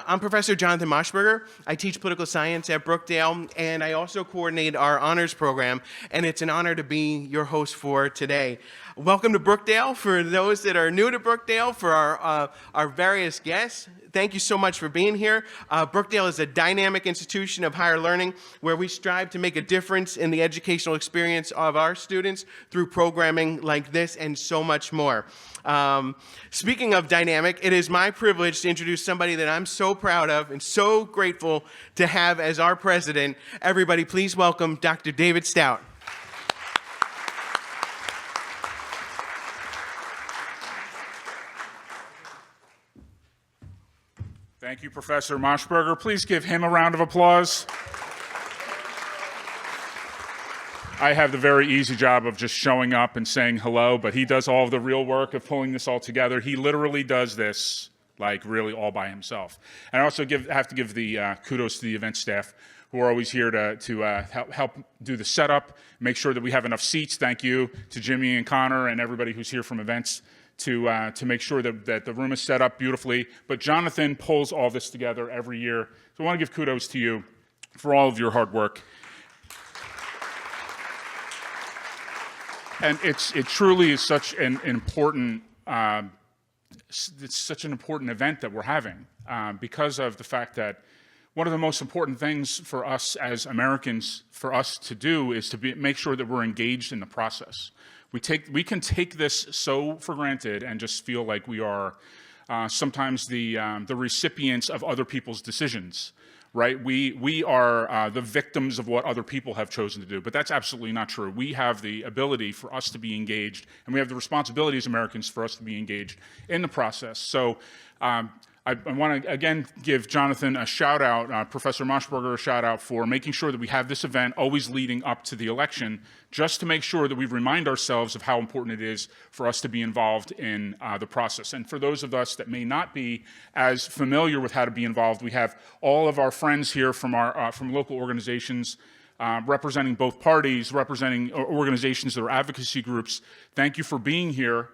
I'm Professor Jonathan Moshberger. I teach political science at Brookdale, and I also coordinate our honors program, and it's an honor to be your host for today. Welcome to Brookdale. For those that are new to Brookdale, for our various guests, thank you so much for being here. Brookdale is a dynamic institution of higher learning where we strive to make a difference in the educational experience of our students through programming like this and so much more. Speaking of dynamic, it is my privilege to introduce somebody that I'm so proud of and so grateful to have as our president. Everybody, please welcome Dr. David Stout. Thank you, Professor Moshberger. Please give him a round of applause. I have the very easy job of just showing up and saying hello, but he does all of the real work of pulling this all together. He literally does this, like, really all by himself. And I also have to give the kudos to the event staff who are always here to help do the setup, make sure that we have enough seats. Thank you to Jimmy and Connor and everybody who's here from events to make sure that the room is set up beautifully. But Jonathan pulls all this together every year. So I want to give kudos to you for all of your hard work. And it truly is such an important it's such an important event that we're having because of the fact that one of the most important things for us as Americans for us to do is to make sure that we're engaged in the process. We can take this so for granted and just feel like we are sometimes the recipients of other people's decisions, right? We are the victims of what other people have chosen to do, but that's absolutely not true. We have the ability for us to be engaged, and we have the responsibility as Americans for us to be engaged in the process. So I want to, again, give Jonathan a shout-out, Professor Moshberger a shout-out for making sure that we have this event always leading up to the election, just to make sure that we remind ourselves of how important it is for us to be involved in the process. And for those of us that may not be as familiar with how to be involved, we have all of our friends here from local organizations representing both parties, representing organizations that are advocacy groups. Thank you for being here.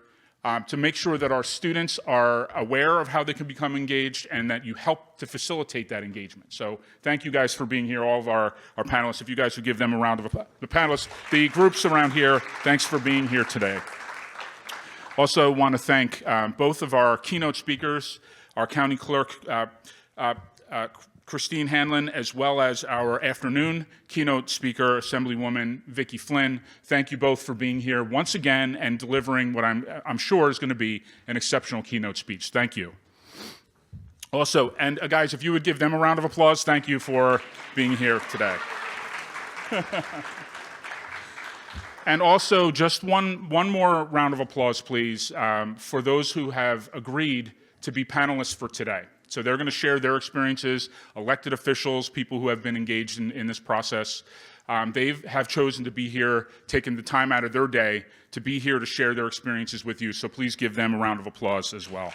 To make sure that our students are aware of how they can become engaged and that you help to facilitate that engagement. So thank you guys for being here, all of our panelists. If you guys would give them a round of applause. The panelists, the groups around here, thanks for being here today. Also want to thank both of our keynote speakers, our county clerk, Christine Hanlon, as well as our afternoon keynote speaker, Assemblywoman Vicki Flynn. Thank you both for being here once again and delivering what I'm sure is going to be an exceptional keynote speech. Thank you. Also, and guys, if you would give them a round of applause, thank you for being here today. And also, just one more round of applause, please, for those who have agreed to be panelists for today. So they're going to share their experiences, elected officials, people who have been engaged in this process. They have chosen to be here, taking the time out of their day to be here to share their experiences with you. So please give them a round of applause as well.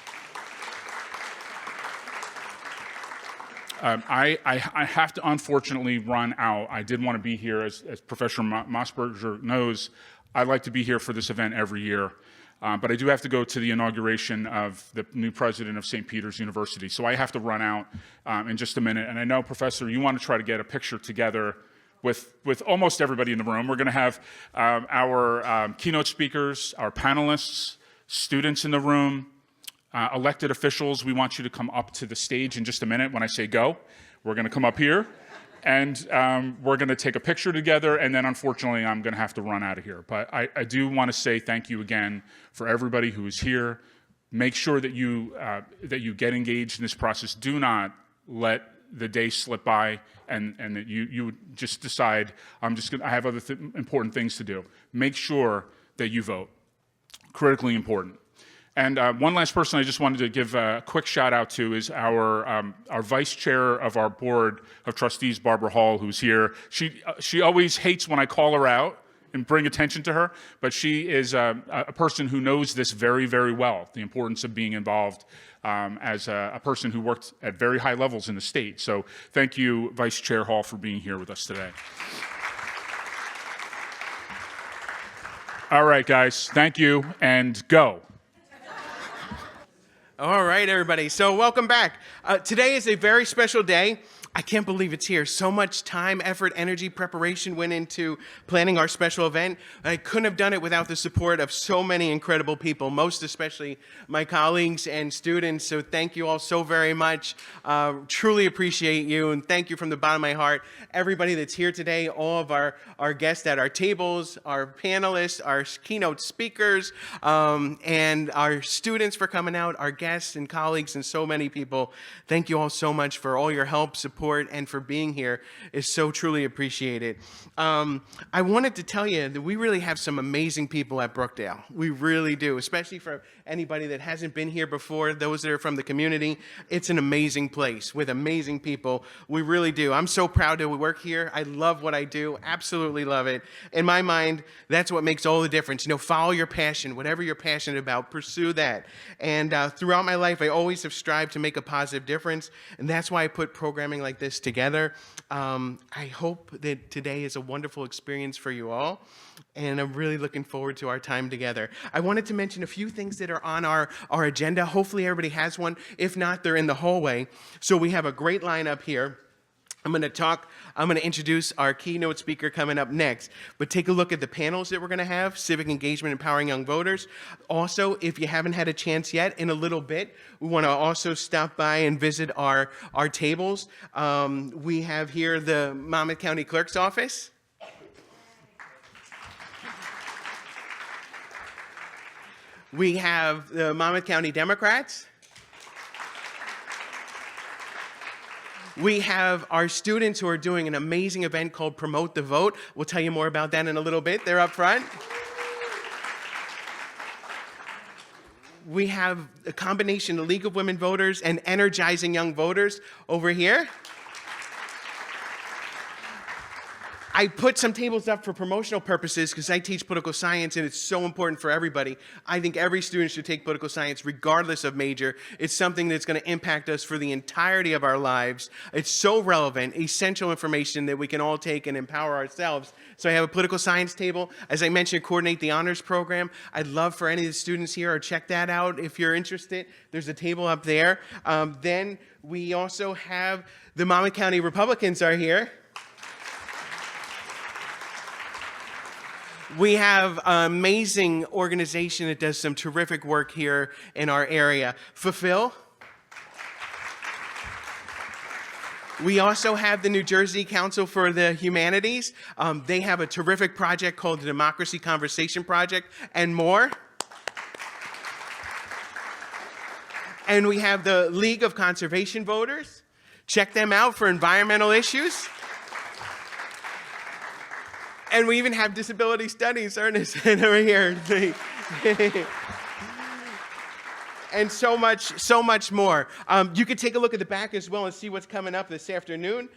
I have to unfortunately run out. I did want to be here, as Professor Moshberger knows. I like to be here for this event every year. But I do have to go to the inauguration of the new president of St. Peter's University. So I have to run out in just a minute. And I know, Professor, you want to try to get a picture together with almost everybody in the room. We're going to have our keynote speakers, our panelists, students in the room, elected officials. We want you to come up to the stage in just a minute when I say go. We're going to come up here. And we're going to take a picture together, and then unfortunately I'm going to have to run out of here. But I do want to say thank you again for everybody who is here. Make sure that you get engaged in this process. Do not let the day slip by and that you just decide, I have other important things to do. Make sure that you vote. Critically important. And one last person I just wanted to give a quick shout out to is our vice chair of our board of trustees, Barbara Hall, who's here. She always hates when I call her out and bring attention to her, but she is a person who knows this very, very well, the importance of being involved as a person who worked at very high levels in the state. So thank you, Vice Chair Hall, for being here with us today. All right, guys, thank you, and go. All right, everybody. So welcome back. Today is a very special day. I can't believe it's here. So much time, effort, energy, preparation went into planning our special event. I couldn't have done it without the support of so many incredible people, most especially my colleagues and students. So thank you all so very much. Truly appreciate you, and thank you from the bottom of my heart. Everybody that's here today, all of our guests at our tables, our panelists, our keynote speakers, and our students for coming out, our guests and colleagues, and so many people. Thank you all so much for all your help, support, and for being here. Is so truly appreciated. I wanted to tell you that we really have some amazing people at Brookdale. We really do, especially for anybody that hasn't been here before, those that are from the community. It's an amazing place with amazing people. We really do. I'm so proud to work here. I love what I do, absolutely love it. In my mind, that's what makes all the difference. You know, follow your passion, whatever you're passionate about, pursue that. And throughout my life, I always have strived to make a positive difference, and that's why I put programming like this together. I hope that today is a wonderful experience for you all, and I'm really looking forward to our time together. I wanted to mention a few things that are on our agenda. Hopefully everybody has one. If not, they're in the hallway. So we have a great lineup here. I'm going to introduce our keynote speaker coming up next, but take a look at the panels that we're going to have: civic engagement, empowering young voters. Also, if you haven't had a chance yet, in a little bit, we want to also stop by and visit our tables. We have here the Monmouth County Clerk's office. We have the Monmouth County Democrats. We have our students who are doing an amazing event called Promote the Vote. We'll tell you more about that in a little bit. They're up front. We have a combination of League of Women Voters and Energizing Young Voters over here. I put some tables up for promotional purposes because I teach political science and it's so important for everybody. I think every student should take political science regardless of major. It's something that's going to impact us for the entirety of our lives. It's so relevant, essential information that we can all take and empower ourselves. So I have a political science table. As I mentioned, coordinate the honors program. I'd love for any of the students here to check that out if you're interested. There's a table up there. Then we also have the Monmouth County Republicans are here. We have an amazing organization that does some terrific work here in our area. Fulfill. We also have the New Jersey Council for the Humanities. They have a terrific project called the Democracy Conversation Project and more. And we have the League of Conservation Voters. Check them out for environmental issues. And we even have disability studies, Ernest, over here. And so much more. You can take a look at the back as well and see what's coming up this afternoon.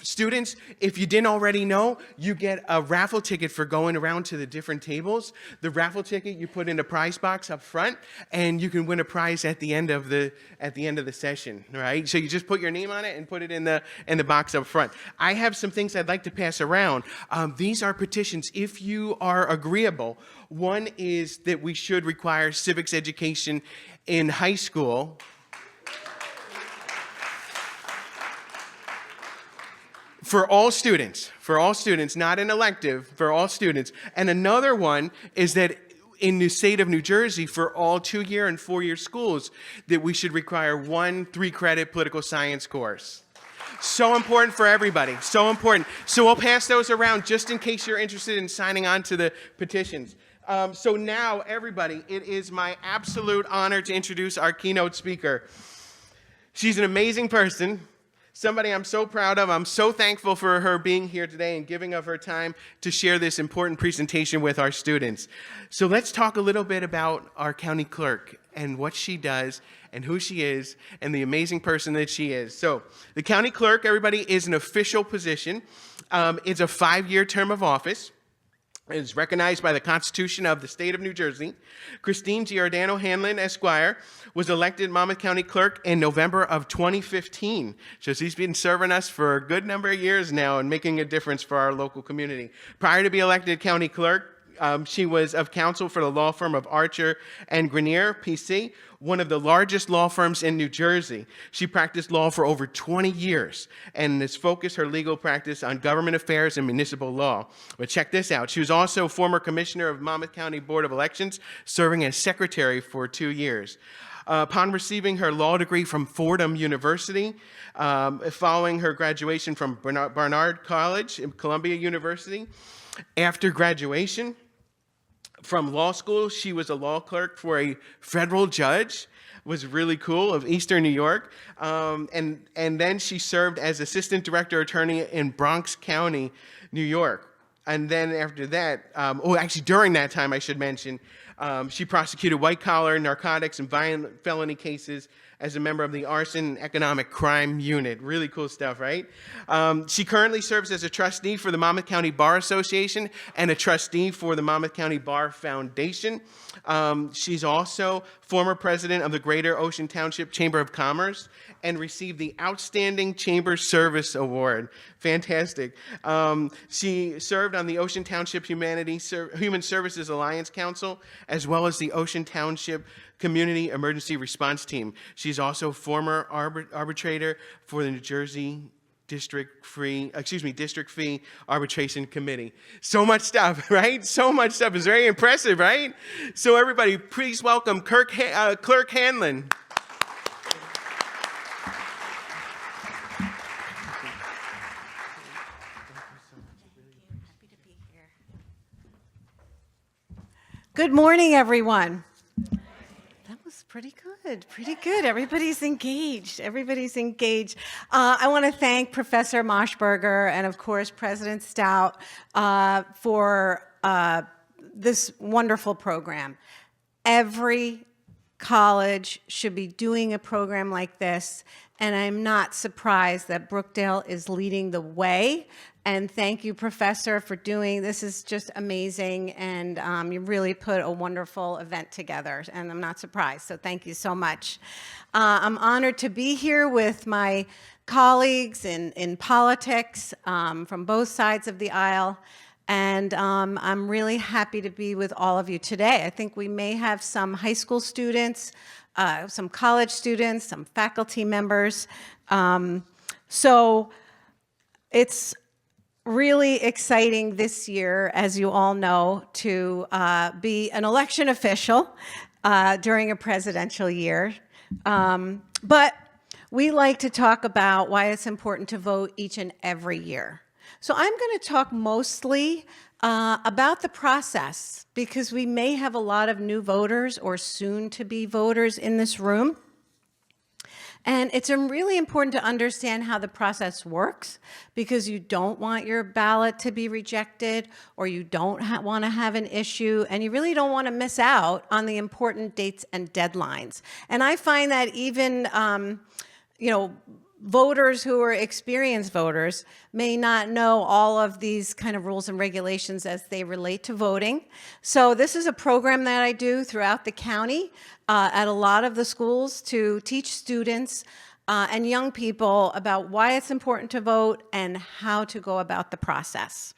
Students, if you didn't already know, you get a raffle ticket for going around to the different tables. The raffle ticket you put in a prize box up front, and you can win a prize at the end of the session. Right? So you just put your name on it and put it in the box up front. I have some things I'd like to pass around. These are petitions. If you are agreeable, one is that we should require civics education in high school. For all students, not an elective, for all students. And another one is that in the state of New Jersey, for all 2-year and 4-year schools, that we should require 1 3-credit political science course. So important for everybody, so important. So we'll pass those around just in case you're interested in signing on to the petitions. So now, everybody, it is my absolute honor to introduce our keynote speaker. She's an amazing person. Somebody I'm so proud of. I'm so thankful for her being here today and giving of her time to share this important presentation with our students. So let's talk a little bit about our county clerk and what she does and who she is and the amazing person that she is. So the county clerk, everybody, is an official position. It's a 5-year term of office. It's recognized by the Constitution of the State of New Jersey. Christine Giordano Hanlon, Esquire, was elected Monmouth County Clerk in November of 2015. So she's been serving us for a good number of years now and making a difference for our local community. Prior to being elected County Clerk, She was of counsel for the law firm of Archer and Grenier, PC, one of the largest law firms in New Jersey. She practiced law for over 20 years and has focused her legal practice on government affairs and municipal law. But check this out. She was also former commissioner of Monmouth County Board of Elections, serving as secretary for 2 years. Upon receiving her law degree from Fordham University, following her graduation from Barnard College and Columbia University, after graduation from law school, she was a law clerk for a federal judge. Was really cool, of Eastern New York. And then she served as assistant director attorney in Bronx County, New York. And then after that, actually during that time, I should mention, she prosecuted white-collar narcotics and violent felony cases as a member of the Arson Economic Crime Unit. Really cool stuff, right? She currently serves as a trustee for the Monmouth County Bar Association and a trustee for the Monmouth County Bar Foundation. She's also former president of the Greater Ocean Township Chamber of Commerce and received the Outstanding Chamber Service Award. Fantastic. She served on the Ocean Township Human Services Alliance Council, as well as the Ocean Township Community Emergency Response Team. She's also former arbitrator for the New Jersey District Fee Arbitration Committee. So much stuff, right? So much stuff. It's very impressive, right? So everybody, please welcome Clerk Hanlon. Good morning, everyone. That was pretty good, pretty good. Everybody's engaged. I want to thank Professor Moshberger and, of course, President Stout for this wonderful program. Every college should be doing a program like this, and I'm not surprised that Brookdale is leading the way. And thank you, Professor, for doing this. Is just amazing, and you really put a wonderful event together, and I'm not surprised, so thank you so much. I'm honored to be here with my colleagues in politics from both sides of the aisle, and I'm really happy to be with all of you today. I think we may have some high school students, some college students, some faculty members. So it's really exciting this year, as you all know, to be an election official during a presidential year. But we like to talk about why it's important to vote each and every year. So I'm going to talk mostly about the process, because we may have a lot of new voters or soon-to-be voters in this room. And it's really important to understand how the process works, because you don't want your ballot to be rejected, or you don't want to have an issue, and you really don't want to miss out on the important dates and deadlines. And I find that even, voters who are experienced voters may not know all of these kind of rules and regulations as they relate to voting. So this is a program that I do throughout the county at a lot of the schools to teach students and young people about why it's important to vote and how to go about the process.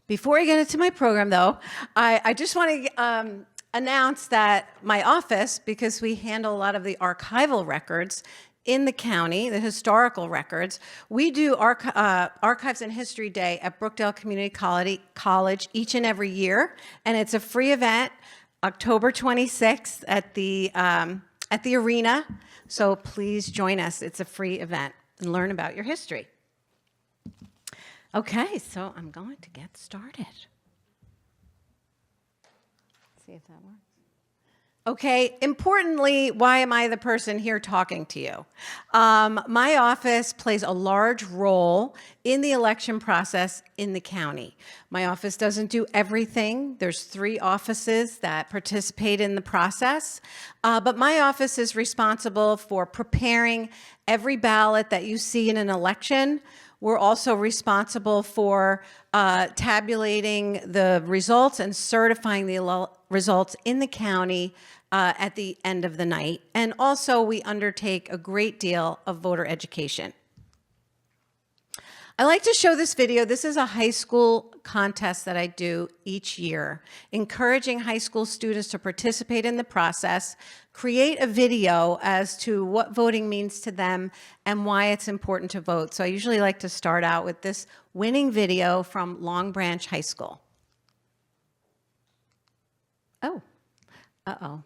Before I get into my program, though, I just want to announce that my office, because we handle a lot of the archival records in the county, the historical records, we do Archives and History Day at Brookdale Community College each and every year, and it's a free event, October 26th at the arena. So please join us. It's a free event and learn about your history. Okay, so I'm going to get started. See if that works. Okay, importantly, why am I the person here talking to you? My office plays a large role in the election process in the county. My office doesn't do everything. There's 3 offices that participate in the process, but my office is responsible for preparing every ballot that you see in an election. We're also responsible for tabulating the results and certifying the results in the county at the end of the night. And also, we undertake a great deal of voter education. I like to show this video. This is a high school contest that I do each year, encouraging high school students to participate in the process, create a video as to what voting means to them and why it's important to vote. So I usually like to start out with this winning video from Long Branch High School. Oh, uh-oh.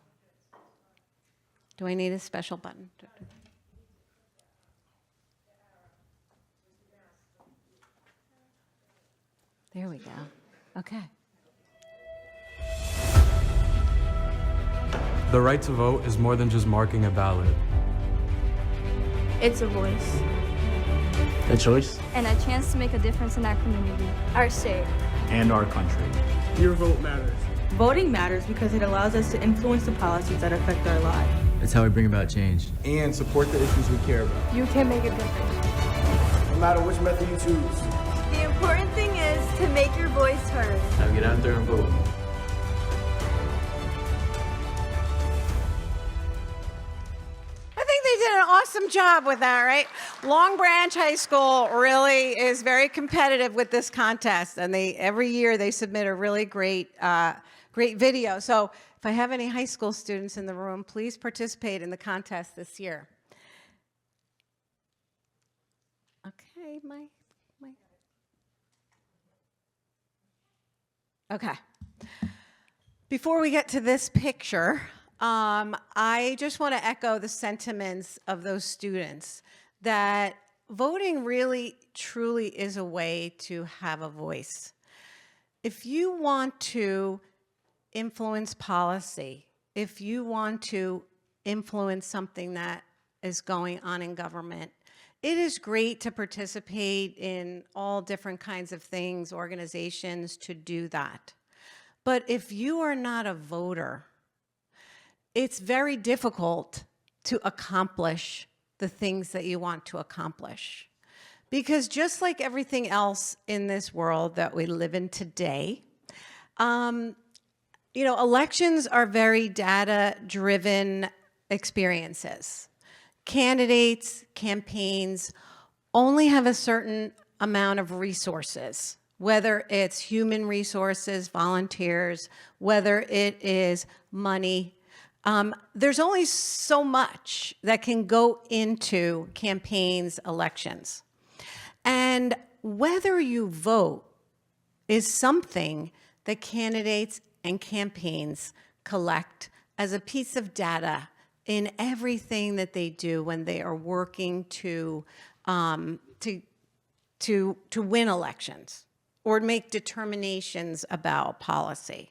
Do I need a special button? There we go. Okay. The right to vote is more than just marking a ballot. It's a voice A choice and a chance to make a difference in our community, our state. and our country. Your vote matters. Voting matters because it allows us to influence the policies that affect our lives. It's how we bring about change. And support the issues we care about. You can make a difference. No matter which method you choose. The important thing is to make your voice heard. Now get out there and vote. I think they did an awesome job with that, right? Long Branch High School really is very competitive with this contest, and every year they submit a really great video. So if I have any high school students in the room, please participate in the contest this year. Okay, Okay. Before we get to this picture, I just want to echo the sentiments of those students that voting really, truly is a way to have a voice. If you want to influence policy, if you want to influence something that is going on in government, it is great to participate in all different kinds of things, organizations to do that. But if you are not a voter, it's very difficult to accomplish the things that you want to accomplish. Because just like everything else in this world that we live in today, elections are very data-driven experiences. Candidates, campaigns only have a certain amount of resources, whether it's human resources, volunteers, whether it is money. There's only so much that can go into campaigns, elections. And whether you vote is something that candidates and campaigns collect as a piece of data in everything that they do when they are working to win elections or make determinations about policy.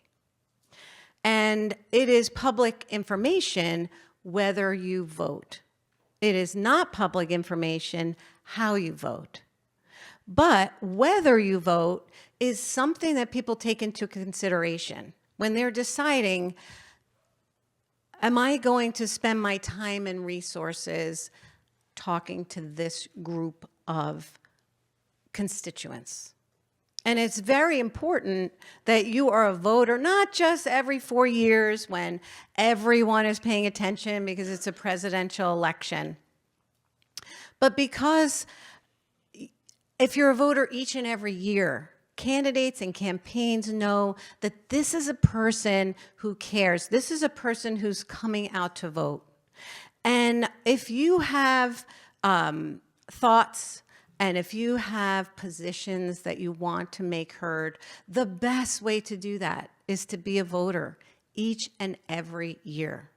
And it is public information whether you vote. It is not public information how you vote. But whether you vote is something that people take into consideration when they're deciding, am I going to spend my time and resources talking to this group of constituents? And it's very important that you are a voter, not just every 4 years when everyone is paying attention because it's a presidential election, but because if you're a voter each and every year, candidates and campaigns know that this is a person who cares. This is a person who's coming out to vote. And if you have thoughts and if you have positions that you want to make heard, the best way to do that is to be a voter each and every year.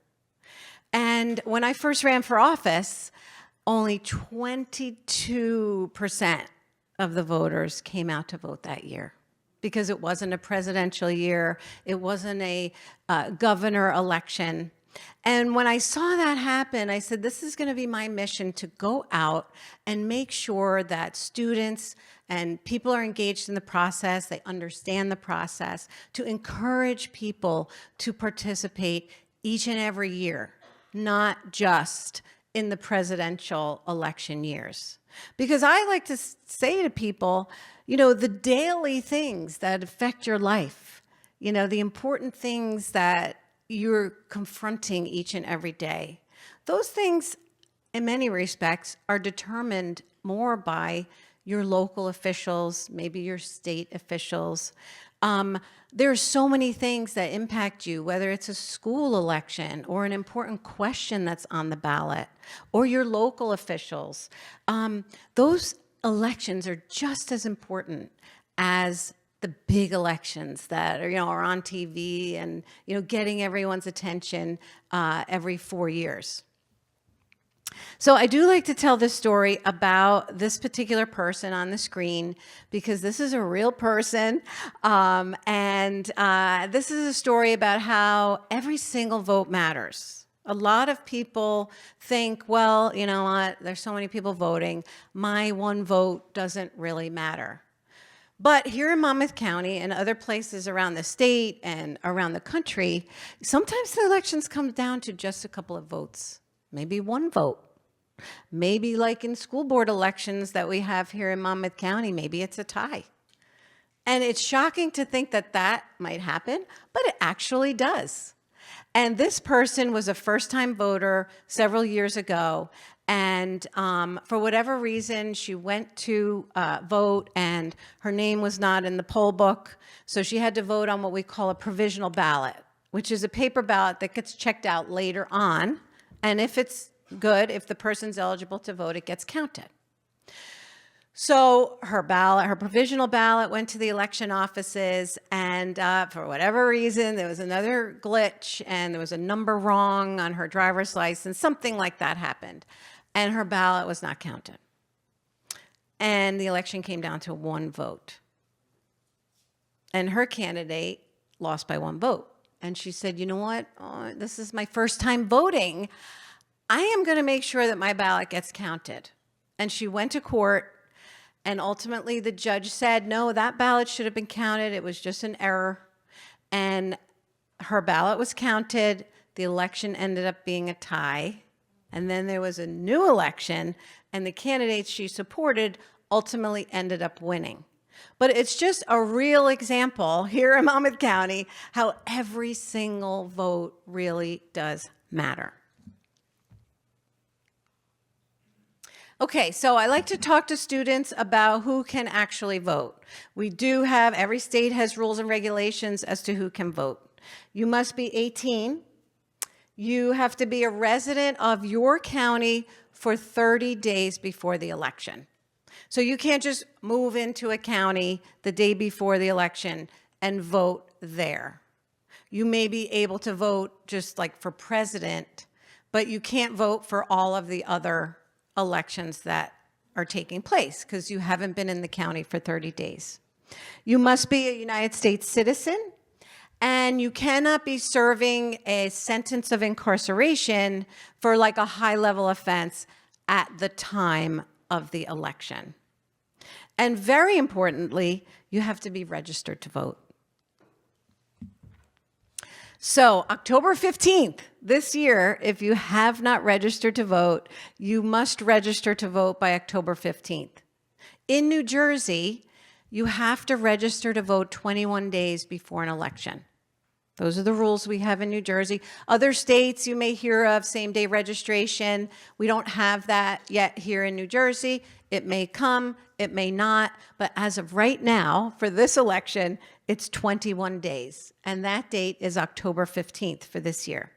And when I first ran for office, only 22% of the voters came out to vote that year because it wasn't a presidential year, it wasn't a governor election. And when I saw that happen, I said, this is going to be my mission, to go out and make sure that students and people are engaged in the process, they understand the process, to encourage people to participate each and every year, not just in the presidential election years. Because I like to say to people, the daily things that affect your life, the important things that you're confronting each and every day. Those things, in many respects, are determined more by your local officials, maybe your state officials. There are so many things that impact you, whether it's a school election or an important question that's on the ballot, or your local officials. Those elections are just as important as the big elections that are on TV and getting everyone's attention every 4 years. So I do like to tell this story about this particular person on the screen because this is a real person. And this is a story about how every single vote matters. A lot of people think, well, you know what, there's so many people voting, my one vote doesn't really matter. But here in Monmouth County and other places around the state and around the country, sometimes the elections come down to just a couple of votes, maybe one vote. Maybe like in school board elections that we have here in Monmouth County, maybe it's a tie. And it's shocking to think that that might happen, but it actually does. And this person was a first-time voter several years ago, and for whatever reason, she went to vote, and her name was not in the poll book, so she had to vote on what we call a provisional ballot, which is a paper ballot that gets checked out later on, and if it's good, if the person's eligible to vote, it gets counted. So her ballot, her provisional ballot, went to the election offices, and for whatever reason, there was another glitch, and there was a number wrong on her driver's license. Something like that happened, and her ballot was not counted. And the election came down to one vote. And her candidate lost by one vote. And she said, you know what? Oh, this is my first time voting. I am going to make sure that my ballot gets counted. And she went to court, and ultimately the judge said, no, that ballot should have been counted. It was just an error. And her ballot was counted. The election ended up being a tie. And then there was a new election, and the candidates she supported ultimately ended up winning. But it's just a real example here in Monmouth County how every single vote really does matter. Okay, so I like to talk to students about who can actually vote. We do have, every state has rules and regulations as to who can vote. You must be 18. You have to be a resident of your county for 30 days before the election. So you can't just move into a county the day before the election and vote there. You may be able to vote just like for president, but you can't vote for all of the other elections that are taking place because you haven't been in the county for 30 days. You must be a United States citizen, and you cannot be serving a sentence of incarceration for like a high-level offense at the time of the election. And very importantly, you have to be registered to vote. So October 15th this year, if you have not registered to vote, you must register to vote by October 15th. In New Jersey, you have to register to vote 21 days before an election. Those are the rules we have in New Jersey. Other states you may hear of same-day registration. We don't have that yet here in New Jersey. It may come, it may not, but as of right now, for this election, it's 21 days, and that date is October 15th for this year.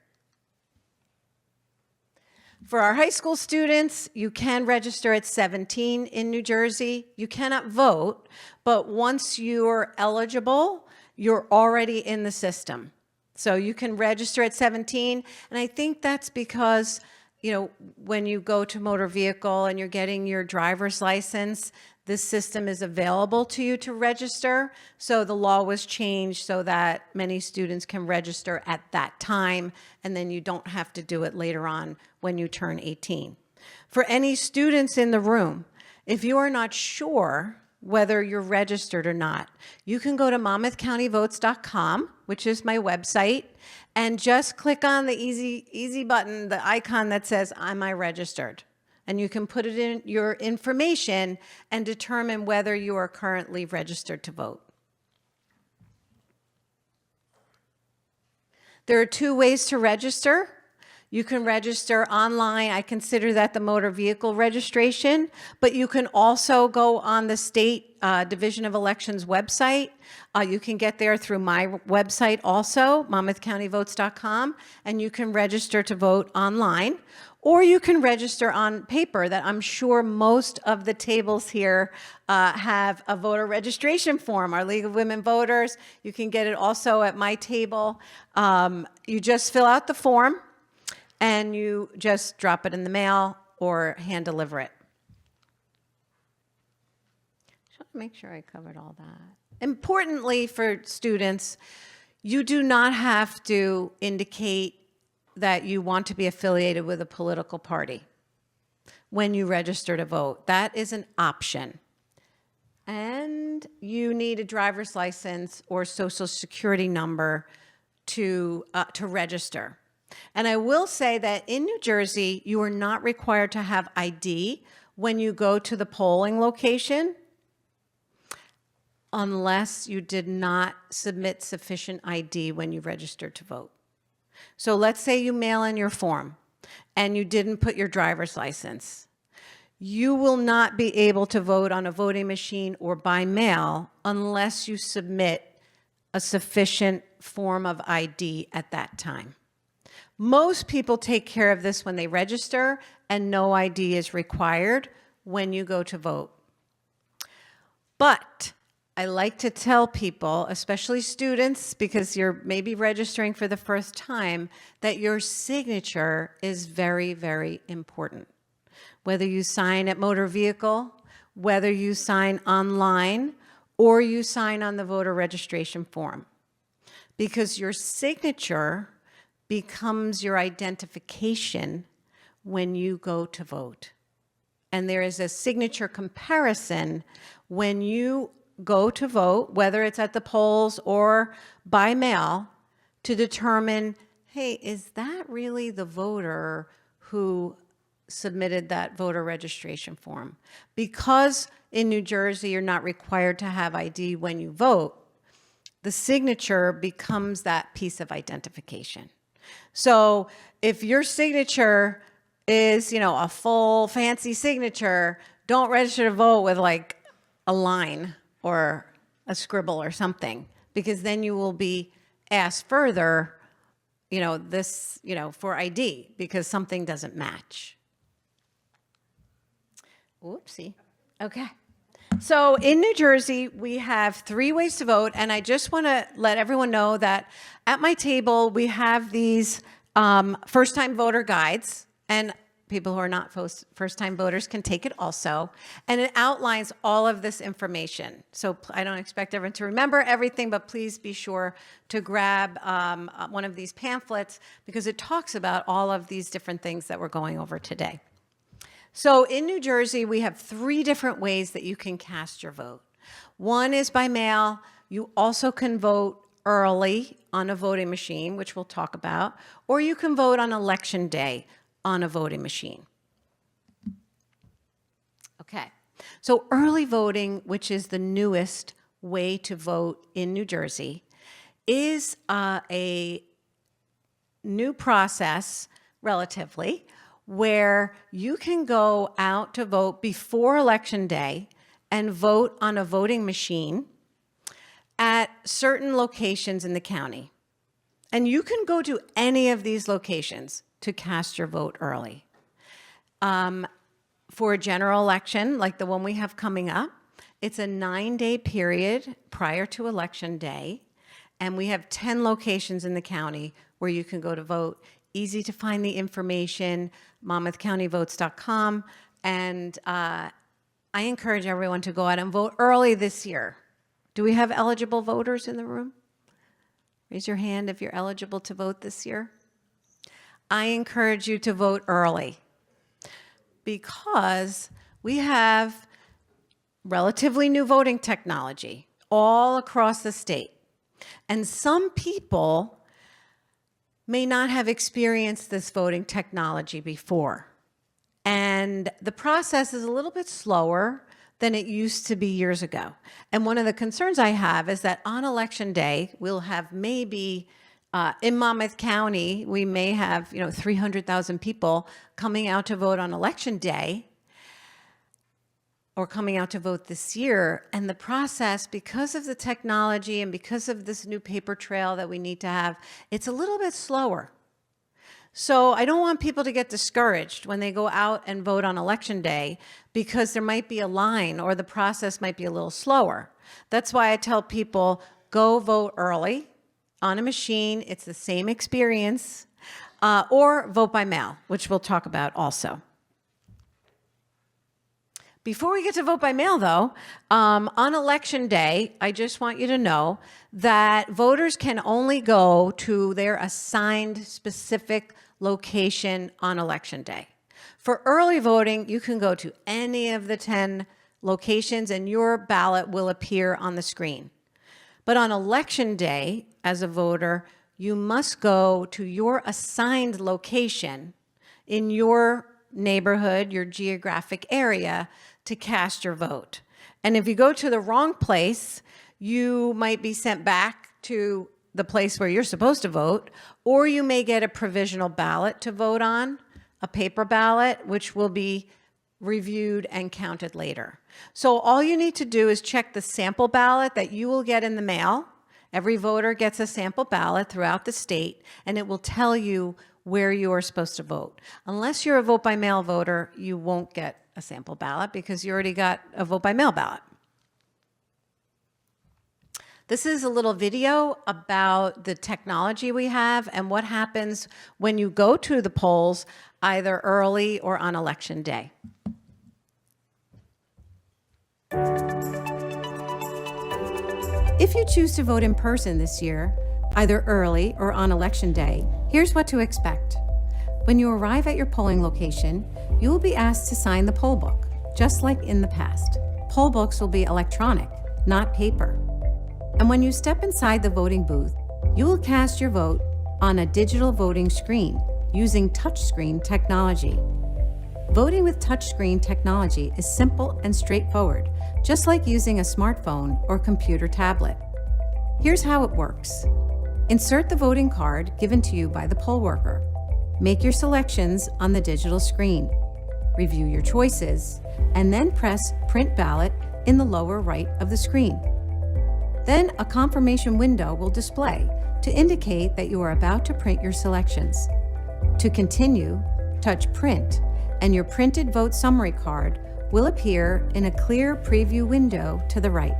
For our high school students, you can register at 17 in New Jersey. You cannot vote, but once you're eligible, you're already in the system. So you can register at 17, and I think that's because, you know, when you go to motor vehicle and you're getting your driver's license, this system is available to you to register. So the law was changed so that many students can register at that time, and then you don't have to do it later on when you turn 18. For any students in the room, if you are not sure whether you're registered or not, you can go to monmouthcountyvotes.com, which is my website, and just click on the easy button, the icon that says, am I registered? And you can put it in your information and determine whether you are currently registered to vote. There are two ways to register. You can register online. I consider that the motor vehicle registration, but you can also go on the State Division of Elections website. You can get there through my website also, monmouthcountyvotes.com, and you can register to vote online. Or you can register on paper that I'm sure most of the tables here have a voter registration form, our League of Women Voters. You can get it also at my table. You just fill out the form and you just drop it in the mail or hand deliver it. Just want to make sure I covered all that. Importantly for students, you do not have to indicate that you want to be affiliated with a political party when you register to vote. That is an option. And you need a driver's license or social security number to register. And I will say that in New Jersey, you are not required to have ID when you go to the polling location unless you did not submit sufficient ID when you registered to vote. So let's say you mail in your form and you didn't put your driver's license. You will not be able to vote on a voting machine or by mail unless you submit a sufficient form of ID at that time. Most people take care of this when they register, and no ID is required when you go to vote. But I like to tell people, especially students, because you're maybe registering for the first time, that your signature is very, very important. Whether you sign at motor vehicle, whether you sign online, or you sign on the voter registration form. Because your signature becomes your identification when you go to vote. And there is a signature comparison when you go to vote, whether it's at the polls or by mail, to determine, hey, is that really the voter who submitted that voter registration form? Because in New Jersey, you're not required to have ID when you vote, the signature becomes that piece of identification. So if your signature is, a full fancy signature, don't register to vote with like a line or a scribble or something, because then you will be asked further, for ID because something doesn't match. Whoopsie. Okay. So in New Jersey, we have 3 ways to vote, and I just want to let everyone know that at my table, we have these first-time voter guides, and people who are not first-time voters can take it also, and it outlines all of this information. So I don't expect everyone to remember everything, but please be sure to grab one of these pamphlets because it talks about all of these different things that we're going over today. So in New Jersey, we have 3 different ways that you can cast your vote. One is by mail. You also can vote early on a voting machine, which we'll talk about, or you can vote on election day on a voting machine. Okay, so early voting, which is the newest way to vote in New Jersey, is a new process, relatively, where you can go out to vote before Election Day and vote on a voting machine at certain locations in the county. And you can go to any of these locations to cast your vote early. For a general election, like the one we have coming up, it's a 9-day period prior to Election Day, and we have 10 locations in the county where you can go to vote. Easy to find the information, monmouthcountyvotes.com, and I encourage everyone to go out and vote early this year. Do we have eligible voters in the room? Raise your hand if you're eligible to vote this year. I encourage you to vote early because we have relatively new voting technology all across the state. And some people may not have experienced this voting technology before. And the process is a little bit slower than it used to be years ago. And one of the concerns I have is that on Election Day, we'll have maybe In Monmouth County, we may have 300,000 people coming out to vote on election day, or coming out to vote this year. And the process, because of the technology and because of this new paper trail that we need to have, it's a little bit slower. So I don't want people to get discouraged when they go out and vote on election day because there might be a line or the process might be a little slower. That's why I tell people, go vote early on a machine. It's the same experience, or vote by mail, which we'll talk about also. Before we get to vote by mail, though, on election day, I just want you to know that voters can only go to their assigned specific location on election day. For early voting, you can go to any of the 10 locations and your ballot will appear on the screen. But on election day, as a voter, you must go to your assigned location in your neighborhood, your geographic area, to cast your vote. And if you go to the wrong place, you might be sent back to the place where you're supposed to vote, or you may get a provisional ballot to vote on, a paper ballot, which will be reviewed and counted later. So all you need to do is check the sample ballot that you will get in the mail. Every voter gets a sample ballot throughout the state, and it will tell you where you are supposed to vote. Unless you're a vote by mail voter, you won't get a sample ballot because you already got a vote by mail ballot. This is a little video about the technology we have and what happens when you go to the polls either early or on election day. If you choose to vote in person this year, either early or on election day, here's what to expect. When you arrive at your polling location, you will be asked to sign the poll book, just like in the past. Poll books will be electronic, not paper. And when you step inside the voting booth, you will cast your vote on a digital voting screen using touchscreen technology. Voting with touchscreen technology is simple and straightforward, just like using a smartphone or computer tablet. Here's how it works. Insert the voting card given to you by the poll worker. Make your selections on the digital screen. Review your choices, and then press Print Ballot in the lower right of the screen. Then a confirmation window will display to indicate that you are about to print your selections. To continue, touch Print, and your printed vote summary card will appear in a clear preview window to the right.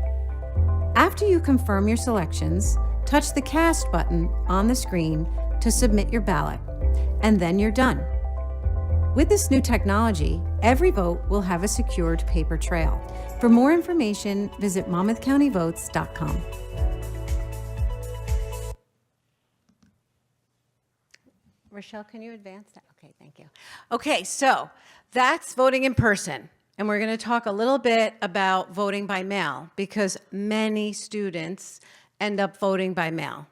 After you confirm your selections, touch the Cast button on the screen to submit your ballot, and then you're done. With this new technology, every vote will have a secured paper trail. For more information, visit monmouthcountyvotes.com. Rochelle, can you advance that? Okay, thank you. Okay, so that's voting in person. And we're going to talk a little bit about voting by mail because many students end up voting by mail.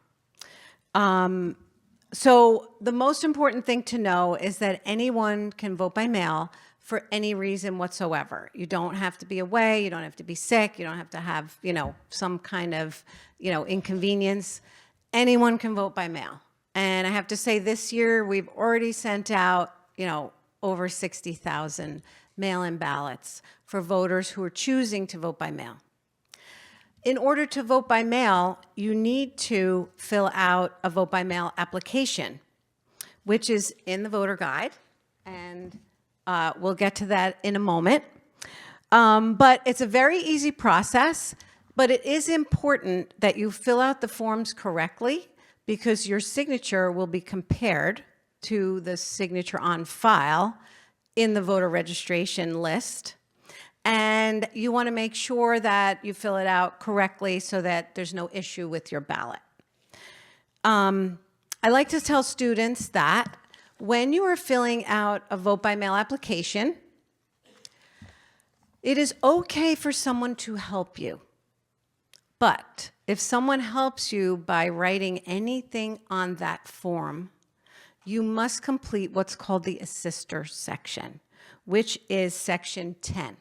So the most important thing to know is that anyone can vote by mail for any reason whatsoever. You don't have to be away, you don't have to be sick, you don't have to have, some kind of, inconvenience. Anyone can vote by mail. And I have to say this year we've already sent out, over 60,000 mail-in ballots for voters who are choosing to vote by mail. In order to vote by mail, you need to fill out a vote by mail application, which is in the voter guide, and we'll get to that in a moment. But it's a very easy process, but it is important that you fill out the forms correctly because your signature will be compared to the signature on file in the voter registration list. And you want to make sure that you fill it out correctly so that there's no issue with your ballot. I like to tell students that when you are filling out a vote by mail application, it is okay for someone to help you. But if someone helps you by writing anything on that form, you must complete what's called the assister section, which is section 10.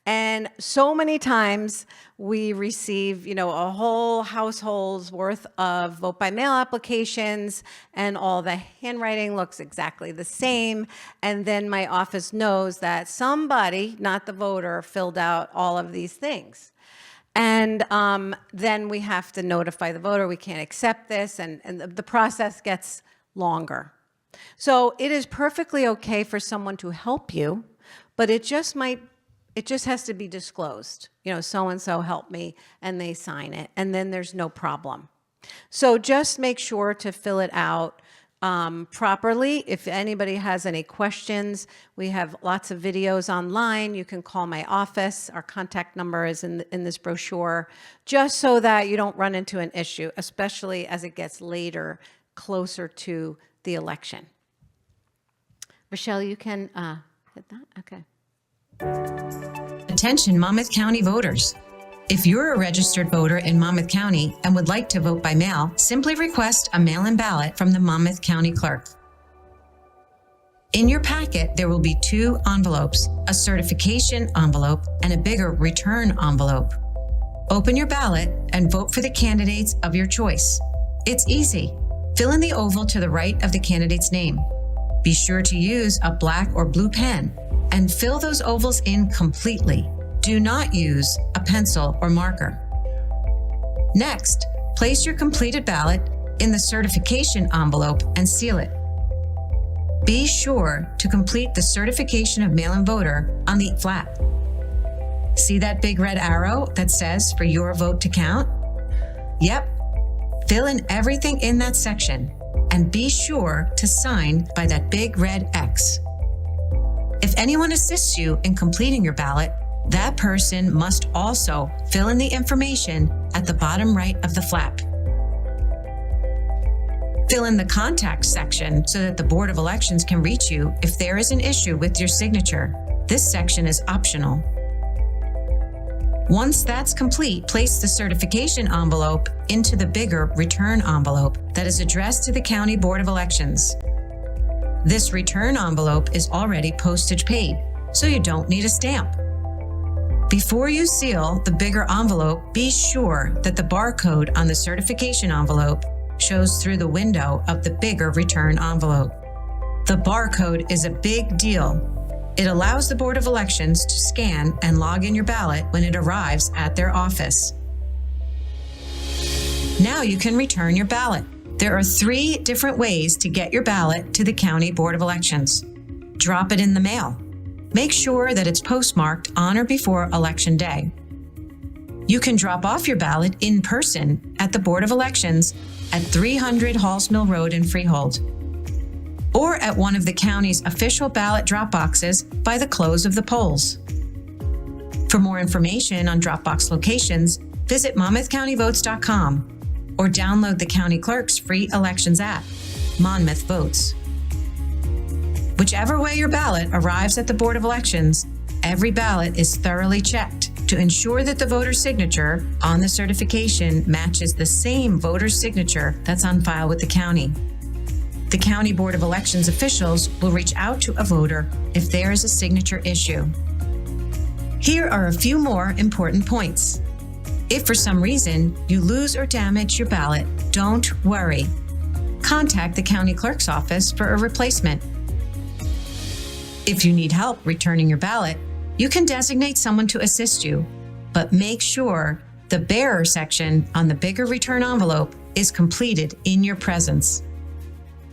And so many times we receive, a whole household's worth of vote by mail applications, and all the handwriting looks exactly the same. And then my office knows that somebody, not the voter, filled out all of these things. And then we have to notify the voter, we can't accept this, and the process gets longer. So it is perfectly okay for someone to help you, but it just has to be disclosed. So-and-so helped me, and they sign it, and then there's no problem. So just make sure to fill it out properly. If anybody has any questions, we have lots of videos online. You can call my office. Our contact number is in this brochure, just so that you don't run into an issue, especially as it gets later, closer to the election. Rochelle, you can hit that? Okay. Attention Monmouth County voters. If you're a registered voter in Monmouth County and would like to vote by mail, simply request a mail-in ballot from the Monmouth County Clerk. In your packet, there will be 2 envelopes, a certification envelope and a bigger return envelope. Open your ballot and vote for the candidates of your choice. It's easy. Fill in the oval to the right of the candidate's name. Be sure to use a black or blue pen and fill those ovals in completely. Do not use a pencil or marker. Next, place your completed ballot in the certification envelope and seal it. Be sure to complete the certification of mail-in voter on the flap. See that big red arrow that says for your vote to count? Yep. Fill in everything in that section and be sure to sign by that big red X. If anyone assists you in completing your ballot, that person must also fill in the information at the bottom right of the flap. Fill in the contact section so that the Board of Elections can reach you if there is an issue with your signature. This section is optional. Once that's complete, place the certification envelope into the bigger return envelope that is addressed to the County Board of Elections. This return envelope is already postage paid, so you don't need a stamp. Before you seal the bigger envelope, be sure that the barcode on the certification envelope shows through the window of the bigger return envelope. The barcode is a big deal. It allows the Board of Elections to scan and log in your ballot when it arrives at their office. Now you can return your ballot. There are 3 different ways to get your ballot to the County Board of Elections. Drop it in the mail. Make sure that it's postmarked on or before Election Day. You can drop off your ballot in person at the Board of Elections at 300 Halls Mill Road in Freehold, or at one of the county's official ballot drop boxes by the close of the polls. For more information on drop box locations, visit monmouthcountyvotes.com or download the county clerk's free elections app, Monmouth Votes. Whichever way your ballot arrives at the Board of Elections, every ballot is thoroughly checked to ensure that the voter's signature on the certification matches the same voter's signature that's on file with the county. The County Board of Elections officials will reach out to a voter if there is a signature issue. Here are a few more important points. If for some reason you lose or damage your ballot, don't worry. Contact the county clerk's office for a replacement. If you need help returning your ballot, you can designate someone to assist you, but make sure the bearer section on the bigger return envelope is completed in your presence.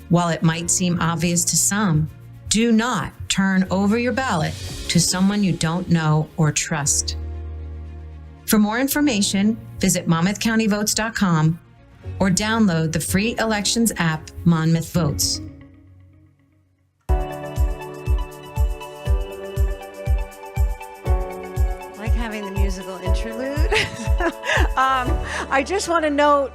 While it might seem obvious to some, do not turn over your ballot to someone you don't know or trust. For more information, visit monmouthcountyvotes.com or download the free elections app, Monmouth Votes. Having the musical interlude. I just want to note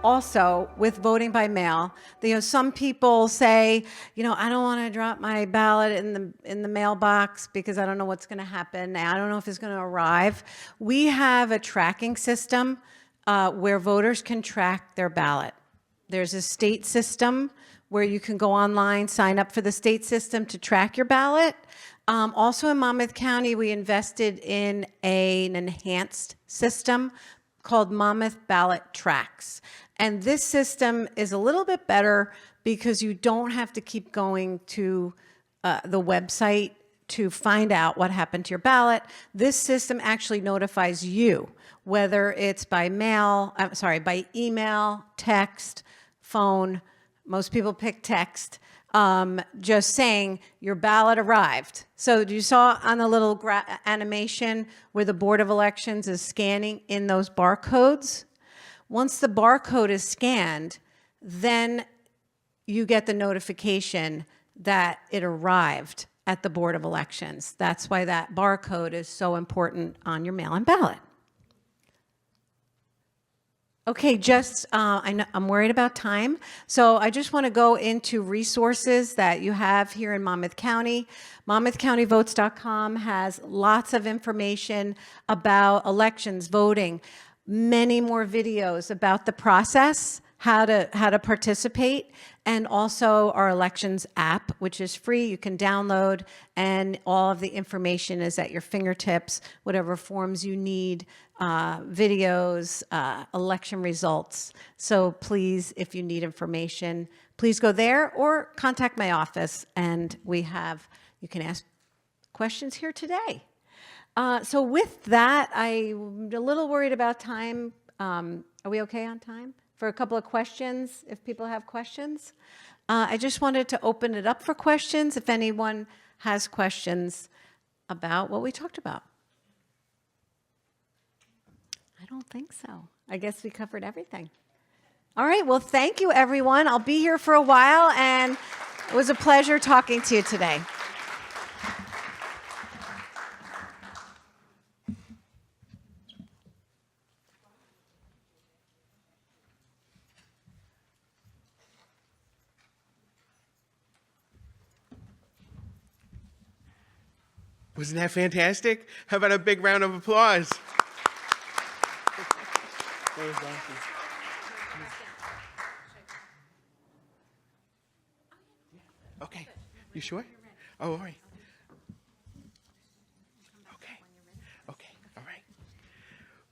also with voting by mail, some people say, I don't want to drop my ballot in the mailbox because I don't know what's going to happen. I don't know if it's going to arrive. We have a tracking system where voters can track their ballot. There's a state system where you can go online, sign up for the state system to track your ballot. Also in Monmouth County, we invested in an enhanced system called Monmouth Ballot Tracks. And this system is a little bit better because you don't have to keep going to the website to find out what happened to your ballot. This system actually notifies you, whether it's by by email, text, phone. Most people pick text, just saying your ballot arrived. So you saw on the little animation where the Board of Elections is scanning in those barcodes. Once the barcode is scanned, then you get the notification that it arrived at the Board of Elections. That's why that barcode is so important on your mail-in ballot. Okay, I'm worried about time, so I just want to go into resources that you have here in Monmouth County. MonmouthCountyVotes.com has lots of information about elections, voting, many more videos about the process, how to participate, and also our elections app, which is free. You can download, and all of the information is at your fingertips, whatever forms you need, videos, election results. So please, if you need information, please go there or contact my office, and you can ask questions here today. So with that, I'm a little worried about time. Are we okay on time for a couple of questions, if people have questions? I just wanted to open it up for questions if anyone has questions about what we talked about. I don't think so. I guess we covered everything. All right, well, thank you, everyone. I'll be here for a while, and it was a pleasure talking to you today. Wasn't that fantastic? How about a big round of applause? That was awesome. Okay, you sure? Oh, all right. Okay, all right.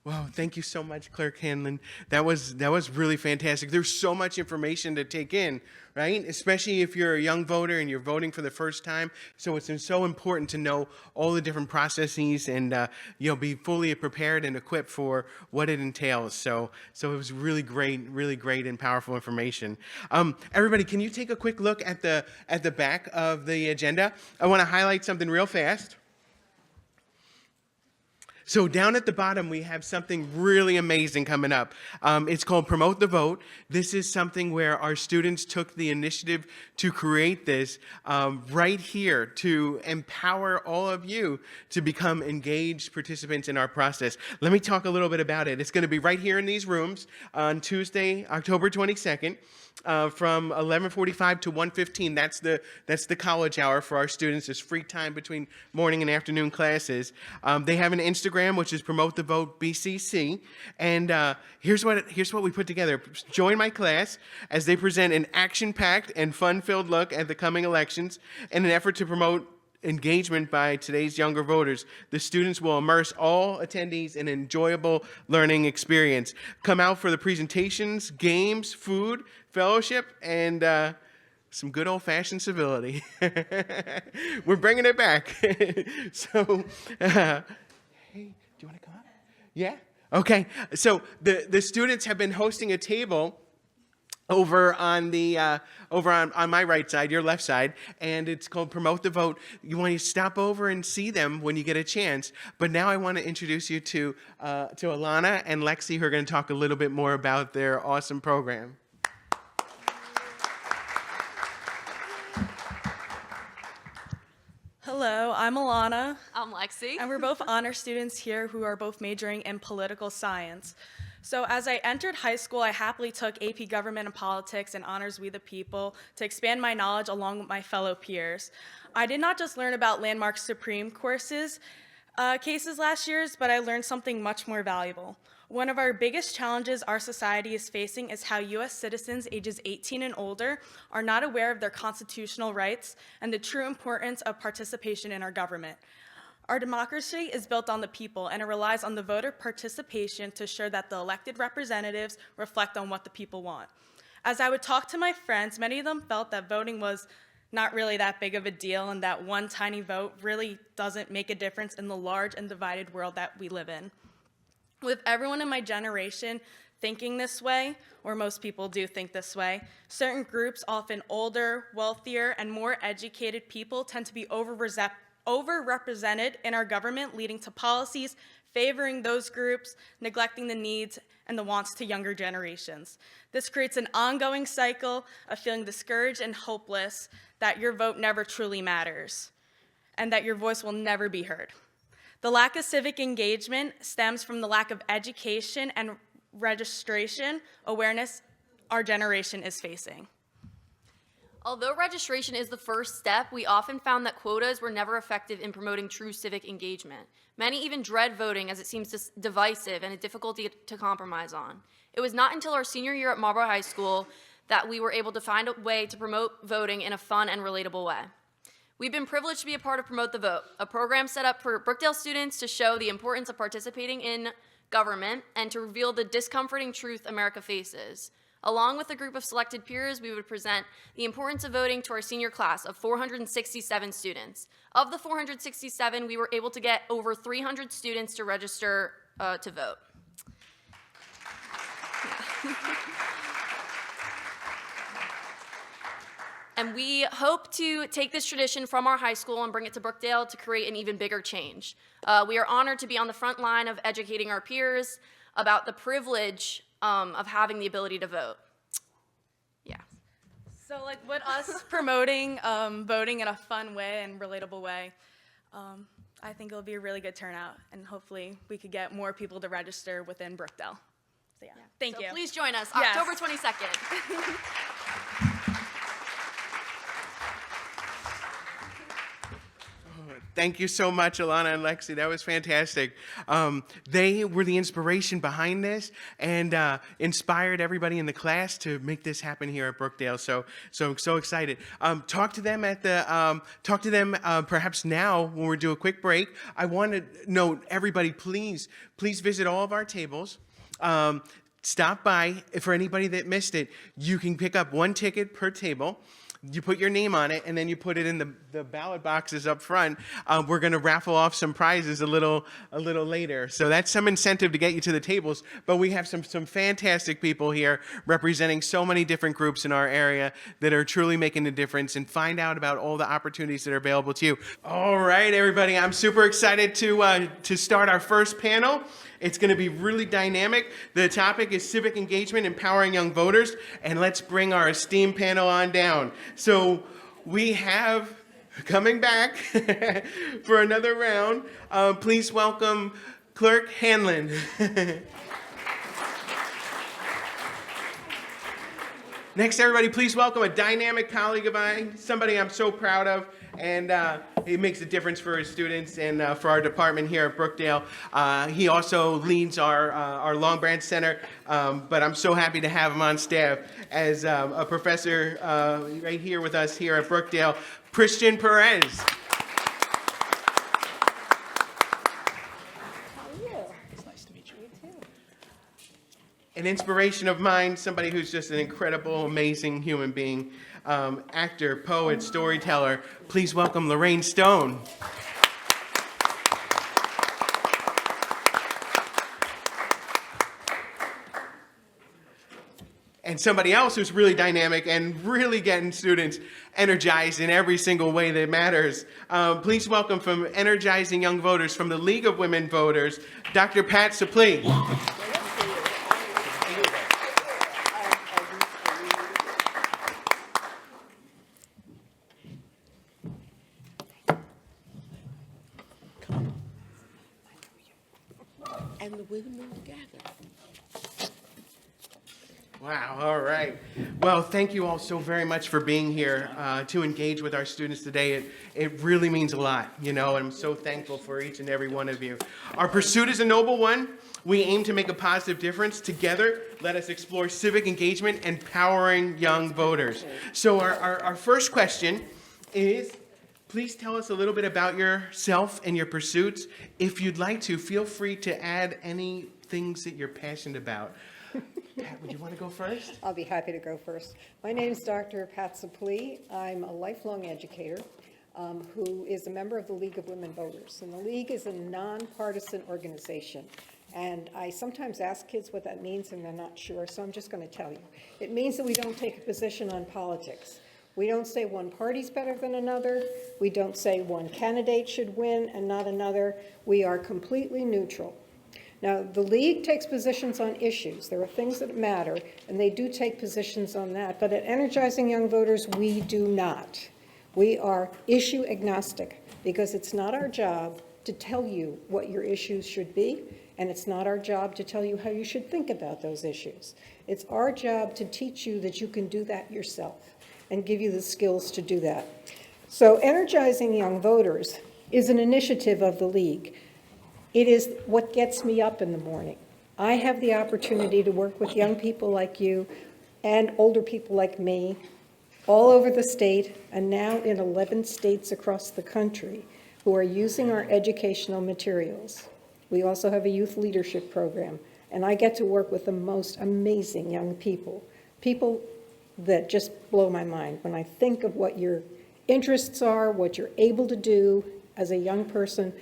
Well, thank you so much, Clerk Hanlon. That was really fantastic. There's so much information to take in, right? Especially if you're a young voter and you're voting for the first time. So it's so important to know all the different processes and be fully prepared and equipped for what it entails. So it was really great and powerful information. Everybody, can you take a quick look at the back of the agenda? I want to highlight something real fast. So down at the bottom, we have something really amazing coming up. It's called Promote the Vote. This is something where our students took the initiative to create this right here to empower all of you to become engaged participants in our process. Let me talk a little bit about it. It's going to be right here in these rooms on Tuesday, October 22nd. From 11:45 to 1:15. That's the college hour for our students. It's free time between morning and afternoon classes. They have an Instagram, which is Promote the Vote BCC. And here's what we put together. Join my class as they present an action-packed and fun-filled look at the coming elections in an effort to promote engagement by today's younger voters. The students will immerse all attendees in an enjoyable learning experience. Come out for the presentations, games, food, fellowship, and some good old-fashioned civility. We're bringing it back. So, hey, do you want to come up? Yeah? Okay. So the students have been hosting a table over on my right side, your left side, and it's called Promote the Vote. You want to stop over and see them when you get a chance. But now I want to introduce you to Alana and Lexi, who are going to talk a little bit more about their awesome program. Hello, I'm Alana. I'm Lexi. And we're both honor students here who are both majoring in political science. So as I entered high school, I happily took AP Government and Politics and Honors We the People to expand my knowledge along with my fellow peers. I did not just learn about landmark Supreme cases last year, but I learned something much more valuable. One of our biggest challenges our society is facing is how U.S. citizens ages 18 and older are not aware of their constitutional rights and the true importance of participation in our government. Our democracy is built on the people, and it relies on the voter participation to ensure that the elected representatives reflect on what the people want. As I would talk to my friends, many of them felt that voting was not really that big of a deal and that one tiny vote really doesn't make a difference in the large and divided world that we live in. With everyone in my generation thinking this way, or most people do think this way, certain groups, often older, wealthier, and more educated people, tend to be overrepresented in our government, leading to policies favoring those groups, neglecting the needs and the wants to younger generations. This creates an ongoing cycle of feeling discouraged and hopeless that your vote never truly matters and that your voice will never be heard. The lack of civic engagement stems from the lack of education and registration awareness our generation is facing. Although registration is the first step, we often found that quotas were never effective in promoting true civic engagement. Many even dread voting as it seems divisive and a difficulty to compromise on. It was not until our senior year at Marlboro High School that we were able to find a way to promote voting in a fun and relatable way. We've been privileged to be a part of Promote the Vote, a program set up for Brookdale students to show the importance of participating in government and to reveal the discomforting truth America faces. Along with a group of selected peers, we would present the importance of voting to our senior class of 467 students. Of the 467, we were able to get over 300 students to register to vote. And we hope to take this tradition from our high school and bring it to Brookdale to create an even bigger change. We are honored to be on the front line of educating our peers about the privilege of having the ability to vote. Yeah. So with us promoting voting in a fun way and relatable way, I think it'll be a really good turnout, and hopefully we could get more people to register within Brookdale. So yeah, thank you. Please join us, Yes. October 22nd. Thank you so much, Alana and Lexi. That was fantastic. They were the inspiration behind this and inspired everybody in the class to make this happen here at Brookdale. So excited. Talk to them perhaps now when we do a quick break. I want to note, everybody, please visit all of our tables. Stop by. For anybody that missed it, you can pick up one ticket per table. You put your name on it, and then you put it in the ballot boxes up front. We're going to raffle off some prizes a little later. So that's some incentive to get you to the tables. But we have some fantastic people here representing so many different groups in our area that are truly making a difference, and find out about all the opportunities that are available to you. All right, everybody, I'm super excited to start our first panel. It's going to be really dynamic. The topic is civic engagement, empowering young voters, and let's bring our esteemed panel on down. So we have, coming back for another round, please welcome Clerk Hanlon. Next, everybody, please welcome a dynamic colleague of mine, somebody I'm so proud of, and he makes a difference for his students and for our department here at Brookdale. He also leads our Long Branch Center, but I'm so happy to have him on staff as a professor right here with us here at Brookdale, Christian Perez. An inspiration of mine, somebody who's just an incredible, amazing human being, actor, poet, storyteller. Please welcome Lorraine Stone. And somebody else who's really dynamic and really getting students energized in every single way that matters. Please welcome, from Energizing Young Voters from the League of Women Voters, Dr. Pat Suplee. Wow, all right. Well, thank you all so very much for being here to engage with our students today. It really means a lot, and I'm so thankful for each and every one of you. Our pursuit is a noble one. We aim to make a positive difference. Together, let us explore civic engagement, empowering young voters. So our first question is, please tell us a little bit about yourself and your pursuits. If you'd like to, feel free to add any things that you're passionate about. Pat, would you want to go first? I'll be happy to go first. My name is Dr. Pat Saplee. I'm a lifelong educator who is a member of the League of Women Voters. And the League is a nonpartisan organization. And I sometimes ask kids what that means, and they're not sure, so I'm just going to tell you. It means that we don't take a position on politics. We don't say one party's better than another. We don't say one candidate should win and not another. We are completely neutral. Now, the League takes positions on issues. There are things that matter, and they do take positions on that. But at Energizing Young Voters, we do not. We are issue agnostic, because it's not our job to tell you what your issues should be, and it's not our job to tell you how you should think about those issues. It's our job to teach you that you can do that yourself and give you the skills to do that. So Energizing Young Voters is an initiative of the League. It is what gets me up in the morning. I have the opportunity to work with young people like you and older people like me all over the state and now in 11 states across the country who are using our educational materials. We also have a youth leadership program, and I get to work with the most amazing young people that just blow my mind. When I think of what your interests are, what you're able to do as a young person,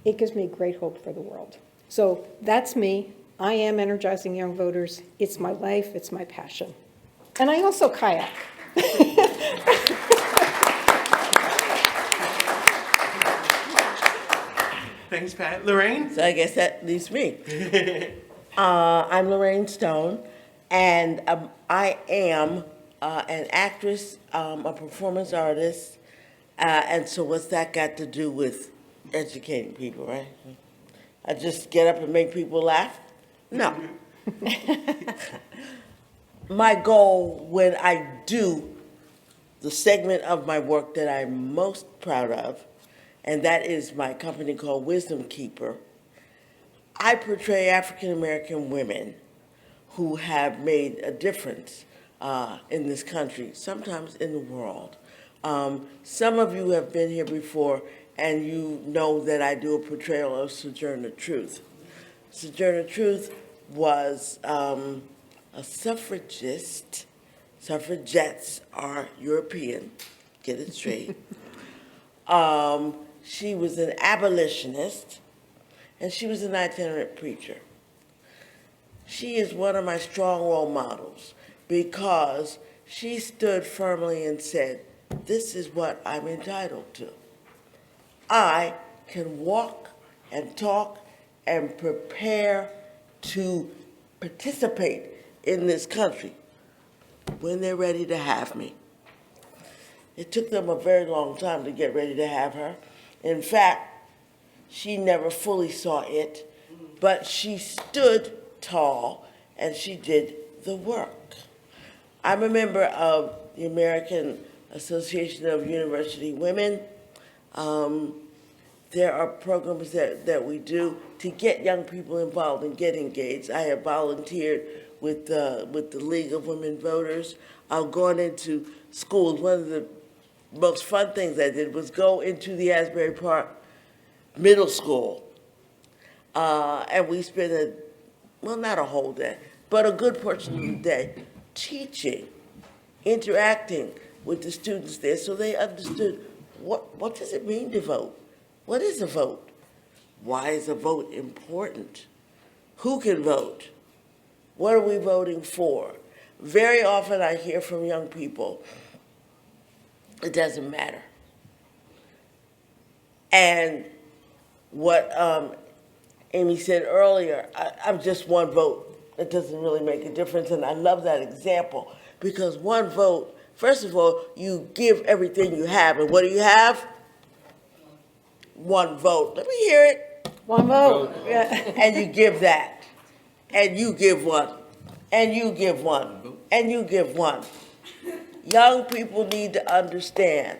it gives me great hope for the world. So that's me. I am Energizing Young Voters. It's my life. It's my passion. And I also kayak. Thanks, Pat. Lorraine? So I guess that leaves me. I'm Lorraine Stone, and I am an actress, a performance artist, and so what's that got to do with educating people, right? I just get up and make people laugh? No. My goal when I do the segment of my work that I'm most proud of, and that is my company called Wisdom Keeper, I portray African American women who have made a difference in this country, sometimes in the world. Some of you have been here before, and you know that I do a portrayal of Sojourner Truth. Sojourner Truth was a suffragist. Suffragettes are European, get it straight. She was an abolitionist, and she was an itinerant preacher. She is one of my strong role models because she stood firmly and said, this is what I'm entitled to. I can walk and talk and prepare to participate in this country when they're ready to have me. It took them a very long time to get ready to have her. In fact, she never fully saw it, but she stood tall and she did the work. I'm a member of the American Association of University Women. There are programs that we do to get young people involved and get engaged. I have volunteered with the League of Women Voters. I've gone into schools. One of the most fun things I did was go into the Asbury Park Middle School. And we spent not a whole day, but a good portion of the day teaching, interacting with the students there so they understood what does it mean to vote? What is a vote? Why is a vote important? Who can vote? What are we voting for? Very often I hear from young people, it doesn't matter. And what Amy said earlier, I'm just one vote. It doesn't really make a difference, and I love that example because one vote, first of all, you give everything you have, and what do you have? One vote. Let me hear it. One vote. Yeah. And you give that, and you give one, and you give one, and you give one. Young people need to understand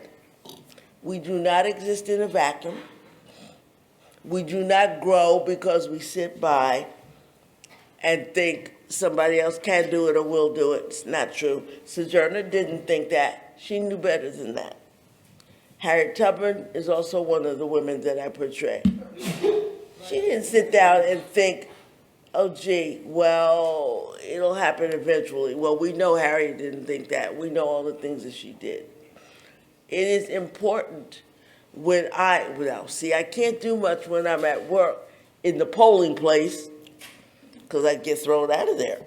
we do not exist in a vacuum. We do not grow because we sit by and think somebody else can do it or will do it. It's not true. Sojourner didn't think that. She knew better than that. Harriet Tubman is also one of the women that I portray. She didn't sit down and think, oh, gee, well, it'll happen eventually. Well, we know Harriet didn't think that. We know all the things that she did. It is important when I can't do much when I'm at work in the polling place because I get thrown out of there.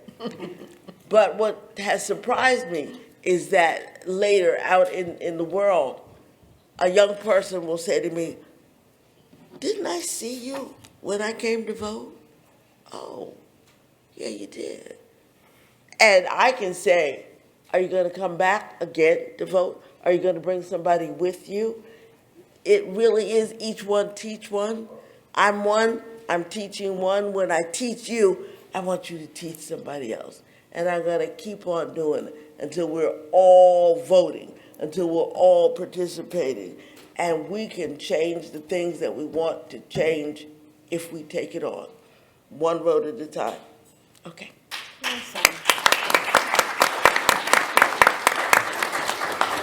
But what has surprised me is that later out in the world, a young person will say to me, didn't I see you when I came to vote? Oh, yeah, you did. And I can say, are you going to come back again to vote? Are you going to bring somebody with you? It really is each one teach one. I'm one, I'm teaching one. When I teach you, I want you to teach somebody else. And I'm going to keep on doing it until we're all voting, until we're all participating. And we can change the things that we want to change if we take it on, one vote at a time. Okay. Awesome.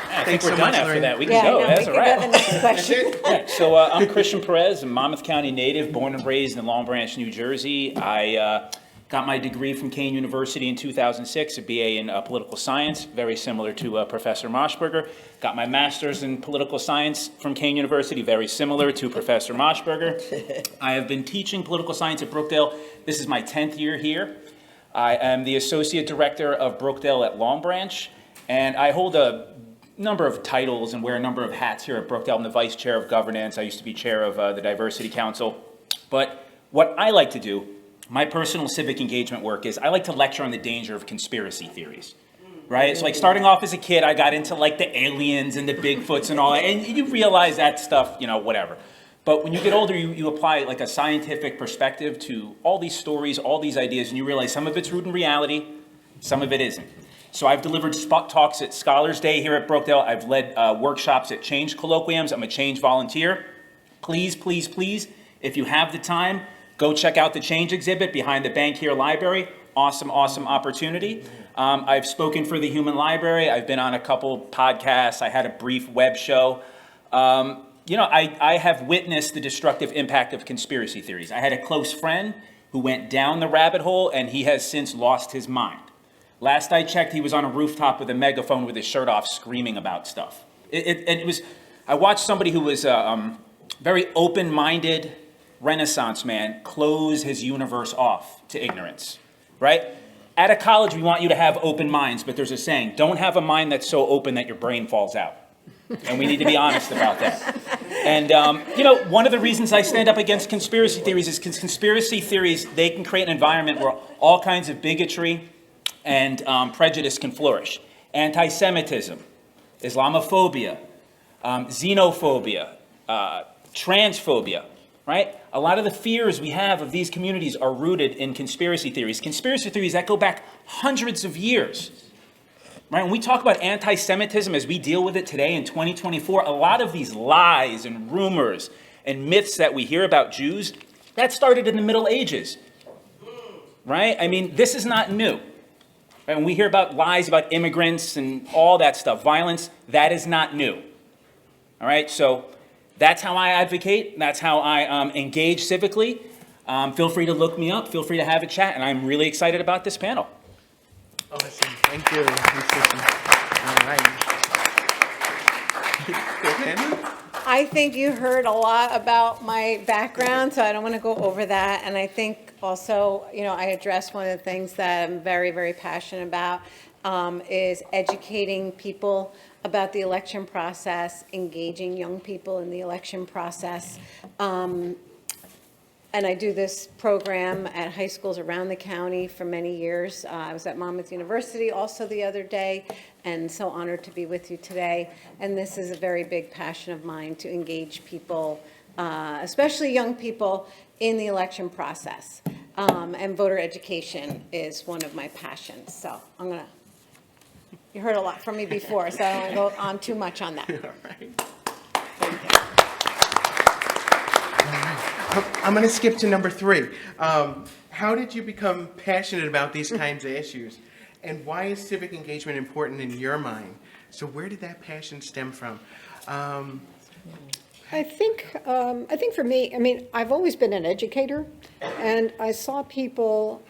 I think Thanks we're so done much, after Lorraine. that. We can go. No, That's we all can go to the right. next question. Yeah, so I'm Christian Perez, a Monmouth County native, born and raised in Long Branch, New Jersey. I got my degree from Kean University in 2006, a BA in political science, very similar to Professor Moshberger. Got my master's in political science from Kean University, very similar to Professor Moshberger. I have been teaching political science at Brookdale. This is my 10th year here. I am the associate director of Brookdale at Long Branch, and I hold a number of titles and wear a number of hats here at Brookdale. I'm the vice chair of governance. I used to be chair of the Diversity Council. But what I like to do, my personal civic engagement work, is I like to lecture on the danger of conspiracy theories, right? So like starting off as a kid, I got into like the aliens and the Bigfoots and all that, and you realize that stuff, you know, whatever. But when you get older, you apply like a scientific perspective to all these stories, all these ideas, and you realize some of it's rooted in reality, some of it isn't. So I've delivered spot talks at Scholars Day here at Brookdale. I've led workshops at Change Colloquiums. I'm a Change volunteer. Please, please, please, if you have the time, go check out the Change exhibit behind the Bank Here Library. Awesome, awesome opportunity. I've spoken for the Human Library. I've been on a couple podcasts. I had a brief web show. You know, I have witnessed the destructive impact of conspiracy theories. I had a close friend who went down the rabbit hole, and he has since lost his mind. Last I checked, he was on a rooftop with a megaphone with his shirt off screaming about stuff. I watched somebody who was a very open-minded Renaissance man close his universe off to ignorance, right? At a college, we want you to have open minds, but there's a saying, don't have a mind that's so open that your brain falls out. And we need to be honest about that. And, you know, one of the reasons I stand up against conspiracy theories is because conspiracy theories, they can create an environment where all kinds of bigotry and prejudice can flourish. Anti-Semitism, Islamophobia, xenophobia, transphobia, right? A lot of the fears we have of these communities are rooted in conspiracy theories. Conspiracy theories that go back hundreds of years, right? When we talk about anti-Semitism as we deal with it today in 2024, a lot of these lies and rumors and myths that we hear about Jews, that started in the Middle Ages, right? I mean, this is not new. When we hear about lies about immigrants and all that stuff, violence, that is not new. All right, so that's how I advocate. That's how I engage civically. Feel free to look me up. Feel free to have a chat. And I'm really excited about this panel. Awesome. Thank you. All right. I think you heard a lot about my background, so I don't want to go over that. And I think also, you know, I addressed one of the things that I'm very, very passionate about is educating people about the election process, engaging young people in the election process. And I do this program at high schools around the county for many years. I was at Monmouth University also the other day, and so honored to be with you today. And this is a very big passion of mine, to engage people especially young people, in the election process. And voter education is one of my passions. So I'm going to, you heard a lot from me before, so I don't want to go on too much on that. All right. I'm going to skip to number 3. How did you become passionate about these kinds of issues? And why is civic engagement important in your mind? So where did that passion stem from? I think for me, I mean, I've always been an educator, and I saw people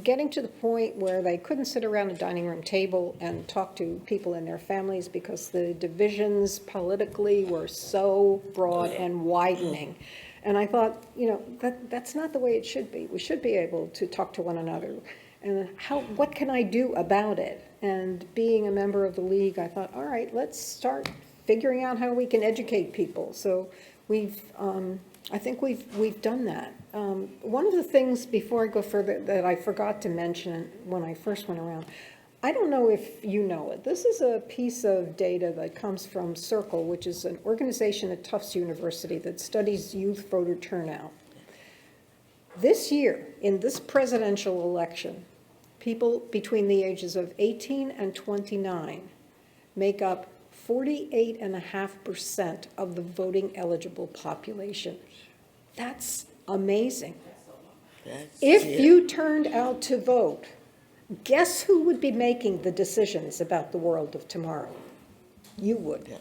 getting to the point where they couldn't sit around a dining room table and talk to people in their families because the divisions politically were so broad and widening. And I thought, you know, that's not the way it should be. We should be able to talk to one another. And what can I do about it? And being a member of the League, I thought, all right, let's start figuring out how we can educate people. So I think we've done that. One of the things, before I go further, that I forgot to mention when I first went around, I don't know if you know it. This is a piece of data that comes from Circle, which is an organization at Tufts University that studies youth voter turnout. This year, in this presidential election, people between the ages of 18 and 29 make up 48.5% of the voting eligible population. That's amazing. If you turned out to vote, guess who would be making the decisions about the world of tomorrow? You would.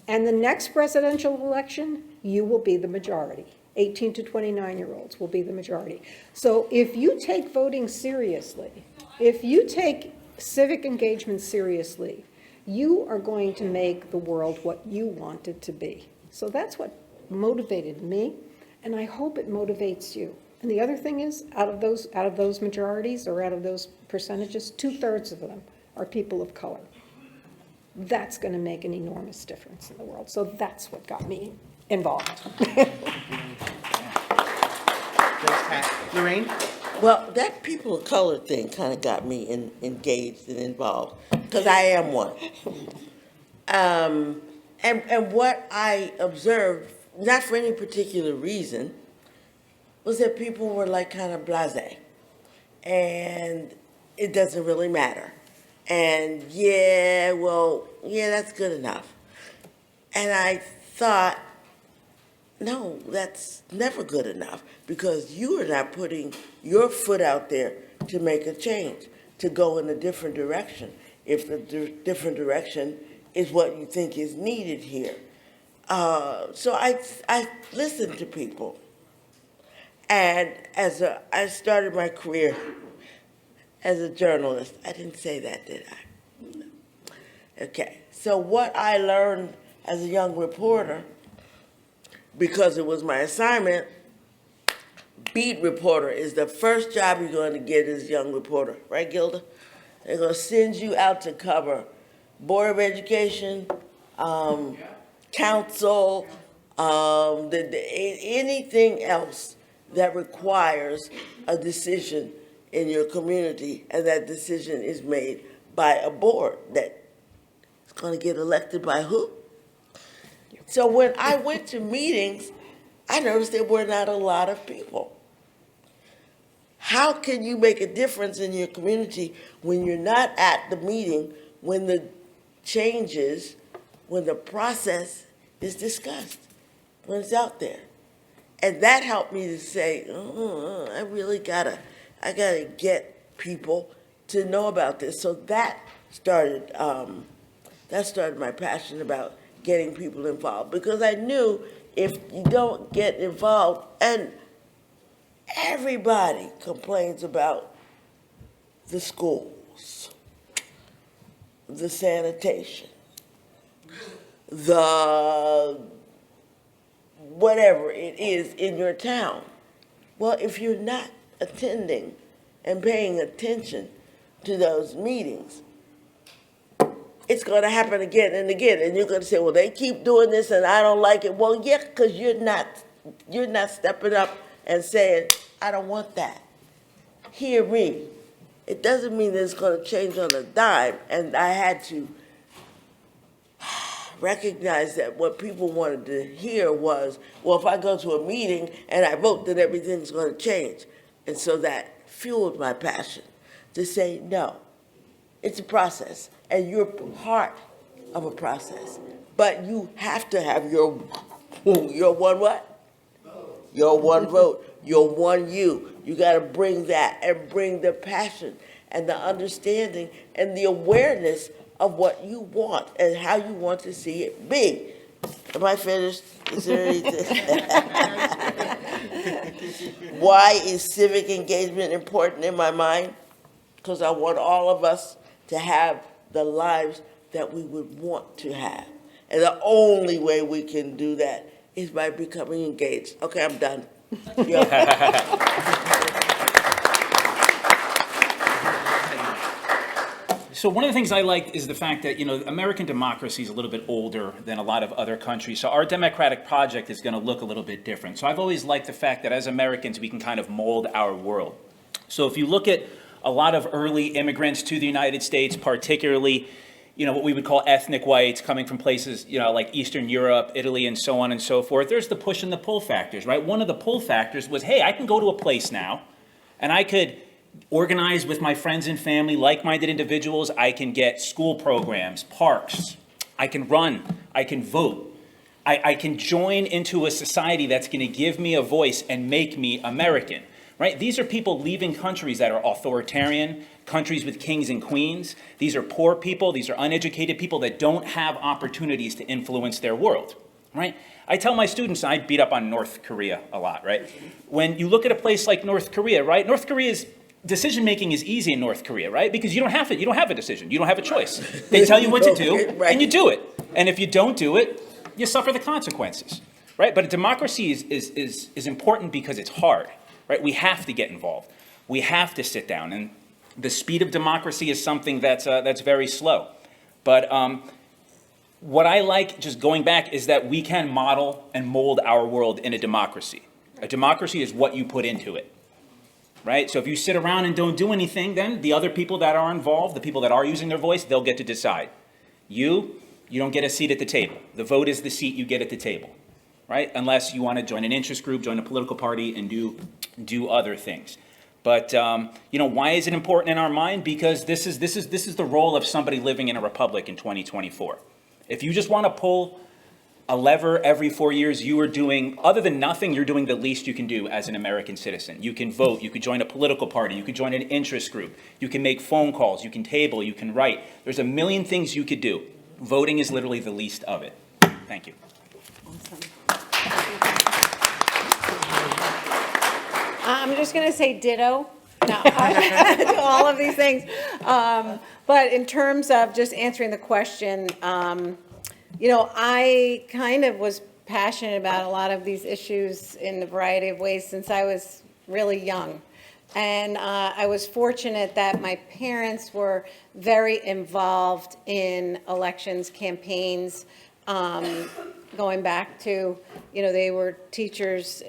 And the next presidential election, you will be the majority. 18 to 29-year-olds will be the majority. So if you take voting seriously, if you take civic engagement seriously, you are going to make the world what you want it to be. So that's what motivated me, and I hope it motivates you. And the other thing is, out of those majorities, or out of those percentages, 2/3 of them are people of color. That's going to make an enormous difference in the world. So that's what got me involved. Lorraine? Well, that people of color thing kind of got me engaged and involved, because I am one. And what I observed, not for any particular reason, was that people were like kind of blasé, and it doesn't really matter. And yeah, that's good enough. And I thought, no, that's never good enough, because you are not putting your foot out there to make a change, to go in a different direction, if the different direction is what you think is needed here. So I listened to people. And I started my career as a journalist. I didn't say that, did I? No. Okay, so what I learned as a young reporter, because it was my assignment, beat reporter is the first job you're going to get as a young reporter, right, Gilda? They're going to send you out to cover Board of Education, council, anything else that requires a decision in your community, and that decision is made by a board that is going to get elected by who? So when I went to meetings, I noticed there were not a lot of people. How can you make a difference in your community when you're not at the meeting, when the changes, when the process is discussed, when it's out there? And that helped me to say, I really gotta get people to know about this. So that started my passion about getting people involved, because I knew if you don't get involved, and everybody complains about the schools, the sanitation, the whatever it is in your town. Well, if you're not attending and paying attention to those meetings, it's going to happen again and again. And you're going to say, well, they keep doing this and I don't like it. Well, yeah, because you're not stepping up and saying, I don't want that. Hear me. It doesn't mean that it's going to change on a dime. And I had to recognized that what people wanted to hear was, well, if I go to a meeting and I vote, then everything's going to change. And so that fueled my passion to say, no, it's a process, and you're part of a process. But you have to have your one what? Your one vote, your one you. You got to bring that and bring the passion and the understanding and the awareness of what you want and how you want to see it be. Am I finished? Is there anything? Why is civic engagement important in my mind? Because I want all of us to have the lives that we would want to have. And the only way we can do that is by becoming engaged. Okay, I'm done. So one of the things I like is the fact that, American democracy is a little bit older than a lot of other countries. So our democratic project is going to look a little bit different. So I've always liked the fact that as Americans, we can kind of mold our world. So if you look at a lot of early immigrants to the United States, particularly, what we would call ethnic whites coming from places, like Eastern Europe, Italy, and so on and so forth, there's the push and the pull factors, right? One of the pull factors was, hey, I can go to a place now and I could organize with my friends and family, like-minded individuals. I can get school programs, parks. I can run. I can vote. I can join into a society that's going to give me a voice and make me American, right? These are people leaving countries that are authoritarian, countries with kings and queens. These are poor people. These are uneducated people that don't have opportunities to influence their world, right? I tell my students, I beat up on North Korea a lot, right? When you look at a place like North Korea, right? North Korea's decision-making is easy in North Korea, right? Because you don't have a decision. You don't have a choice. They tell you what to do, and you do it. And if you don't do it, you suffer the consequences, right? But a democracy is important because it's hard, right? We have to get involved. We have to sit down. And the speed of democracy is something that's very slow. But what I like, just going back, is that we can model and mold our world in a democracy. A democracy is what you put into it. Right? So if you sit around and don't do anything, then the other people that are involved, the people that are using their voice, they'll get to decide. You don't get a seat at the table. The vote is the seat you get at the table, right? Unless you want to join an interest group, join a political party, and do other things. But why is it important in our mind? Because this is the role of somebody living in a republic in 2024. If you just want to pull a lever every 4 years, you are doing, other than nothing, you're doing the least you can do as an American citizen. You can vote, you could join a political party, you could join an interest group, you can make phone calls, you can table, you can write. There's a million things you could do. Voting is literally the least of it. Thank you. I'm just going to say ditto. No, to all of these things. But in terms of just answering the question, I kind of was passionate about a lot of these issues in a variety of ways since I was really young. And I was fortunate that my parents were very involved in elections, campaigns, going back to, they were teachers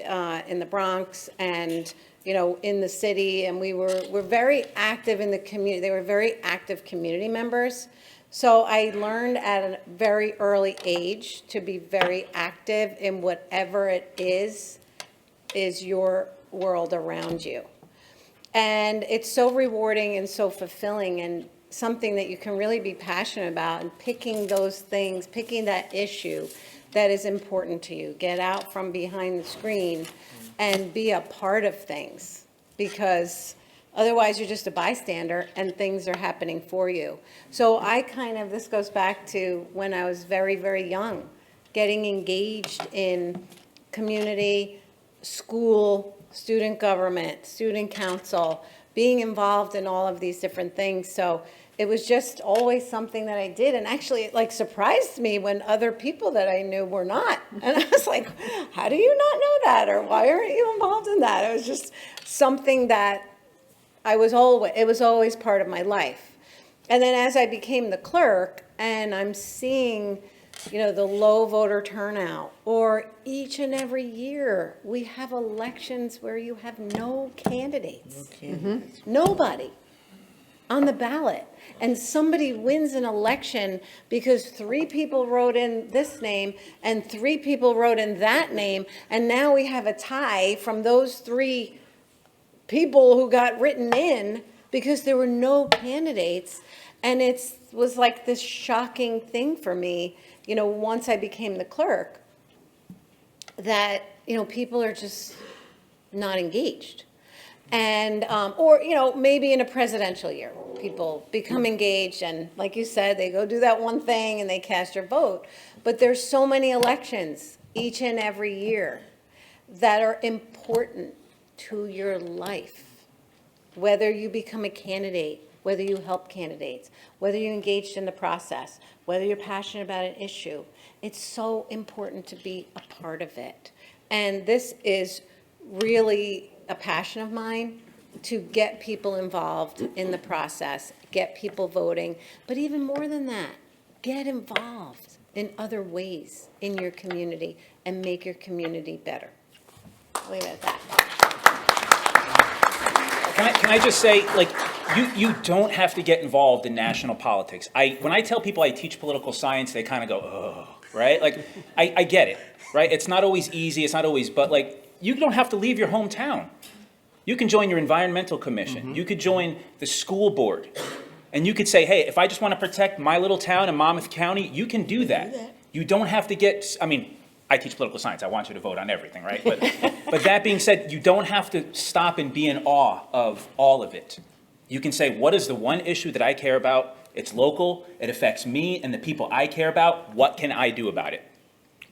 in the Bronx and, in the city, and we're very active in the community. They were very active community members. So I learned at a very early age to be very active in whatever it is your world around you. And it's so rewarding and so fulfilling and something that you can really be passionate about, and picking those things, picking that issue that is important to you. Get out from behind the screen and be a part of things, because otherwise you're just a bystander and things are happening for you. So this goes back to when I was very, very young, getting engaged in community, school, student government, student council, being involved in all of these different things. So it was just always something that I did. And actually it surprised me when other people that I knew were not. And I was like, how do you not know that? Or why aren't you involved in that? It was just something that it was always part of my life. And then as I became the clerk and I'm seeing, the low voter turnout, or each and every year we have elections where you have no candidates. Nobody. on the ballot. And somebody wins an election because 3 people wrote in this name and 3 people wrote in that name, and now we have a tie from those 3 people who got written in because there were no candidates. And it was like this shocking thing for me, once I became the clerk, that, people are just not engaged. And, or, maybe in a presidential year, people become engaged and, like you said, they go do that one thing and they cast their vote. But there's so many elections each and every year that are important to your life. Whether you become a candidate, whether you help candidates, whether you're engaged in the process, whether you're passionate about an issue, it's so important to be a part of it. And this is really a passion of mine, to get people involved in the process, get people voting, but even more than that, get involved in other ways in your community and make your community better. I'll leave it at that. Can I just say, you don't have to get involved in national politics. When I tell people I teach political science, they kind of go, oh, right? I get it, right? It's not always easy, it's not always, but you don't have to leave your hometown. You can join your environmental commission. You could join the school board. And you could say, hey, if I just want to protect my little town in Monmouth County, you can do that. You don't have to get, I teach political science. I want you to vote on everything, right? But that being said, you don't have to stop and be in awe of all of it. You can say, what is the one issue that I care about? It's local. It affects me and the people I care about. What can I do about it?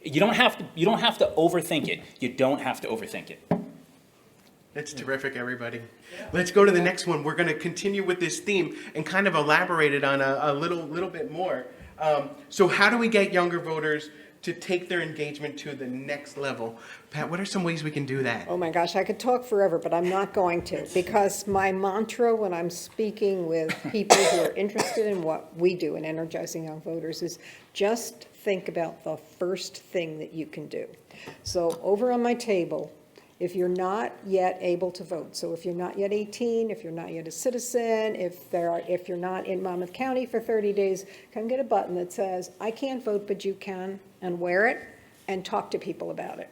You don't have to overthink it. You don't have to overthink it. That's terrific, everybody. Let's go to the next one. We're going to continue with this theme and kind of elaborate it on a little bit more. So how do we get younger voters to take their engagement to the next level? Pat, what are some ways we can do that? Oh my gosh, I could talk forever, but I'm not going to, because my mantra when I'm speaking with people who are interested in what we do in energizing young voters is just think about the first thing that you can do. So over on my table, if you're not yet able to vote, so if you're not yet 18, if you're not yet a citizen, if you're not in Monmouth County for 30 days, come get a button that says, I can't vote, but you can, and wear it, and talk to people about it.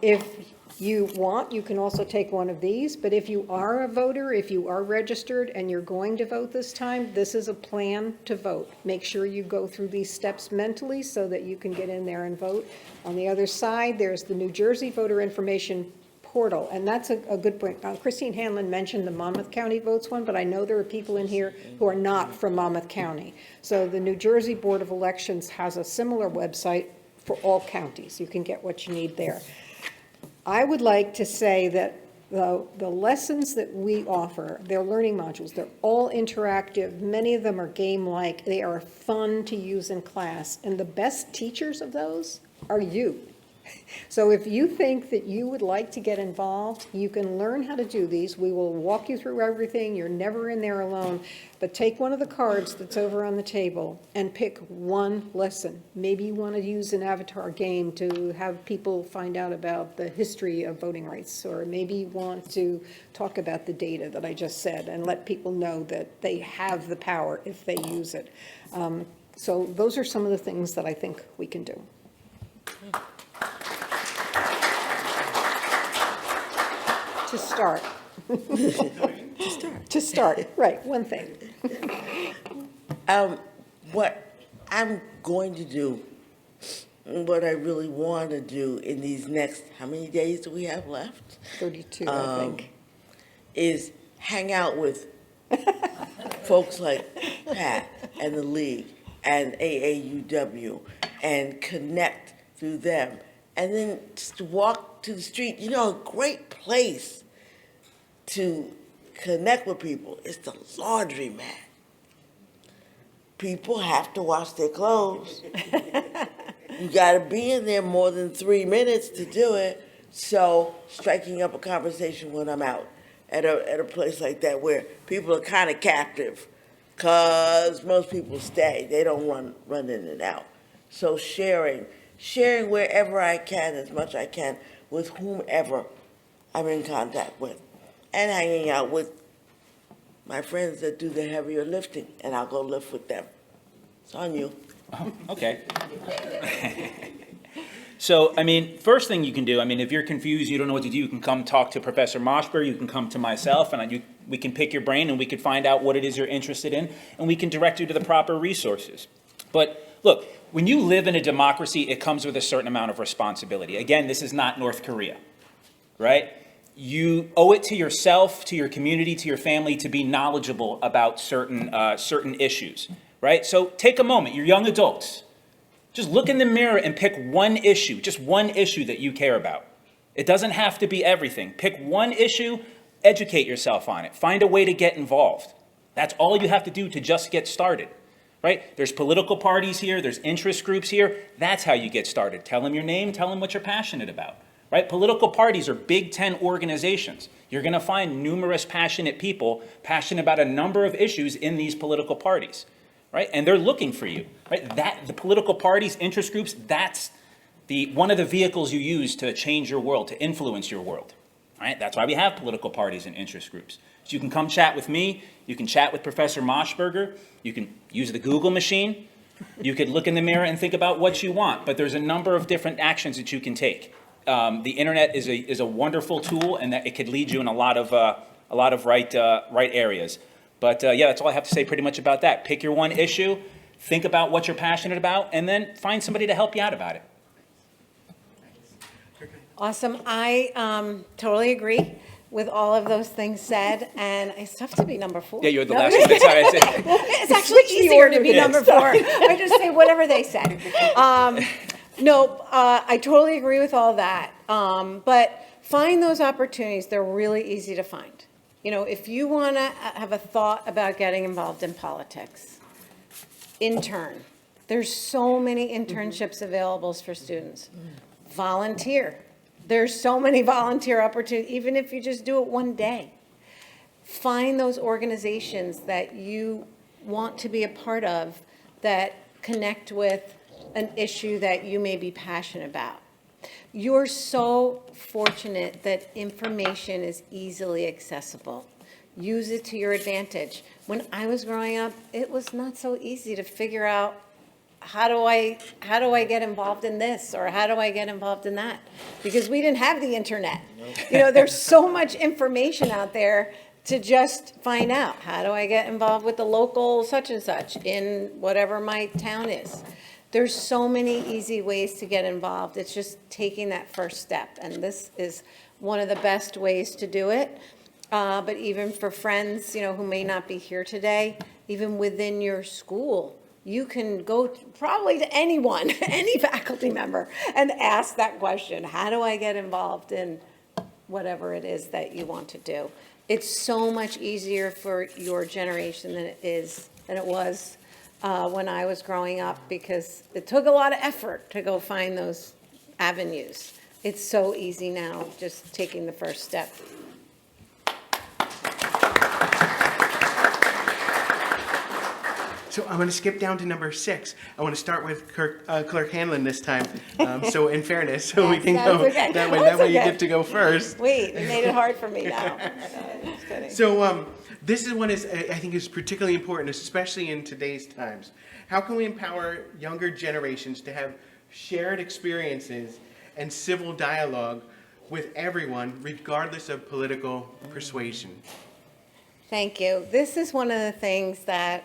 If you want, you can also take one of these, but if you are a voter, if you are registered and you're going to vote this time, this is a plan to vote. Make sure you go through these steps mentally so that you can get in there and vote. On the other side, there's the New Jersey Voter Information Portal, and that's a good point. Christine Hanlon mentioned the Monmouth County Votes one, but I know there are people in here who are not from Monmouth County. So the New Jersey Board of Elections has a similar website for all counties. You can get what you need there. I would like to say that the lessons that we offer, they're learning modules. They're all interactive. Many of them are game-like. They are fun to use in class. And the best teachers of those are you. So if you think that you would like to get involved, you can learn how to do these. We will walk you through everything. You're never in there alone. But take one of the cards that's over on the table and pick one lesson. Maybe you want to use an avatar game to have people find out about the history of voting rights, or maybe you want to talk about the data that I just said and let people know that they have the power if they use it. So those are some of the things that I think we can do. To start. To start, right, one thing. What I'm going to do, what I really want to do in these next, how many days do we have left? 32, I think. Is hang out with folks like Pat and the League and AAUW and connect through them. And then just walk to the street. You know, a great place to connect with people is the laundromat. People have to wash their clothes. You got to be in there more than 3 minutes to do it. So striking up a conversation when I'm out at a place like that where people are kind of captive, because most people stay. They don't run in and out. So sharing wherever I can, as much I can, with whomever I'm in contact with, and hanging out with my friends that do the heavier lifting, and I'll go lift with them. It's on you. Oh, okay. So, I mean, first thing you can do, I mean, if you're confused, you don't know what to do, you can come talk to Professor Moshberg, you can come to myself, and we can pick your brain and we can find out what it is you're interested in, and we can direct you to the proper resources. But look, when you live in a democracy, it comes with a certain amount of responsibility. Again, this is not North Korea, right? You owe it to yourself, to your community, to your family to be knowledgeable about certain issues, right? So take a moment, you're young adults. Just look in the mirror and pick one issue, just one issue that you care about. It doesn't have to be everything. Pick one issue, educate yourself on it. Find a way to get involved. That's all you have to do to just get started, right? There's political parties here, there's interest groups here. That's how you get started. Tell them your name, tell them what you're passionate about, right? Political parties are Big Ten organizations. You're going to find numerous passionate people passionate about a number of issues in these political parties. Right? And they're looking for you, right? The political parties, interest groups, that's one of the vehicles you use to change your world, to influence your world, right? That's why we have political parties and interest groups. So you can come chat with me, you can chat with Professor Moshberger, you can use the Google machine, you could look in the mirror and think about what you want, but there's a number of different actions that you can take. The internet is a wonderful tool, and that it could lead you in a lot of right areas. But yeah, that's all I have to say pretty much about that. Pick your one issue, think about what you're passionate about, and then find somebody to help you out about it. Awesome. I totally agree with all of those things said, and I still have to be number 4. Yeah, you're the last one. That's how I said. It's actually easier to be number 4. I just say whatever they say. I totally agree with all that. But find those opportunities. They're really easy to find. You know, if you want to have a thought about getting involved in politics, intern. There's so many internships available for students. Volunteer. There's so many volunteer opportunities, even if you just do it one day. Find those organizations that you want to be a part of that connect with an issue that you may be passionate about. You're so fortunate that information is easily accessible. Use it to your advantage. When I was growing up, it was not so easy to figure out how do I get involved in this, or how do I get involved in that? Because we didn't have the internet. You know, there's so much information out there to just find out, how do I get involved with the local such and such in whatever my town is. There's so many easy ways to get involved. It's just taking that first step. And this is one of the best ways to do it. But even for friends, you know, who may not be here today, even within your school, you can go probably to anyone, any faculty member, and ask that question. How do I get involved in whatever it is that you want to do? It's so much easier for your generation than it was when I was growing up, because it took a lot of effort to go find those avenues. It's so easy now, just taking the first step. So I'm going to skip down to number 6. I want to start with Clerk Hanlon this time. So in fairness, so we can go okay. that way. That's That way you okay. get to go first. Wait, it made it hard for me now. Just kidding. So this is one I think is particularly important, especially in today's times. How can we empower younger generations to have shared experiences and civil dialogue with everyone, regardless of political persuasion? Thank you. This is one of the things that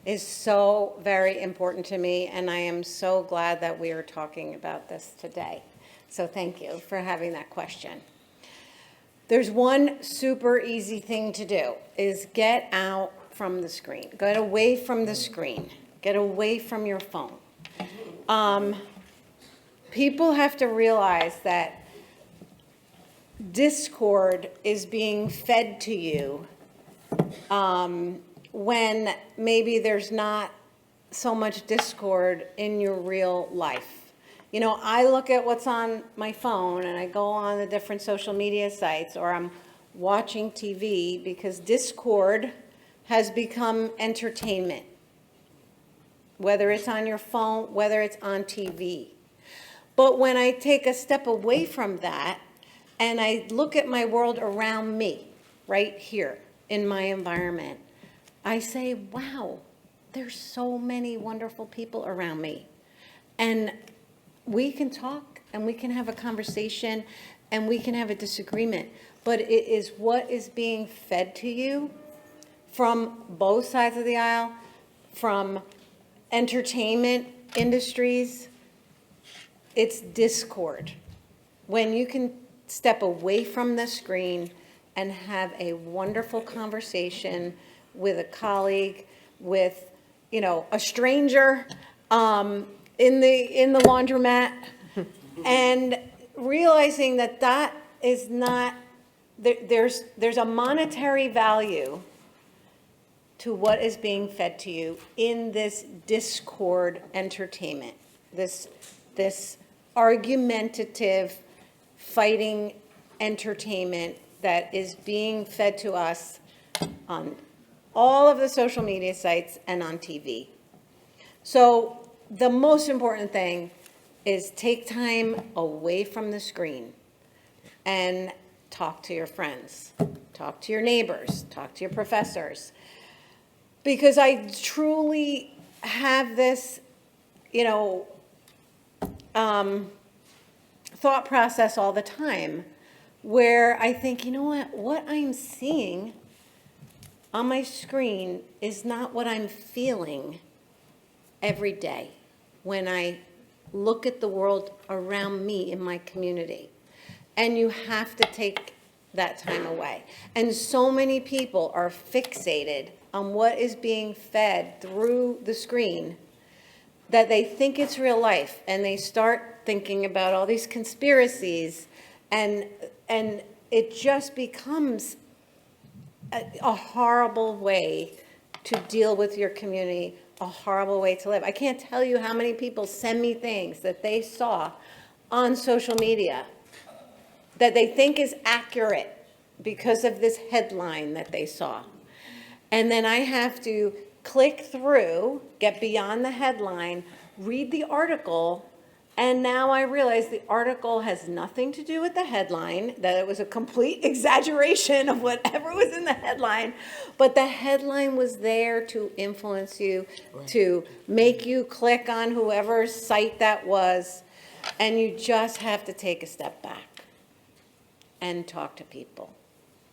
is so very important to me, and I am so glad that we are talking about this today. So thank you for having that question. There's one super easy thing to do, is get out from the screen. Get away from the screen. Get away from your phone. People have to realize that discord is being fed to you when maybe there's not so much discord in your real life. You know, I look at what's on my phone and I go on the different social media sites, or I'm watching TV, because discord has become entertainment. Whether it's on your phone, whether it's on TV. But when I take a step away from that and I look at my world around me, right here in my environment, I say, wow, there's so many wonderful people around me. And we can talk and we can have a conversation and we can have a disagreement, but it is what is being fed to you from both sides of the aisle, from entertainment industries. It's discord. When you can step away from the screen and have a wonderful conversation with a colleague, with, you know, a stranger in the laundromat, and realizing that that is not, there's a monetary value to what is being fed to you in this discord entertainment, this argumentative, fighting entertainment that is being fed to us on all of the social media sites and on TV. So the most important thing is take time away from the screen and talk to your friends, talk to your neighbors, talk to your professors. Because I truly have this, you know, thought process all the time where I think, you know what I'm seeing on my screen is not what I'm feeling every day when I look at the world around me in my community. And you have to take that time away. And so many people are fixated on what is being fed through the screen that they think it's real life, and they start thinking about all these conspiracies, and it just becomes a horrible way to deal with your community, a horrible way to live. I can't tell you how many people send me things that they saw on social media that they think is accurate because of this headline that they saw. And then I have to click through, get beyond the headline, read the article, and now I realize the article has nothing to do with the headline, that it was a complete exaggeration of whatever was in the headline, but the headline was there to influence you, to make you click on whoever's site that was, and you just have to take a step back and talk to people.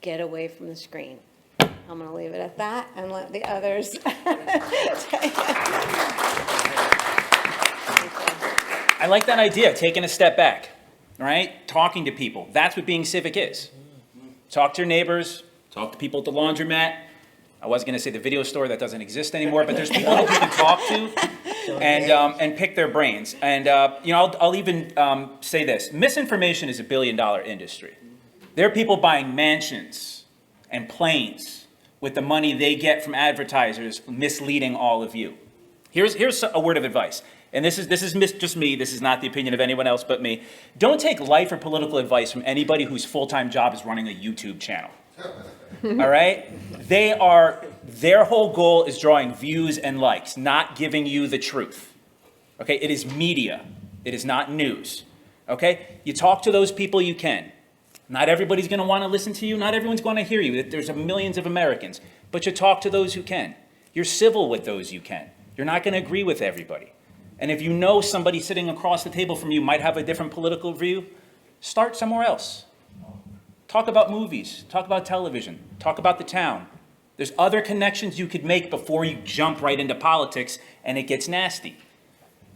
Get away from the screen. I'm going to leave it at that and let the others take it. I like that idea, taking a step back, right? Talking to people. That's what being civic is. Talk to your neighbors, talk to people at the laundromat. I was going to say the video store, that doesn't exist anymore, but there's people that you can talk to and pick their brains. And you know, I'll even say this. Misinformation is $1 billion industry. There are people buying mansions and planes with the money they get from advertisers, misleading all of you. Here's a word of advice. And this is just me. This is not the opinion of anyone else but me. Don't take life or political advice from anybody whose full-time job is running a YouTube channel. All right? Their whole goal is drawing views and likes, not giving you the truth. Okay? It is media. It is not news. Okay? You talk to those people you can. Not everybody's going to want to listen to you. Not everyone's going to hear you. There's millions of Americans. But you talk to those who can. You're civil with those you can. You're not going to agree with everybody. And if you know somebody sitting across the table from you might have a different political view, start somewhere else. Talk about movies. Talk about television. Talk about the town. There's other connections you could make before you jump right into politics and it gets nasty.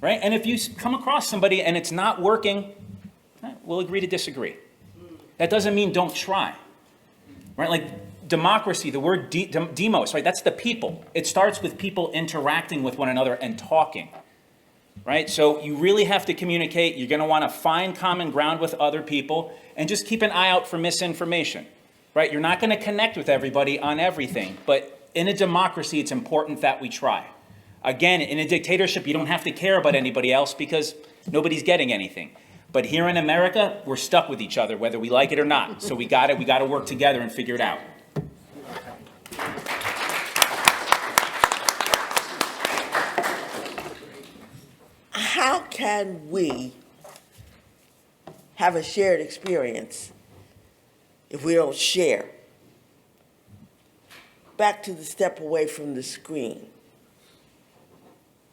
Right? And if you come across somebody and it's not working, we'll agree to disagree. That doesn't mean don't try, right? Like democracy, the word demos, right? That's the people. It starts with people interacting with one another and talking, right? So you really have to communicate. You're going to want to find common ground with other people and just keep an eye out for misinformation, right? You're not going to connect with everybody on everything, but in a democracy, it's important that we try. Again, in a dictatorship, you don't have to care about anybody else because nobody's getting anything. But here in America, we're stuck with each other, whether we like it or not. So we got to work together and figure it out. How can we have a shared experience if we don't share? back to the step away from the screen.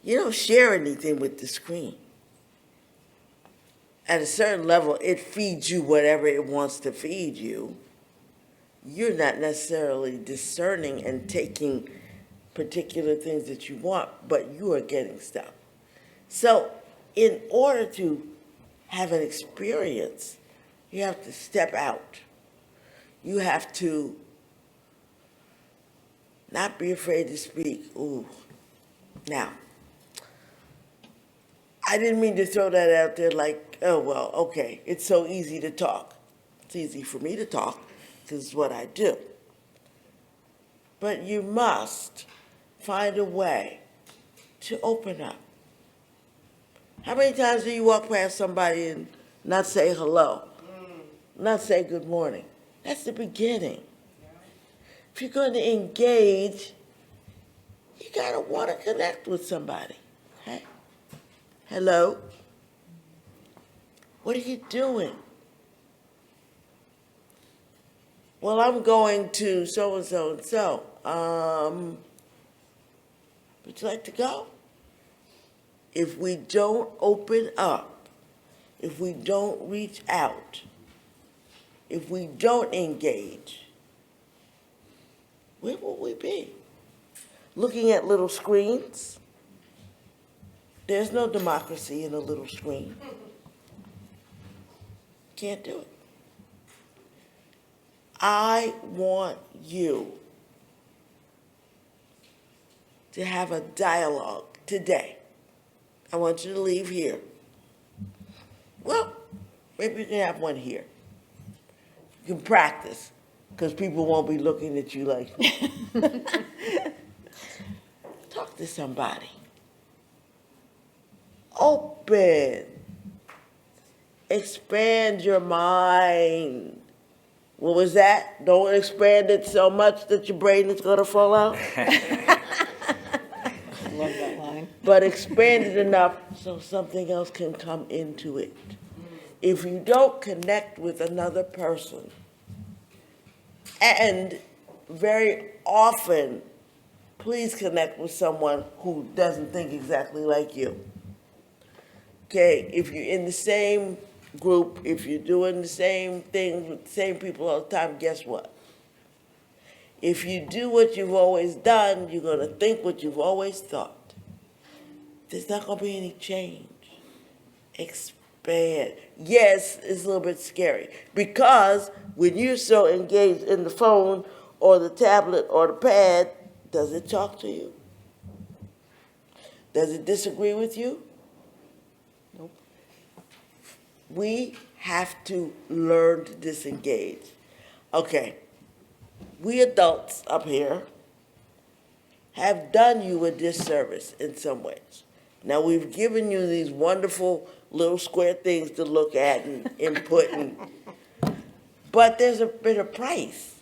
You don't share anything with the screen. At a certain level, it feeds you whatever it wants to feed you. You're not necessarily discerning and taking particular things that you want, but you are getting stuff. So in order to have an experience, you have to step out. You have to not be afraid to speak. Ooh. Now, I didn't mean to throw that out there like, oh, well, okay, it's so easy to talk. It's easy for me to talk because it's what I do. But you must find a way to open up. How many times do you walk past somebody and not say hello, not say good morning? That's the beginning. If you're going to engage, you got to want to connect with somebody. Hey, hello? What are you doing? Well, I'm going to so-and-so and so. Would you like to go? If we don't open up, if we don't reach out, if we don't engage, where will we be? Looking at little screens? There's no democracy in a little screen. Can't do it. I want you to have a dialogue today. I want you to leave here. Well, maybe you can have one here. You can practice, because people won't be looking at you like, talk to somebody. Open. Expand your mind. What was that? Don't expand it so much that your brain is going to fall out. Love that line. But expand it enough so something else can come into it. If you don't connect with another person, and very often, please connect with someone who doesn't think exactly like you. Okay, if you're in the same group, if you're doing the same thing with the same people all the time, guess what? If you do what you've always done, you're going to think what you've always thought. There's not going to be any change. Expand. Yes, it's a little bit scary, because when you're so engaged in the phone or the tablet or the pad, does it talk to you? Does it disagree with you? Nope. We have to learn to disengage. Okay, we adults up here have done you a disservice in some ways. Now, we've given you these wonderful little square things to look at and input, but there's been a price.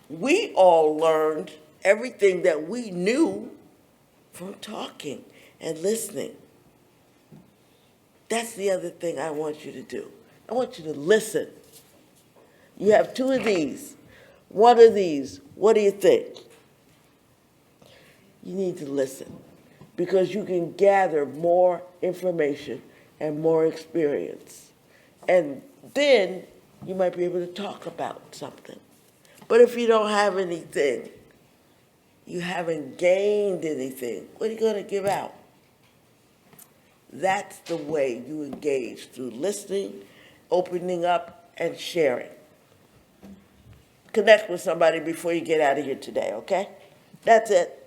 We all learned everything that we knew from talking and listening. That's the other thing I want you to do. I want you to listen. You have two of these, one of these. What do you think? You need to listen, because you can gather more information and more experience. And then you might be able to talk about something. But if you don't have anything, you haven't gained anything, what are you going to give out? That's the way you engage, through listening, opening up, and sharing. Connect with somebody before you get out of here today, okay? That's it.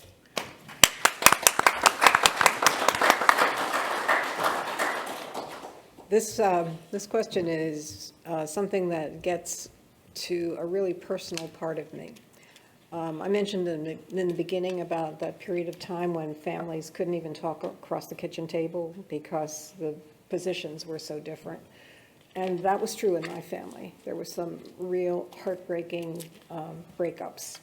This question is something that gets to a really personal part of me. I mentioned in the beginning about that period of time when families couldn't even talk across the kitchen table because the positions were so different. And that was true in my family. There were some real heartbreaking breakups.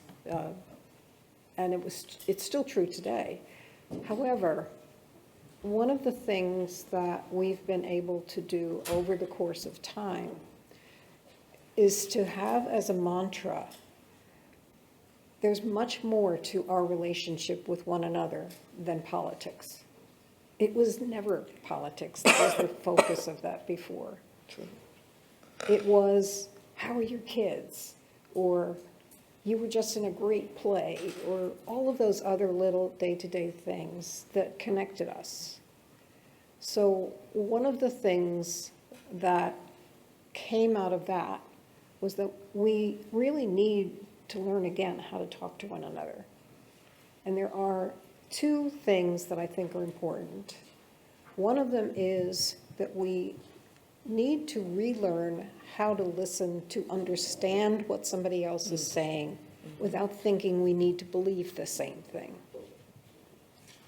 And it's still true today. However, one of the things that we've been able to do over the course of time is to have as a mantra there's much more to our relationship with one another than politics. It was never politics that was the focus of that before. It was, how are your kids? Or you were just in a great play, or all of those other little day-to-day things that connected us. So one of the things that came out of that was that we really need to learn again how to talk to one another. And there are two things that I think are important. One of them is that we need to relearn how to listen to understand what somebody else is saying without thinking we need to believe the same thing.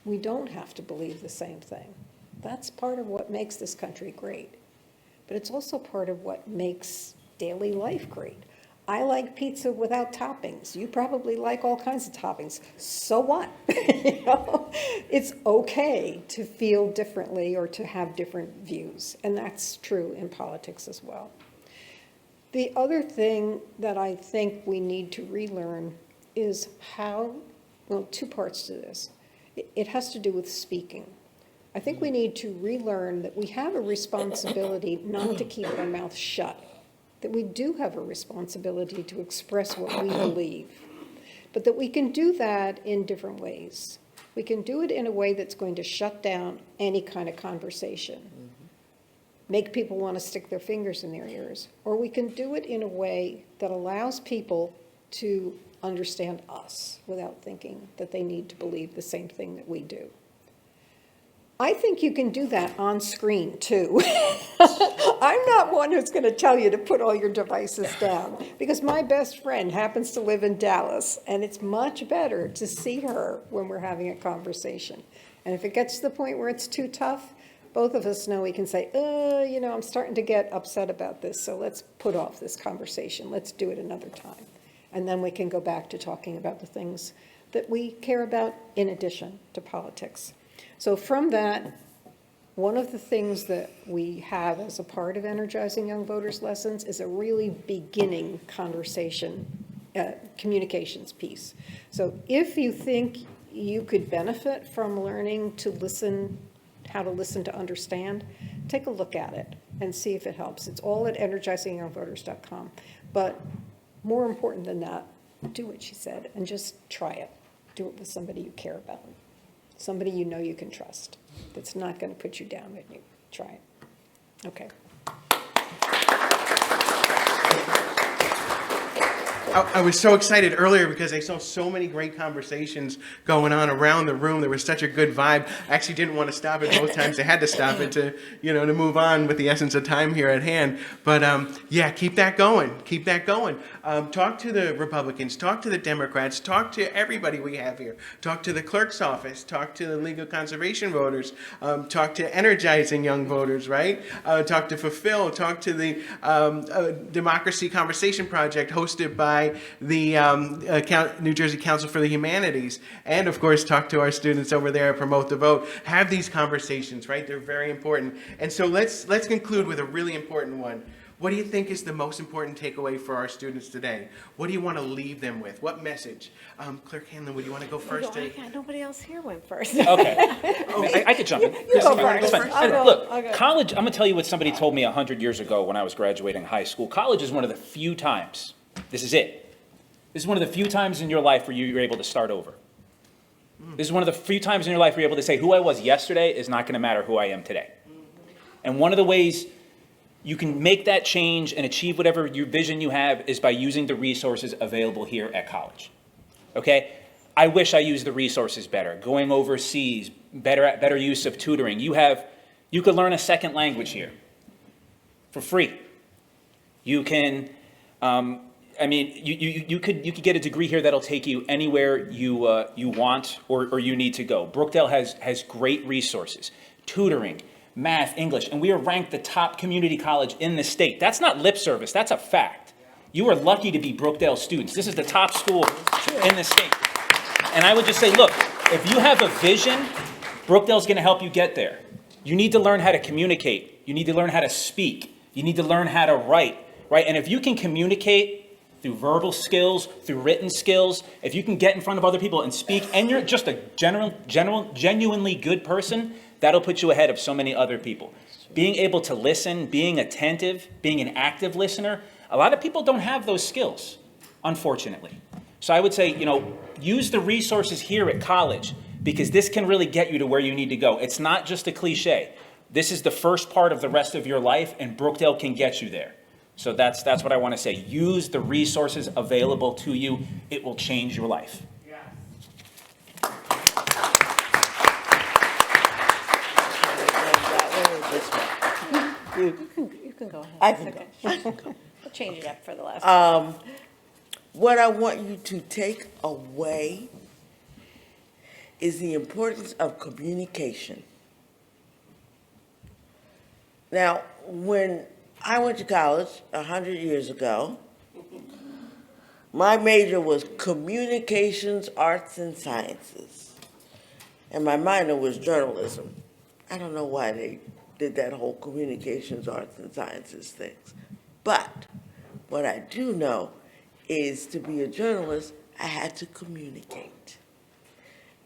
We don't have to believe the same thing. That's part of what makes this country great. But it's also part of what makes daily life great. I like pizza without toppings. You probably like all kinds of toppings. So what? You know? It's okay to feel differently or to have different views, and that's true in politics as well. The other thing that I think we need to relearn is how, well, two parts to this. It has to do with speaking. I think we need to relearn that we have a responsibility not to keep our mouth shut, that we do have a responsibility to express what we believe, but that we can do that in different ways. We can do it in a way that's going to shut down any kind of conversation, make people want to stick their fingers in their ears, or we can do it in a way that allows people to understand us without thinking that they need to believe the same thing that we do. I think you can do that on screen, too. I'm not one who's going to tell you to put all your devices down, because my best friend happens to live in Dallas, and it's much better to see her when we're having a conversation. And if it gets to the point where it's too tough, both of us know we can say, you know, I'm starting to get upset about this, so let's put off this conversation. Let's do it another time. And then we can go back to talking about the things that we care about in addition to politics. So from that, one of the things that we have as a part of Energizing Young Voters Lessons is a really beginning conversation, communications piece. So if you think you could benefit from learning to listen, how to listen to understand, take a look at it and see if it helps. It's all at energizingyoungvoters.com. But more important than that, do what she said and just try it. Do it with somebody you care about. Somebody you know you can trust, that's not going to put you down when you try it. Okay. I was so excited earlier because I saw so many great conversations going on around the room. There was such a good vibe. I actually didn't want to stop it both times. I had to stop it to, to move on with the essence of time here at hand. But yeah, keep that going. Keep that going. Talk to the Republicans. Talk to the Democrats. Talk to everybody we have here. Talk to the clerk's office. Talk to the League of Conservation Voters. Talk to Energizing Young Voters, right? Talk to Fulfill. Talk to the Democracy Conversation Project hosted by the New Jersey Council for the Humanities, and of course talk to our students over there at Promote the Vote. Have these conversations, right? They're very important. And so let's conclude with a really important one. What do you think is the most important takeaway for our students today? What do you want to leave them with? What message? Clerk Hanlon, would you want to go first? Nobody else here went first. Okay. I could jump in. You go first. Look, college, I'm going to tell you what somebody told me 100 years ago when I was graduating high school. College is one of the few times, this is it. This is one of the few times in your life where you're able to start over. This is one of the few times in your life where you're able to say, who I was yesterday is not going to matter who I am today. And one of the ways you can make that change and achieve whatever your vision you have is by using the resources available here at college. Okay? I wish I used the resources better. Going overseas, better use of tutoring. You could learn a second language here for free. You can, you could get a degree here that'll take you anywhere you want or you need to go. Brookdale has great resources, tutoring, math, English, and we are ranked the top community college in the state. That's not lip service, that's a fact. You are lucky to be Brookdale students. This is the top school in the state. And I would just say, look, if you have a vision, Brookdale's going to help you get there. You need to learn how to communicate. You need to learn how to speak. You need to learn how to write, right? And if you can communicate through verbal skills, through written skills. If you can get in front of other people and speak, and you're just a genuinely good person, that'll put you ahead of so many other people. Being able to listen, being attentive, being an active listener, a lot of people don't have those skills, unfortunately. So I would say, use the resources here at college, because this can really get you to where you need to go. It's not just a cliche. This is the first part of the rest of your life, and Brookdale can get you there. So that's what I want to say. Use the resources available to you. It will change your life. You can go ahead. I can go. We'll change it up for the last. What I want you to take away is the importance of communication. Now, when I went to college 100 years ago, my major was communications, arts, and sciences. And my minor was journalism. I don't know why they did that whole communications, arts, and sciences things. But what I do know is to be a journalist, I had to communicate.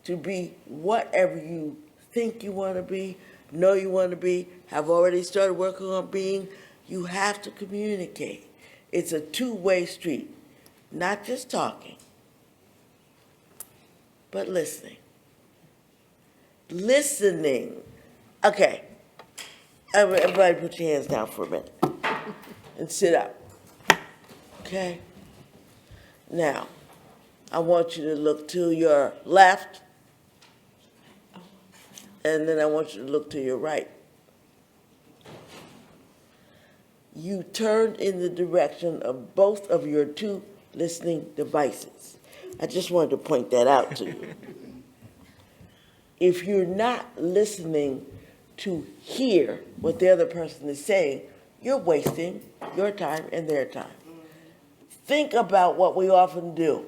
To be whatever you think you want to be, know you want to be, have already started working on being, you have to communicate. It's a two-way street, not just talking, but listening. Listening. Okay, everybody put your hands down for a minute and sit up. Okay? Now, I want you to look to your left, and then I want you to look to your right. You turned in the direction of both of your two listening devices. I just wanted to point that out to you. If you're not listening to hear what the other person is saying, you're wasting your time and their time. Think about what we often do.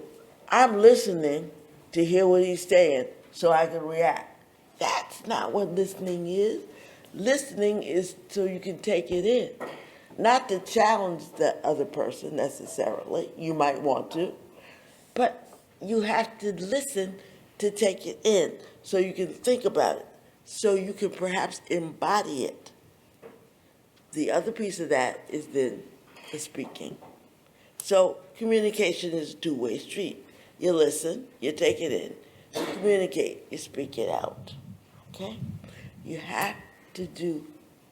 I'm listening to hear what he's saying so I can react. That's not what listening is. Listening is so you can take it in. Not to challenge the other person necessarily. You might want to. But you have to listen to take it in so you can think about it, so you can perhaps embody it. The other piece of that is then the speaking. So communication is a two-way street. You listen, you take it in. You communicate, you speak it out. Okay? You have to do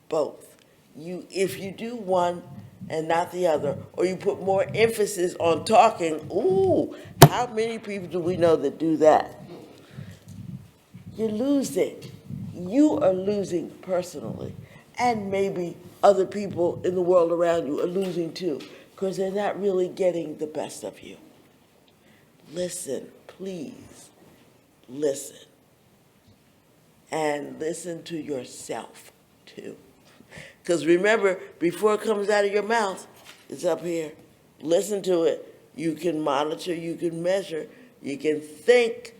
both. If you do one and not the other, or you put more emphasis on talking, ooh, how many people do we know that do that? You're losing. You are losing personally. And maybe other people in the world around you are losing too, because they're not really getting the best of you. Listen, please, listen. And listen to yourself too. Because remember, before it comes out of your mouth, it's up here. Listen to it. You can monitor, you can measure, you can think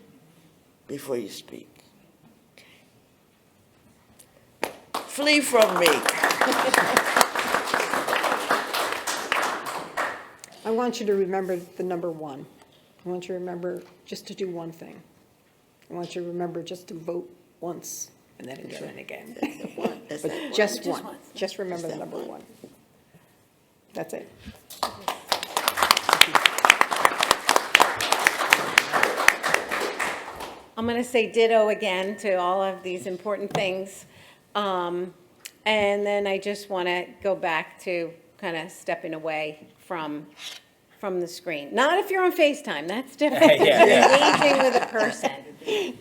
before you speak. Okay. Flee from me. I want you to remember the number one. I want you to remember just to do one thing. I want you to remember just to vote once and then again and again. But just one. Just remember the number one. That's it. I'm going to say ditto again to all of these important things. And then I just want to go back to kind of stepping away from the screen. Not if you're on FaceTime, that's different. Engaging with a person.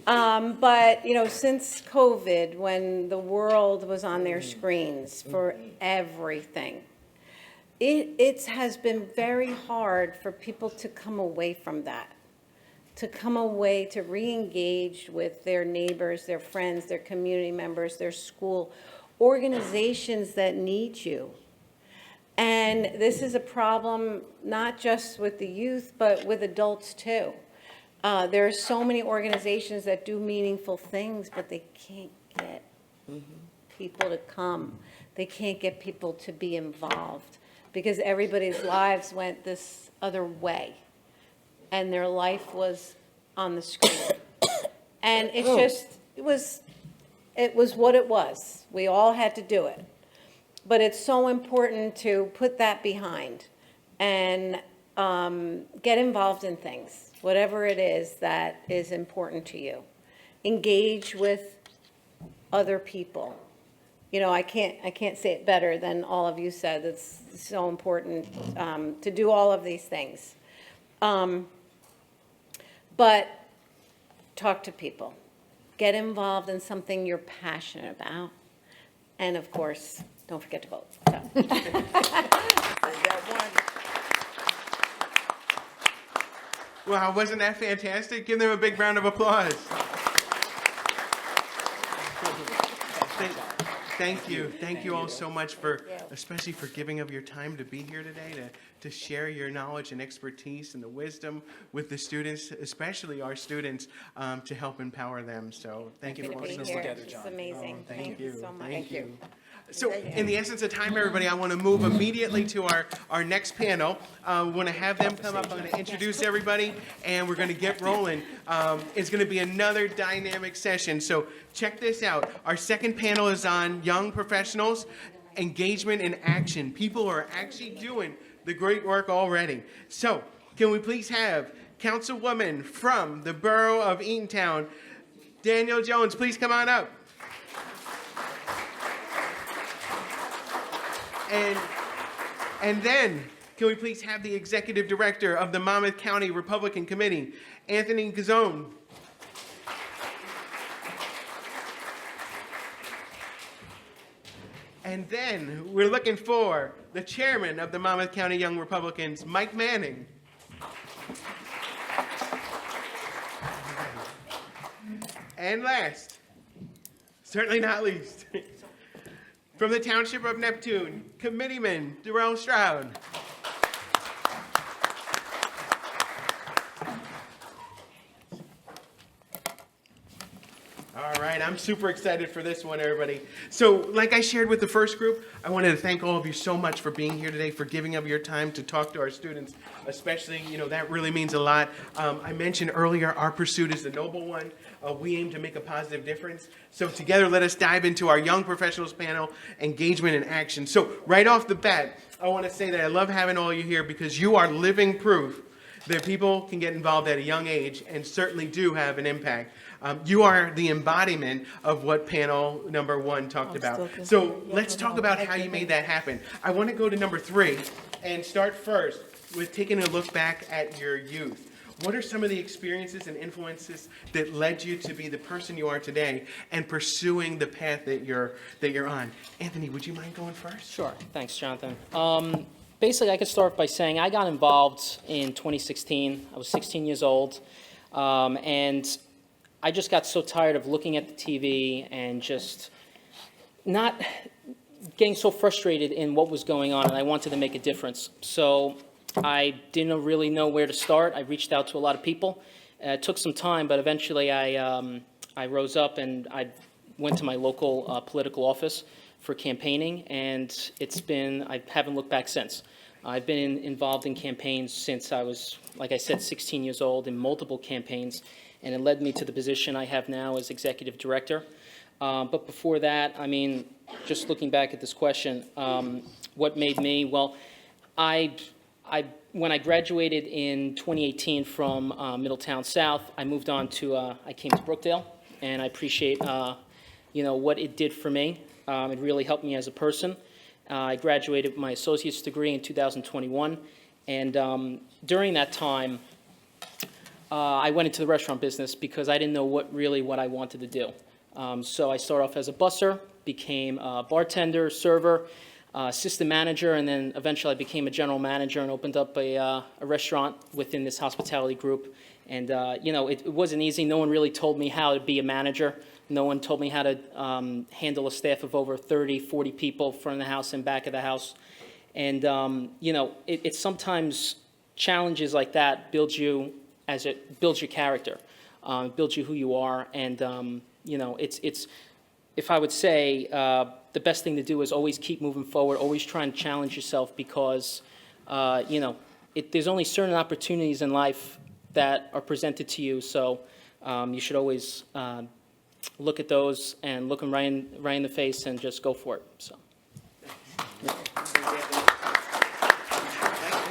But, since COVID, when the world was on their screens for everything, it has been very hard for people to come away from that, to come away, to re-engage with their neighbors, their friends, their community members, their school, organizations that need you. And this is a problem not just with the youth, but with adults too. There are so many organizations that do meaningful things, but they can't get people to come. They can't get people to be involved because everybody's lives went this other way, and their life was on the screen. And it's just, it was what it was. We all had to do it. But it's so important to put that behind and get involved in things, whatever it is that is important to you. Engage with other people. You know, I can't say it better than all of you said. It's so important to do all of these things. But talk to people. Get involved in something you're passionate about. And of course, don't forget to vote. So. Wow, wasn't that fantastic? Give them a big round of applause. Thank you. Thank you all so much for, especially for giving of your time to be here today, to share your knowledge and expertise and the wisdom with the students, especially our students, to help empower them. So thank you for being listening. here. It's amazing. Thank you so much. Thank you. So in the essence of time, everybody, I want to move immediately to our next panel. We want to have them come up. I'm going to introduce everybody, and we're going to get rolling. It's going to be another dynamic session. So check this out. Our second panel is on young professionals, engagement and action. People who are actually doing the great work already. So can we please have Councilwoman from the Borough of Eatontown, Danielle Jones, please come on up. And then, can we please have the Executive Director of the Monmouth County Republican Committee, Anthony Gazzone. And then, we're looking for the Chairman of the Monmouth County Young Republicans, Mike Manning. And last, certainly not least, from the Township of Neptune, Committeeman Darrell Stroud. All right, I'm super excited for this one, everybody. So, like I shared with the first group, I wanted to thank all of you so much for being here today, for giving up your time to talk to our students, especially, that really means a lot. I mentioned earlier, our pursuit is a noble one. We aim to make a positive difference. So together, let us dive into our Young Professionals panel, engagement and action. So right off the bat, I want to say that I love having all of you here because you are living proof that people can get involved at a young age and certainly do have an impact. You are the embodiment of what panel number one talked about. So let's talk about how you made that happen. I want to go to number 3 and start first with taking a look back at your youth. What are some of the experiences and influences that led you to be the person you are today and pursuing the path that you're on? Anthony, would you mind going first? Sure. Thanks, Jonathan. Basically, I could start by saying I got involved in 2016. I was 16 years old, and I just got so tired of looking at the TV and just not getting so frustrated in what was going on, and I wanted to make a difference. So I didn't really know where to start. I reached out to a lot of people. It took some time, but eventually I rose up and I went to my local political office for campaigning, and I haven't looked back since. I've been involved in campaigns since I was, like I said, 16 years old, in multiple campaigns, and it led me to the position I have now as executive director. But before that, just looking back at this question, what made me, well, when I graduated in 2018 from Middletown South, I moved on to, I came to Brookdale, and I appreciate, what it did for me. It really helped me as a person. I graduated with my associate's degree in 2021, and during that time, I went into the restaurant business because I didn't know what I wanted to do. So I started off as a busser, became a bartender, server, assistant manager, and then eventually I became a general manager and opened up a restaurant within this hospitality group. And, it wasn't easy. No one really told me how to be a manager. No one told me how to handle a staff of over 30, 40 people, front of the house and back of the house. And, it's sometimes challenges like that builds you builds your character, builds you who you are. And, if I would say, the the best thing to do is always keep moving forward, always try and challenge yourself because, there's only certain opportunities in life that are presented to you. So you should always look at those and look them right in the face and just go for it. So.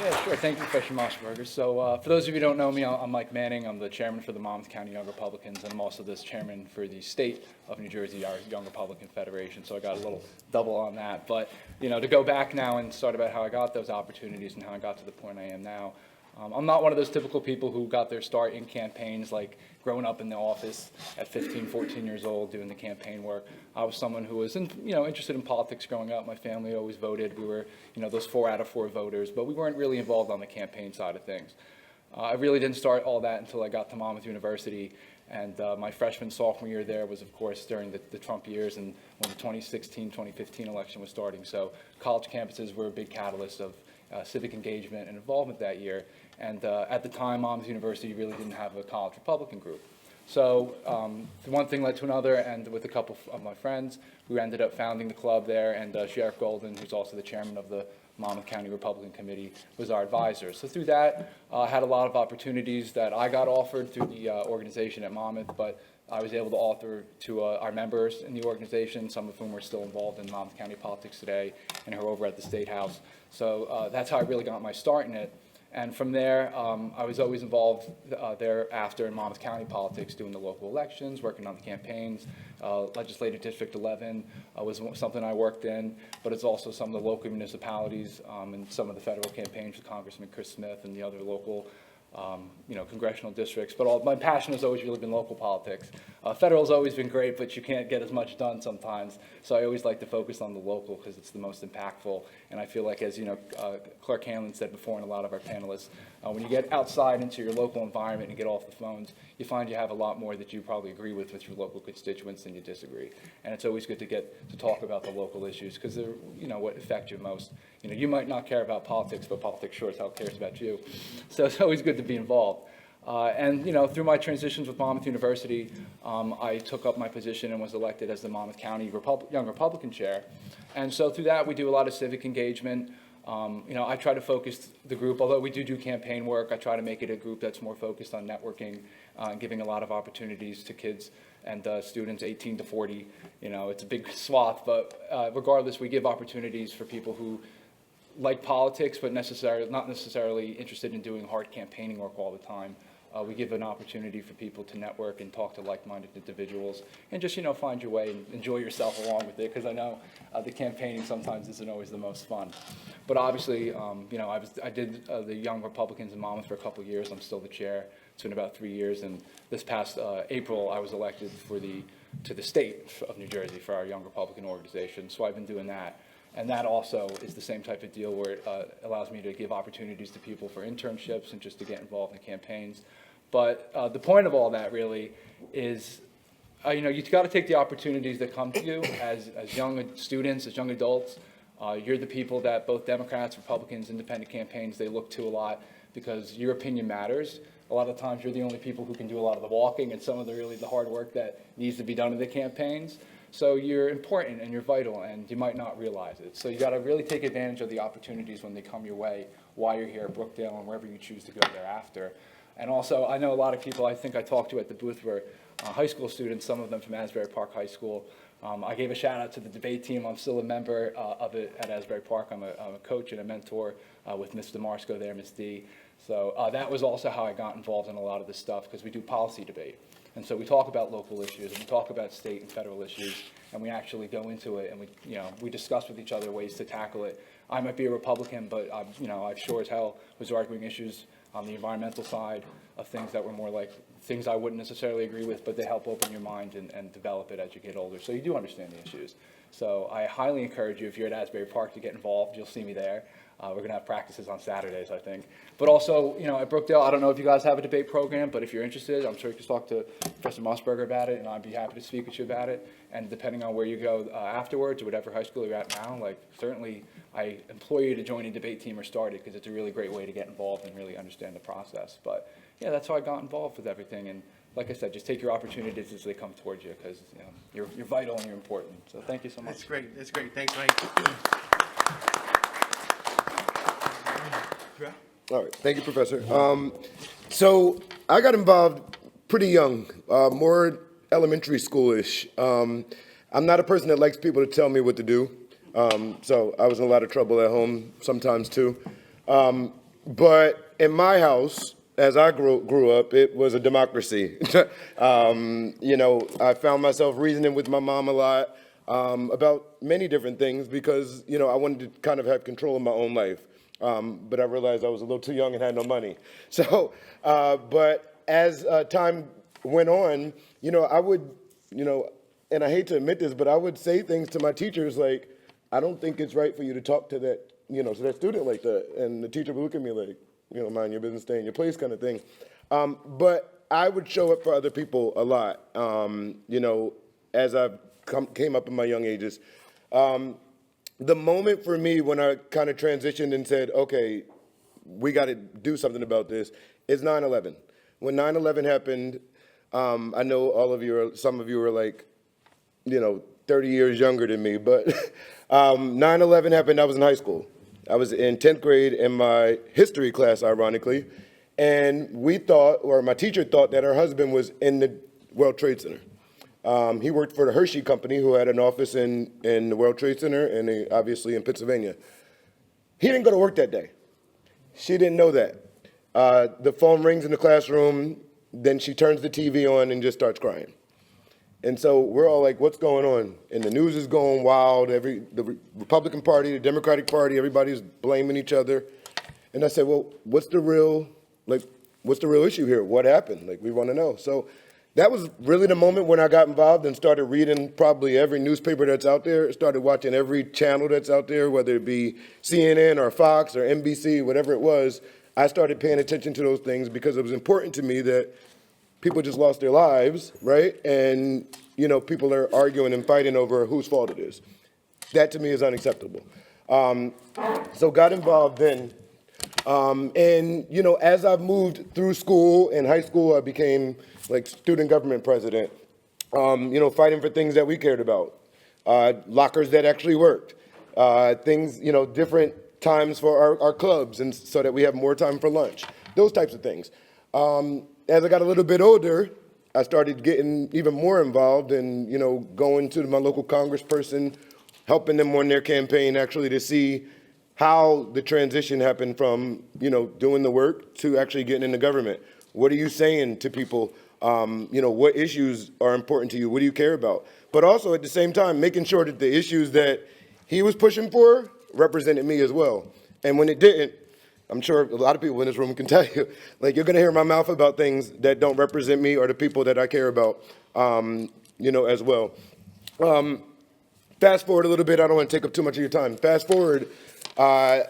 Yeah, sure. Thank you, Professor Mossberger. So for those of you who don't know me, I'm Mike Manning. I'm the chairman for the Monmouth County Young Republicans, and I'm also the chairman for the state of New Jersey, our Young Republican Federation. So I got a little double on that. But, to go back now and start about how I got those opportunities and how I got to the point I am now. I'm not one of those typical people who got their start in campaigns, like growing up in the office at 15, 14 years old doing the campaign work. I was someone who was, interested in politics growing up. My family always voted. We were, those 4 out of 4 voters, but we weren't really involved on the campaign side of things. I really didn't start all that until I got to Monmouth University, and my freshman, sophomore year there was, of course, during the Trump years and when the 2016, 2015 election was starting. So college campuses were a big catalyst of civic engagement and involvement that year. And at the time, Monmouth University really didn't have a college Republican group. So one thing led to another, and with a couple of my friends, we ended up founding the club there, and Sheriff Golden, who's also the chairman of the Monmouth County Republican Committee, was our advisor. So through that, I had a lot of opportunities that I got offered through the organization at Monmouth, but I was able to offer to our members in the organization, some of whom are still involved in Monmouth County politics today and who are over at the State House. So that's how I really got my start in it. And from there, I was always involved thereafter in Monmouth County politics, doing the local elections, working on the campaigns. Legislative District 11 was something I worked in, but it's also some of the local municipalities and some of the federal campaigns with Congressman Chris Smith and the other local congressional districts. But my passion has always really been local politics. Federal's always been great, but you can't get as much done sometimes. So I always like to focus on the local because it's the most impactful. And I feel like, as Clark Hanlon said before, and a lot of our panelists, when you get outside into your local environment and get off the phones, you find you have a lot more that you probably agree with your local constituents than you disagree. And it's always good to get to talk about the local issues because they're, what affect you most. You might not care about politics, but politics sure as hell cares about you. So it's always good to be involved. And through my transitions with Monmouth University, I took up my position and was elected as the Monmouth County Young Republican Chair. And so through that, we do a lot of civic engagement. I try to focus the group, although we do campaign work, I try to make it a group that's more focused on networking, giving a lot of opportunities to kids and students 18 to 40. It's a big swath, but regardless, we give opportunities for people who like politics, but not necessarily interested in doing hard campaigning work all the time. We give an opportunity for people to network and talk to like-minded individuals and just, find your way and enjoy yourself along with it, because I know the campaigning sometimes isn't always the most fun. But obviously, I did the Young Republicans in Monmouth for a couple of years. I'm still the chair. It's been about 3 years, and this past April, I was elected to the state of New Jersey for our Young Republican organization, so I've been doing that. And that also is the same type of deal where it allows me to give opportunities to people for internships and just to get involved in campaigns. But the point of all that really is, you've got to take the opportunities that come to you as young students, as young adults. You're the people that both Democrats, Republicans, independent campaigns, they look to a lot because your opinion matters. A lot of times you're the only people who can do a lot of the walking and some of the hard work that needs to be done in the campaigns. So you're important and you're vital, and you might not realize it. So you got to really take advantage of the opportunities when they come your way while you're here at Brookdale and wherever you choose to go thereafter. And also, I know a lot of people I think I talked to at the booth were high school students, some of them from Asbury Park High School. I gave a shout out to the debate team. I'm still a member of it at Asbury Park. I'm a coach and a mentor with Ms. DeMarsco there, Ms. D. So that was also how I got involved in a lot of this stuff, because we do policy debate. And so we talk about local issues, and we talk about state and federal issues, and we actually go into it, and we discuss with each other ways to tackle it. I might be a Republican, but I sure as hell was arguing issues on the environmental side of things that were more like things I wouldn't necessarily agree with, but they help open your mind and develop it as you get older. So you do understand the issues. So I highly encourage you, if you're at Asbury Park, to get involved. You'll see me there. We're going to have practices on Saturdays, I think. But also, at Brookdale, I don't know if you guys have a debate program, but if you're interested, I'm sure you can talk to Professor Mossberger about it, and I'd be happy to speak with you about it. And depending on where you go afterwards, or whatever high school you're at now, certainly I implore you to join a debate team or start it, because it's a really great way to get involved and really understand the process. But yeah, that's how I got involved with everything. And like I said, just take your opportunities as they come towards you, because you're vital and you're important. So thank you so much. That's great. That's great. Thanks, Mike. All right, thank you, Professor. So I got involved pretty young, more elementary schoolish. I'm not a person that likes people to tell me what to do, so I was in a lot of trouble at home sometimes too. But in my house, as I grew up, it was a democracy. I found myself reasoning with my mom a lot about many different things because, I wanted to kind of have control of my own life. But I realized I was a little too young and had no money. So, but as time went on, I would, and I hate to admit this, but I would say things to my teachers like, I don't think it's right for you to talk to that, to that student like that. And the teacher would look at me like, mind your business, stay in your place kind of thing. But I would show up for other people a lot, as I came up in my young ages. The moment for me when I kind of transitioned and said, okay, we got to do something about this, is 9/11. When 9/11 happened, I know some of you are like, 30 years younger than me, but 9/11 happened, I was in high school. I was in 10th grade in my history class, ironically, and my teacher thought that her husband was in the World Trade Center. He worked for the Hershey Company, who had an office in the World Trade Center and obviously in Pennsylvania. He didn't go to work that day. She didn't know that. The phone rings in the classroom, then she turns the TV on and just starts crying. And so we're all like, what's going on? And the news is going wild. The Republican Party, the Democratic Party, everybody's blaming each other. And I said, well, what's the real issue here? What happened? We want to know. So that was really the moment when I got involved and started reading probably every newspaper that's out there, started watching every channel that's out there, whether it be CNN or Fox or NBC, whatever it was. I started paying attention to those things because it was important to me that people just lost their lives, right? And, people are arguing and fighting over whose fault it is. That to me is unacceptable. So got involved then. And, as I've moved through school, in high school, I became student government president, fighting for things that we cared about, lockers that actually worked, things, different times for our clubs and so that we have more time for lunch, those types of things. As I got a little bit older, I started getting even more involved and, going to my local congressperson, helping them on their campaign actually to see how the transition happened from, doing the work to actually getting into government. What are you saying to people? What issues are important to you? What do you care about? But also at the same time, making sure that the issues that he was pushing for represented me as well. And when it didn't, I'm sure a lot of people in this room can tell you, you're going to hear my mouth about things that don't represent me or the people that I care about, as well. Fast forward a little bit. I don't want to take up too much of your time. Fast forward, I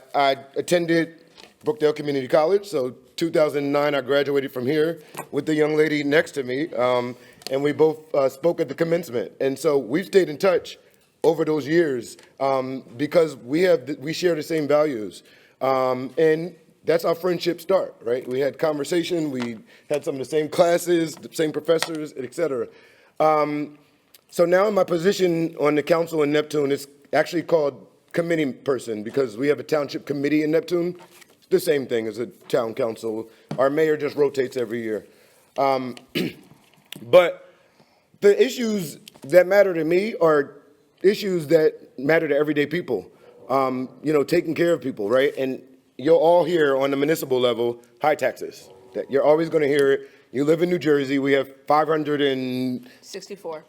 attended Brookdale Community College. So 2009, I graduated from here with the young lady next to me, and we both spoke at the commencement. And so we've stayed in touch over those years because we share the same values. And that's how friendships start, right? We had conversation, we had some of the same classes, the same professors, et cetera. So now in my position on the council in Neptune, it's actually called committee person because we have a township committee in Neptune. It's the same thing as a town council. Our mayor just rotates every year. But the issues that matter to me are issues that matter to everyday people. Taking care of people, right? And you'll all hear on the municipal level, high taxes. That you're always going to hear it. You live in New Jersey. We have 564.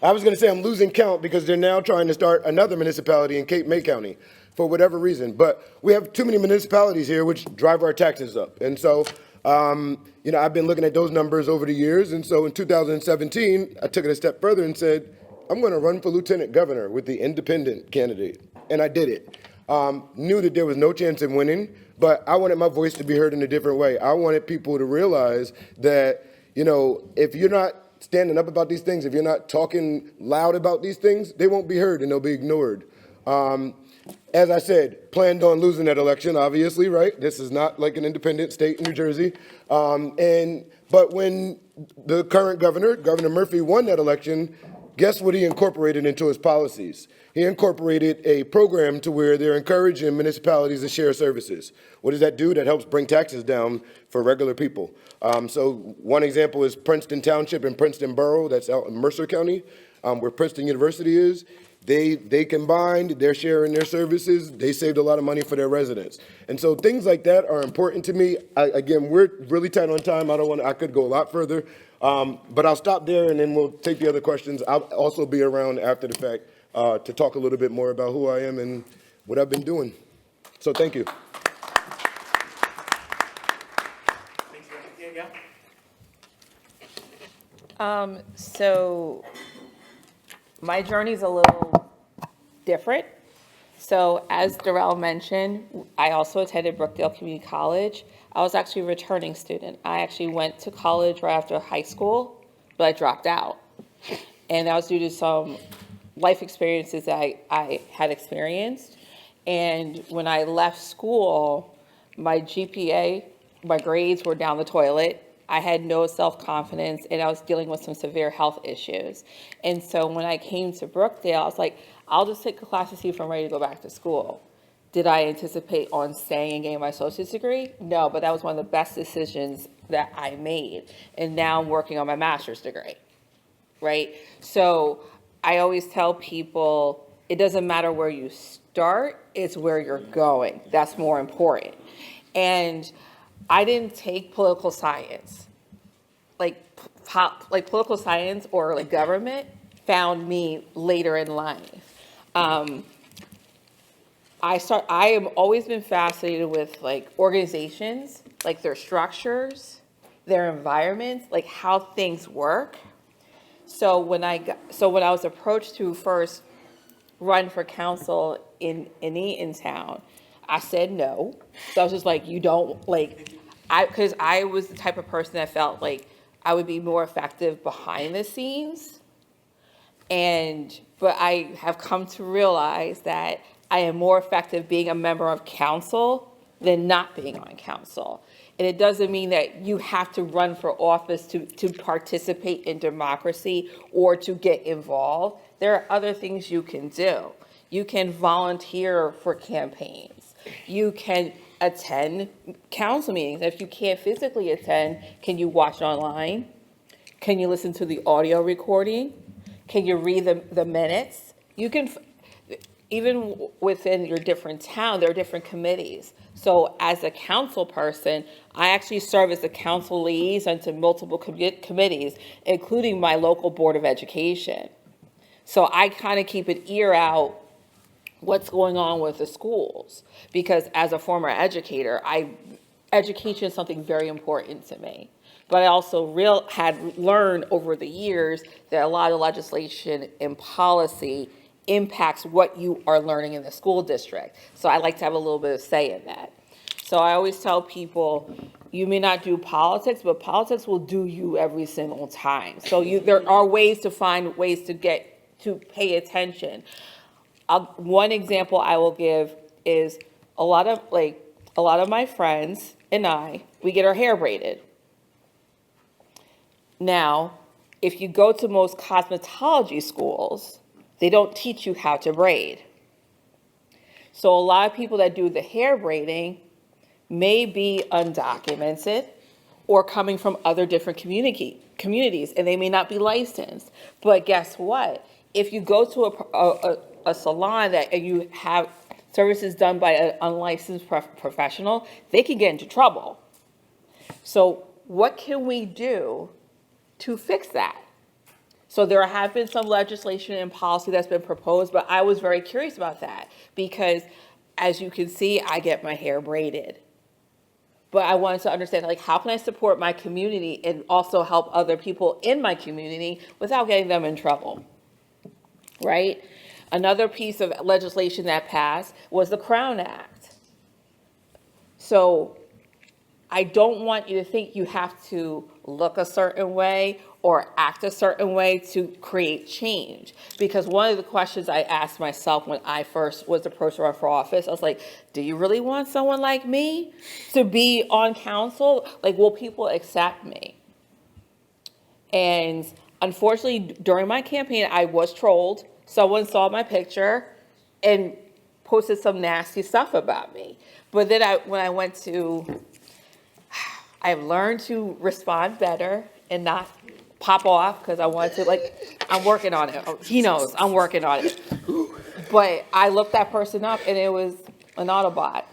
I was going to say I'm losing count because they're now trying to start another municipality in Cape May County for whatever reason. But we have too many municipalities here which drive our taxes up. And so, I've been looking at those numbers over the years. And so in 2017, I took it a step further and said, I'm going to run for lieutenant governor with the independent candidate. And I did it. Knew that there was no chance in winning, but I wanted my voice to be heard in a different way. I wanted people to realize that, if you're not standing up about these things, if you're not talking loud about these things, they won't be heard and they'll be ignored. As I said, planned on losing that election, obviously, right? This is not like an independent state in New Jersey. But when the current governor, Governor Murphy, won that election, guess what he incorporated into his policies? He incorporated a program to where they're encouraging municipalities to share services. What does that do? That helps bring taxes down for regular people. So one example is Princeton Township and Princeton Borough, that's out in Mercer County, where Princeton University is. They combined, they're sharing their services, they saved a lot of money for their residents. And so things like that are important to me. Again, we're really tight on time. I could go a lot further, but I'll stop there and then we'll take the other questions. I'll also be around after the fact to talk a little bit more about who I am and what I've been doing. So thank you. So my journey's a little different. So as Darrell mentioned, I also attended Brookdale Community College. I was actually a returning student. I actually went to college right after high school, but I dropped out. And that was due to some life experiences that I had experienced. And when I left school, my GPA, my grades were down the toilet. I had no self-confidence, and I was dealing with some severe health issues. And so when I came to Brookdale, I was like, I'll just take a class to see if I'm ready to go back to school. Did I anticipate on staying and getting my associate's degree? No, but that was one of the best decisions that I made. And now I'm working on my master's degree, right? So I always tell people, it doesn't matter where you start, it's where you're going. That's more important. And I didn't take political science. Like political science or like government found me later in life. I have always been fascinated with like organizations, like their structures, their environments, like how things work. So when I was approached to first run for council in Eatontown, I said no. So I was just like, you don't like, because I was the type of person that felt like I would be more effective behind the scenes. But I have come to realize that I am more effective being a member of council than not being on council. And it doesn't mean that you have to run for office to participate in democracy or to get involved. There are other things you can do. You can volunteer for campaigns. You can attend council meetings. If you can't physically attend, can you watch online? Can you listen to the audio recording? Can you read the minutes? You can, even within your different town, there are different committees. So as a council person, I actually serve as a council liaison to multiple committees, including my local Board of Education. So I kind of keep an ear out what's going on with the schools, because as a former educator, education is something very important to me. But I also had learned over the years that a lot of legislation and policy impacts what you are learning in the school district. So I like to have a little bit of say in that. So I always tell people, you may not do politics, but politics will do you every single time. So there are ways to find ways to pay attention. One example I will give is a lot of my friends and we get our hair braided. Now, if you go to most cosmetology schools, they don't teach you how to braid. So a lot of people that do the hair braiding may be undocumented or coming from other different communities, and they may not be licensed. But guess what? If you go to a salon and you have services done by an unlicensed professional, they can get into trouble. So what can we do to fix that? So there have been some legislation and policy that's been proposed, but I was very curious about that because, as you can see, I get my hair braided. But I wanted to understand, like, how can I support my community and also help other people in my community without getting them in trouble, right? Another piece of legislation that passed was the Crown Act. So I don't want you to think you have to look a certain way or act a certain way to create change. Because one of the questions I asked myself when I first was approached to run for office, I was like, do you really want someone like me to be on council? Like, will people accept me? And unfortunately, during my campaign, I was trolled. Someone saw my picture and posted some nasty stuff about me. But then I've learned to respond better and not pop off because I wanted to, I'm working on it. He knows I'm working on it. But I looked that person up and it was an Autobot.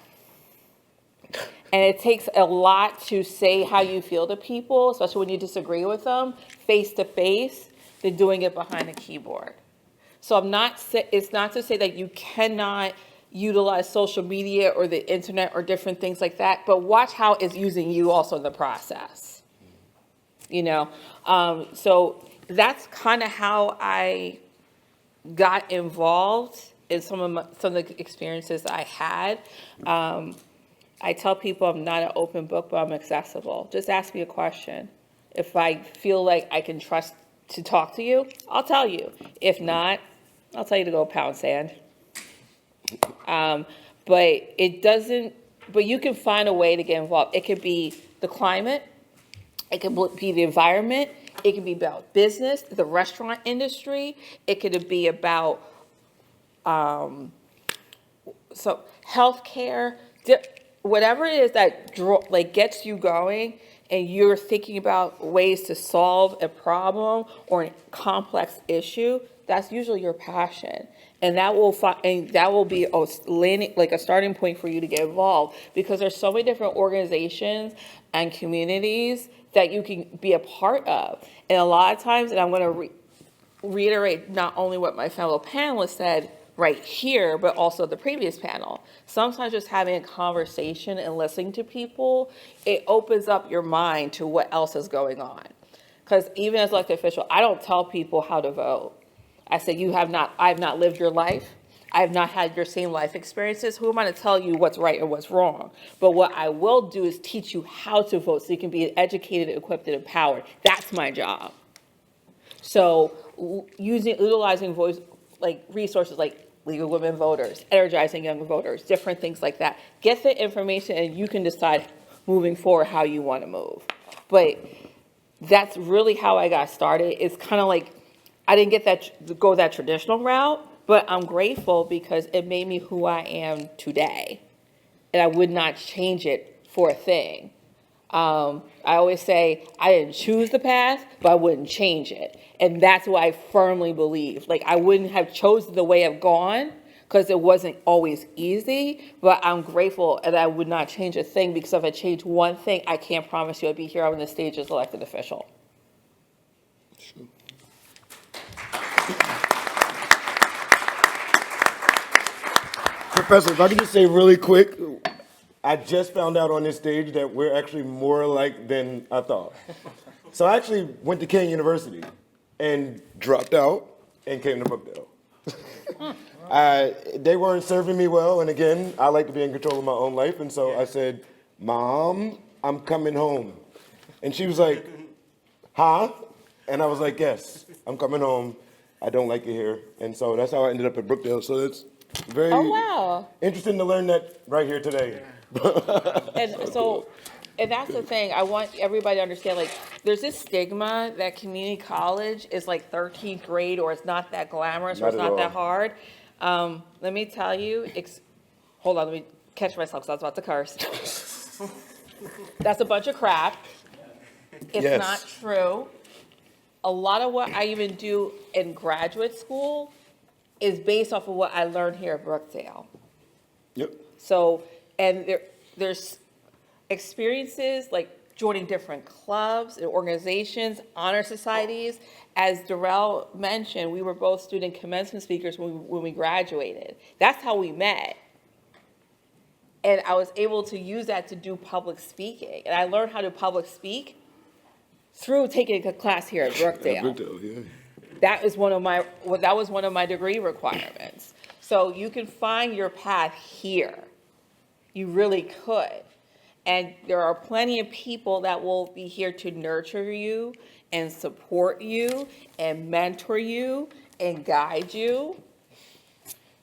And it takes a lot to say how you feel to people, especially when you disagree with them, face to face, than doing it behind a keyboard. So it's not to say that you cannot utilize social media or the internet or different things like that, but watch how it's using you also in the process. So that's kind of how I got involved in some of the experiences I had. I tell people I'm not an open book, but I'm accessible. Just ask me a question. If I feel like I can trust to talk to you, I'll tell you. If not, I'll tell you to go pound sand. But you can find a way to get involved. It could be the climate, it could be the environment, it could be about business, the restaurant industry, it could be about healthcare, whatever it is that gets you going and you're thinking about ways to solve a problem or a complex issue, that's usually your passion. And that will be a starting point for you to get involved, because there's so many different organizations and communities that you can be a part of. And a lot of times, and I'm going to reiterate not only what my fellow panelists said right here, but also the previous panel. Sometimes just having a conversation and listening to people, it opens up your mind to what else is going on. Because even as elected official, I don't tell people how to vote. I say, I've not lived your life. I have not had your same life experiences. Who am I to tell you what's right or what's wrong? But what I will do is teach you how to vote so you can be educated, equipped, and empowered. That's my job. So utilizing resources like League of Women Voters, energizing young voters, different things like that. Get the information and you can decide moving forward how you want to move. But that's really how I got started. It's kind of like, I didn't go that traditional route, but I'm grateful because it made me who I am today. And I would not change it for a thing. I always say I didn't choose the path, but I wouldn't change it. And that's what I firmly believe. I wouldn't have chosen the way I've gone because it wasn't always easy, but I'm grateful and I would not change a thing, because if I change one thing, I can't promise you I'd be here on the stage as elected official. Sure. Professor, if I could just say really quick, I just found out on this stage that we're actually more alike than I thought. So I actually went to Kean University and dropped out and came to Brookdale. They weren't serving me well, and again, I like to be in control of my own life, and so I said, Mom, I'm coming home. And she was like, huh? And I was like, yes, I'm coming home. I don't like it here. And so that's how I ended up at Brookdale. So it's very interesting to learn that right here today. And that's the thing, I want everybody to understand, there's this stigma that community college is like 13th grade, or it's not that glamorous, or it's not that hard. Let me tell you, hold on, let me catch myself because I was about to curse. That's a bunch of crap. It's not true. A lot of what I even do in graduate school is based off of what I learned here at Brookdale. Yep. So, and there's experiences like joining different clubs and organizations, honor societies. As Darrell mentioned, we were both student commencement speakers when we graduated. That's how we met. And I was able to use that to do public speaking. And I learned how to public speak through taking a class here at Brookdale. Brookdale, yeah. That was one of my degree requirements. So you can find your path here. You really could. And there are plenty of people that will be here to nurture you and support you and mentor you and guide you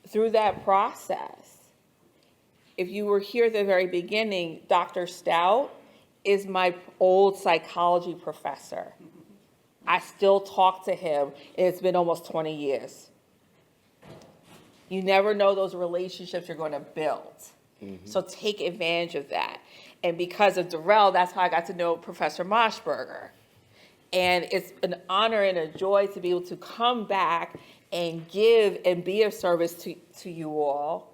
through that process. If you were here at the very beginning, Dr. Stout is my old psychology professor. I still talk to him, and it's been almost 20 years. You never know those relationships you're going to build. So take advantage of that. And because of Darrell, that's how I got to know Professor Moshberger. And it's an honor and a joy to be able to come back and give and be of service to you all.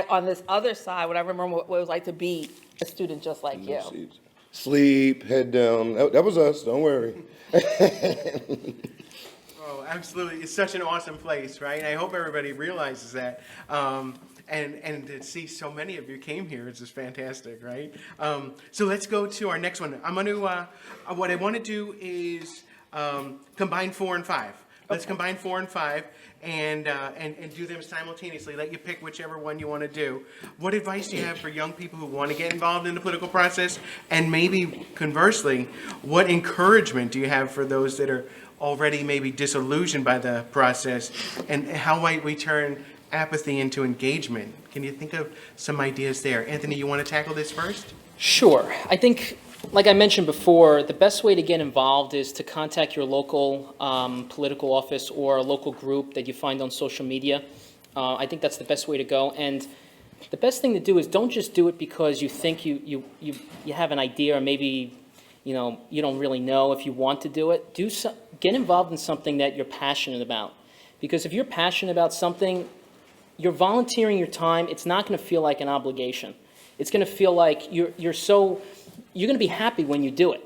On this other side, when I remember what it was like to be a student just like you. Sleep, head down. That was us, don't worry. Oh, absolutely. It's such an awesome place, right? And I hope everybody realizes that. And to see so many of you came here is just fantastic, right? So let's go to our next one. I'm going to, what I want to do is combine 4 and 5. Let's combine 4 and 5 and do them simultaneously. Let you pick whichever one you want to do. What advice do you have for young people who want to get involved in the political process? And maybe conversely, what encouragement do you have for those that are already maybe disillusioned by the process? And how might we turn apathy into engagement? Can you think of some ideas there? Anthony, you want to tackle this first? Sure. I think, like I mentioned before, the best way to get involved is to contact your local political office or a local group that you find on social media. I think that's the best way to go. And the best thing to do is don't just do it because you think you have an idea, or maybe you don't really know if you want to do it. Get involved in something that you're passionate about. Because if you're passionate about something, you're volunteering your time. It's not going to feel like an obligation. It's going to feel like you're going to be happy when you do it.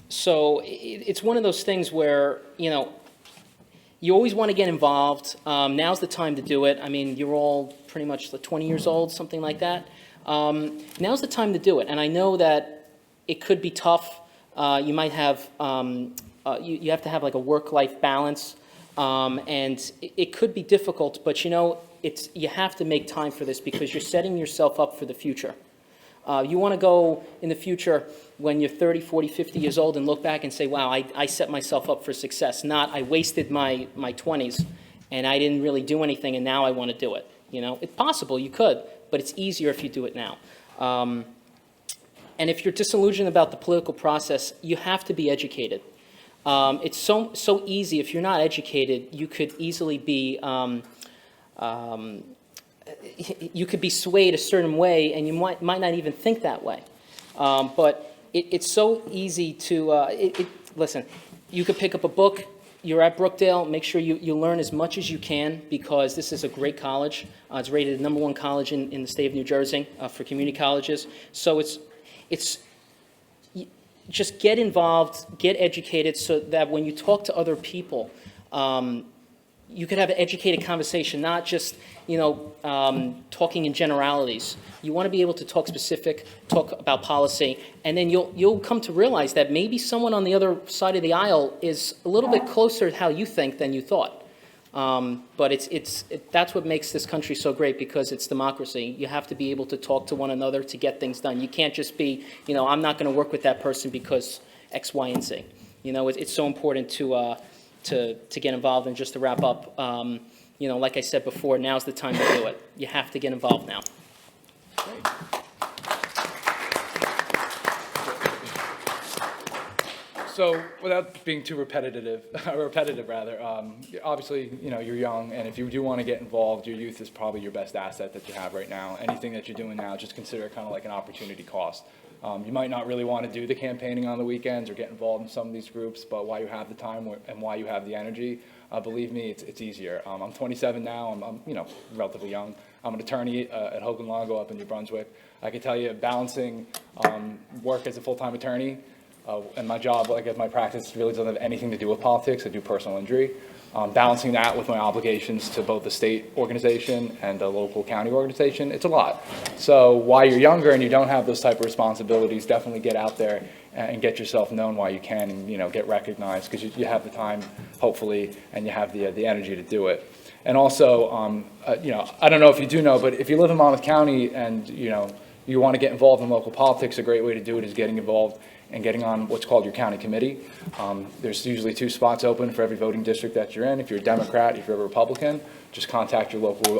So it's one of those things where, you always want to get involved. Now's the time to do it. I mean, you're all pretty much 20 years old, something like that. Now's the time to do it. And I know that it could be tough. You might have, you have to have like a work-life balance. And it could be difficult, but you have to make time for this because you're setting yourself up for the future. You want to go in the future when you're 30, 40, 50 years old and look back and say, wow, I set myself up for success, not I wasted my 20s and I didn't really do anything and now I want to do it. It's possible, you could, but it's easier if you do it now. And if you're disillusioned about the political process, you have to be educated. It's so easy. If you're not educated, you could easily be you could be swayed a certain way, and you might not even think that way. But it's so easy to listen. You could pick up a book. You're at Brookdale. Make sure you learn as much as you can because this is a great college. It's rated the #1 college in the state of New Jersey for community colleges. So it's just get involved, get educated so that when you talk to other people, you could have an educated conversation, not just, talking in generalities. You want to be able to talk about policy, and then you'll come to realize that maybe someone on the other side of the aisle is a little bit closer to how you think than you thought. But that's what makes this country so great because it's democracy. You have to be able to talk to one another to get things done. You can't just be, I'm not going to work with that person because X, Y, and Z. It's so important to get involved. And just to wrap up, like I said before, now's the time to do it. You have to get involved now. So without being too repetitive rather, obviously, you're young, and if you do want to get involved, your youth is probably your best asset that you have right now. Anything that you're doing now, just consider it kind of like an opportunity cost. You might not really want to do the campaigning on the weekends or get involved in some of these groups, but while you have the time and while you have the energy, believe me, it's easier. I'm 27 now. I'm relatively young. I'm an attorney at Hogan Longo up in New Brunswick. I can tell you, balancing work as a full-time attorney and my job, like at my practice, really doesn't have anything to do with politics. I do personal injury. Balancing that with my obligations to both the state organization and the local county organization, it's a lot. So while you're younger and you don't have those type of responsibilities, definitely get out there and get yourself known while you can, and get recognized because you have the time, hopefully, and you have the energy to do it. And also, I don't know if you do know, but if you live in Monmouth County and you want to get involved in local politics, a great way to do it is getting involved and getting on what's called your county committee. There's usually 2 spots open for every voting district that you're in. If you're a Democrat, if you're a Republican, just contact your local,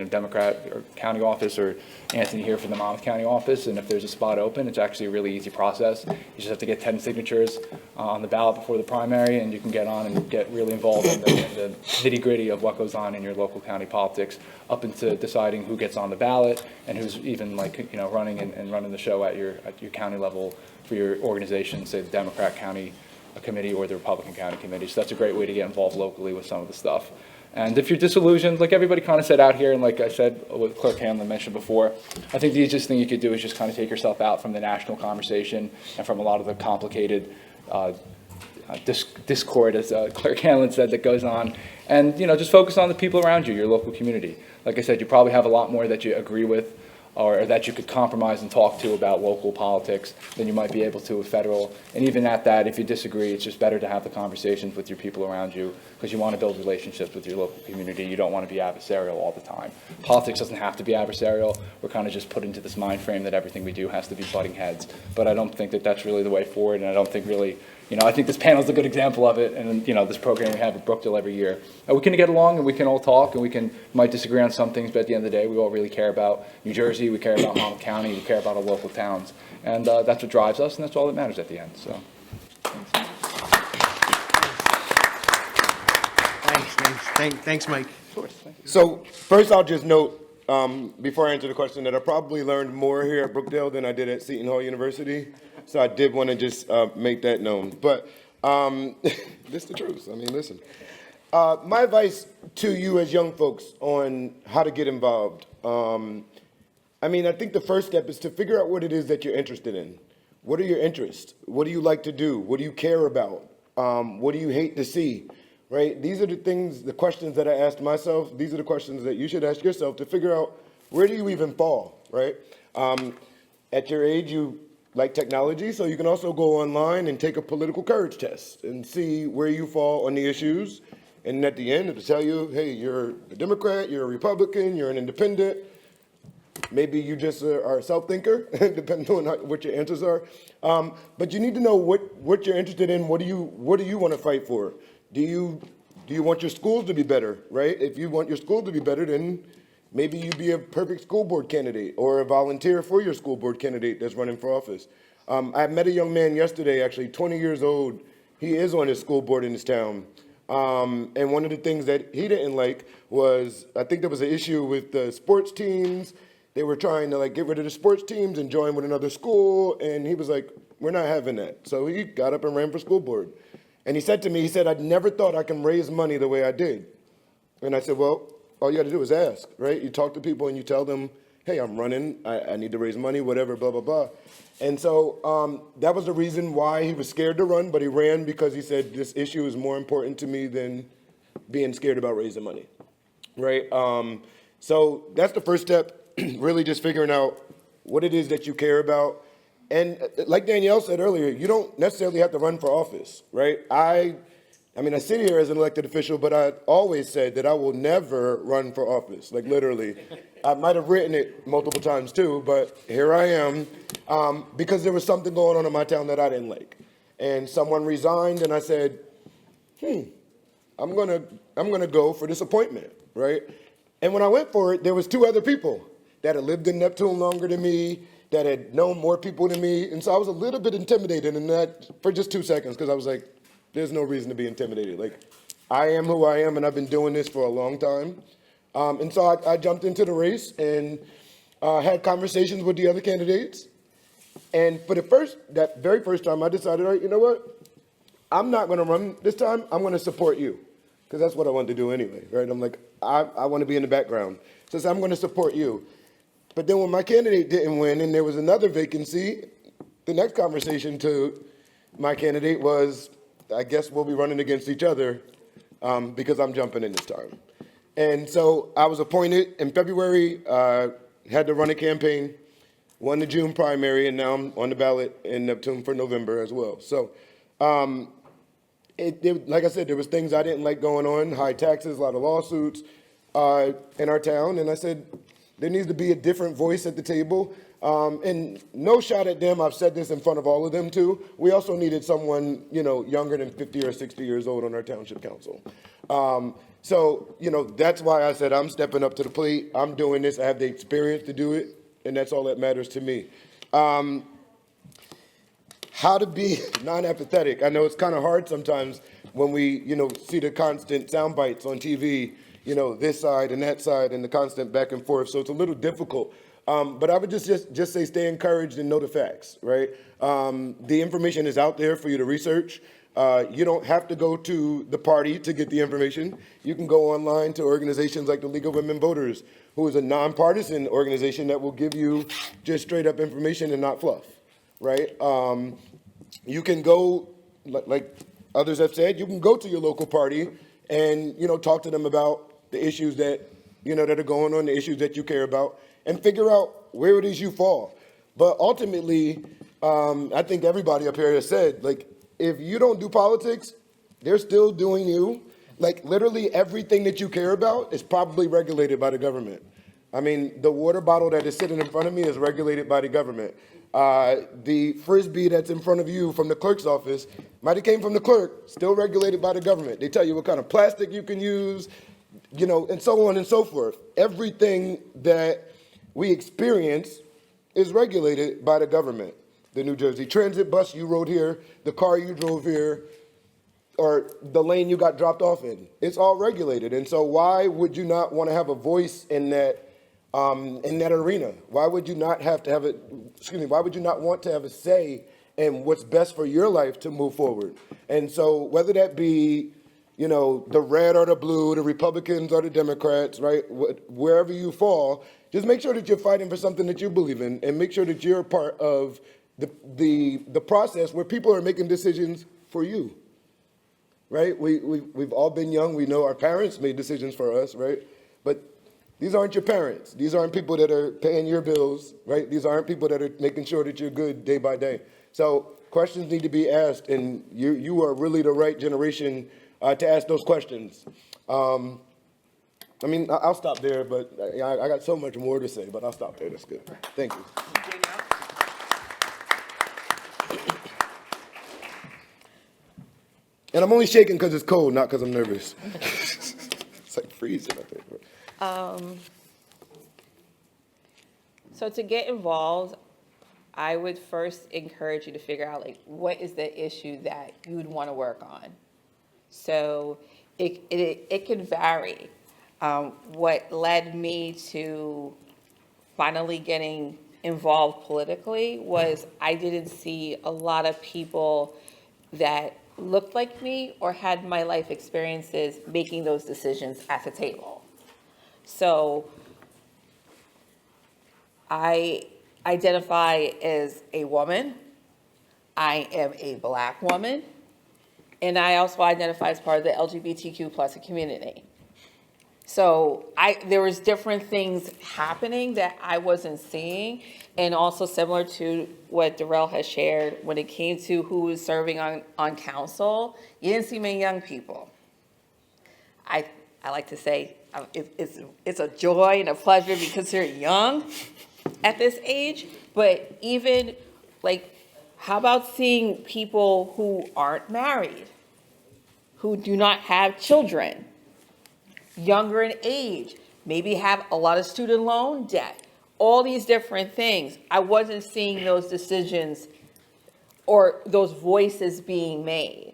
Democrat or county office, or Anthony here from the Monmouth County office, and if there's a spot open, it's actually a really easy process. You just have to get 10 signatures on the ballot before the primary, and you can get on and get really involved in the nitty-gritty of what goes on in your local county politics, up into deciding who gets on the ballot and who's even running and running the show at your county level for your organization, say the Democrat County Committee or the Republican County Committee. So that's a great way to get involved locally with some of the stuff. And if you're disillusioned, like everybody kind of said out here, and like I said, what Clerk Hanlon mentioned before, I think the easiest thing you could do is just kind of take yourself out from the national conversation and from a lot of the complicated discord, as Clerk Hanlon said, that goes on, and just focus on the people around you, your local community. Like I said, you probably have a lot more that you agree with, or that you could compromise and talk to about local politics than you might be able to with federal. And even at that, if you disagree, it's just better to have the conversations with your people around you, because you want to build relationships with your local community. You don't want to be adversarial all the time. Politics doesn't have to be adversarial. We're kind of just put into this mind frame that everything we do has to be butting heads. But I don't think that that's really the way forward, and I don't think really, I think this panel is a good example of it, and this program we have at Brookdale every year. We can get along and we can all talk, and we might disagree on some things, but at the end of the day, we all really care about New Jersey, we care about Monmouth County, we care about our local towns, and that's what drives us, and that's all that matters at the end. So. Thanks, Mike. So first, I'll just note, before I answer the question, that I probably learned more here at Brookdale than I did at Seton Hall University. So I did want to just make that known. But this is the truth. I mean, listen. My advice to you as young folks on how to get involved. I think the first step is to figure out what it is that you're interested in. What are your interests? What do you like to do? What do you care about? What do you hate to see? Right? These are the things, the questions that I asked myself. These are the questions that you should ask yourself to figure out, where do you even fall, right? At your age, you like technology, so you can also go online and take a political courage test and see where you fall on the issues. And at the end, it'll tell you, hey, you're a Democrat, you're a Republican, you're an independent. Maybe you just are a self-thinker, depending on what your answers are. But you need to know what you're interested in. What do you want to fight for? Do you want your schools to be better, right? If you want your school to be better, then maybe you'd be a perfect school board candidate or a volunteer for your school board candidate that's running for office. I met a young man yesterday, actually 20 years old. He is on his school board in his town. And one of the things that he didn't like was, I think there was an issue with the sports teams. They were trying to get rid of the sports teams and join with another school. And he was like, we're not having that. So he got up and ran for school board. And he said to me, he said, I never thought I can raise money the way I did. And I said, well, all you got to do is ask, right? You talk to people and you tell them, hey, I'm running, I need to raise money, whatever, blah, blah, blah. And so that was the reason why he was scared to run, but he ran because he said, this issue is more important to me than being scared about raising money, right? So that's the first step, really just figuring out what it is that you care about. And like Danielle said earlier, you don't necessarily have to run for office, right? I sit here as an elected official, but I always said that I will never run for office, like literally. I might have written it multiple times too, but here I am, because there was something going on in my town that I didn't like. And someone resigned, and I said, I'm gonna go for this appointment, right? And when I went for it, there was two other people that had lived in Neptune longer than me, that had known more people than me. And so I was a little bit intimidated in that for just 2 seconds, because I was like, there's no reason to be intimidated. Like, I am who I am, and I've been doing this for a long time. And so I jumped into the race and had conversations with the other candidates. And for that very first time, I decided, all right, you know what? I'm not going to run this time. I'm going to support you, because that's what I wanted to do anyway, right? I'm like, I want to be in the background. So I'm going to support you. But then when my candidate didn't win and there was another vacancy, the next conversation to my candidate was, I guess we'll be running against each other because I'm jumping in this time. And so I was appointed in February, had to run a campaign, won the June primary, and now I'm on the ballot in Neptune for November as well. So like I said, there was things I didn't like going on, high taxes, a lot of lawsuits in our town. And I said, there needs to be a different voice at the table. And no shot at them, I've said this in front of all of them too, we also needed someone, younger than 50 or 60 years old on our township council. So, that's why I said I'm stepping up to the plate. I'm doing this. I have the experience to do it, and that's all that matters to me. How to be non-apathetic. I know it's kind of hard sometimes when we, see the constant sound bites on TV, this side and that side and the constant back and forth. So it's a little difficult. But I would just say stay encouraged and know the facts, right? The information is out there for you to research. You don't have to go to the party to get the information. You can go online to organizations like the League of Women Voters, who is a nonpartisan organization that will give you just straight up information and not fluff, right? You can go, like others have said, you can go to your local party and, talk to them about the issues that, that are going on, the issues that you care about, and figure out where it is you fall. But ultimately, I think everybody up here has said, if you don't do politics, they're still doing you. Literally everything that you care about is probably regulated by the government. I mean, the water bottle that is sitting in front of me is regulated by the government. The Frisbee that's in front of you from the clerk's office might have came from the clerk, still regulated by the government. They tell you what kind of plastic you can use, and so on and so forth. Everything that we experience is regulated by the government. The New Jersey Transit bus you rode here, the car you drove here, or the lane you got dropped off in. It's all regulated. And so why would you not want to have a voice in that arena? Why would you not have to have why would you not want to have a say in what's best for your life to move forward? And so whether that be, the red or the blue, the Republicans or the Democrats, right? Wherever you fall, just make sure that you're fighting for something that you believe in, and make sure that you're part of the process where people are making decisions for you, right? We've all been young. We know our parents made decisions for us, right? But these aren't your parents. These aren't people that are paying your bills, right? These aren't people that are making sure that you're good day by day. So questions need to be asked, and you are really the right generation to ask those questions. I'll stop there, but I got so much more to say, but I'll stop there. That's good. Thank you. And I'm only shaking because it's cold, not because I'm nervous. It's like freezing up here. So to get involved, I would first encourage you to figure out what is the issue that you would want to work on. So it can vary. What led me to finally getting involved politically was I didn't see a lot of people that looked like me or had my life experiences making those decisions at the table. So I identify as a woman, I am a Black woman, and I also identify as part of the LGBTQ plus community. So there was different things happening that I wasn't seeing, and also similar to what Darrell has shared, when it came to who was serving on council, you didn't see many young people. I like to say it's a joy and a pleasure to be considered young at this age, but even how about seeing people who aren't married, who do not have children, younger in age, maybe have a lot of student loan debt, all these different things. I wasn't seeing those decisions or those voices being made.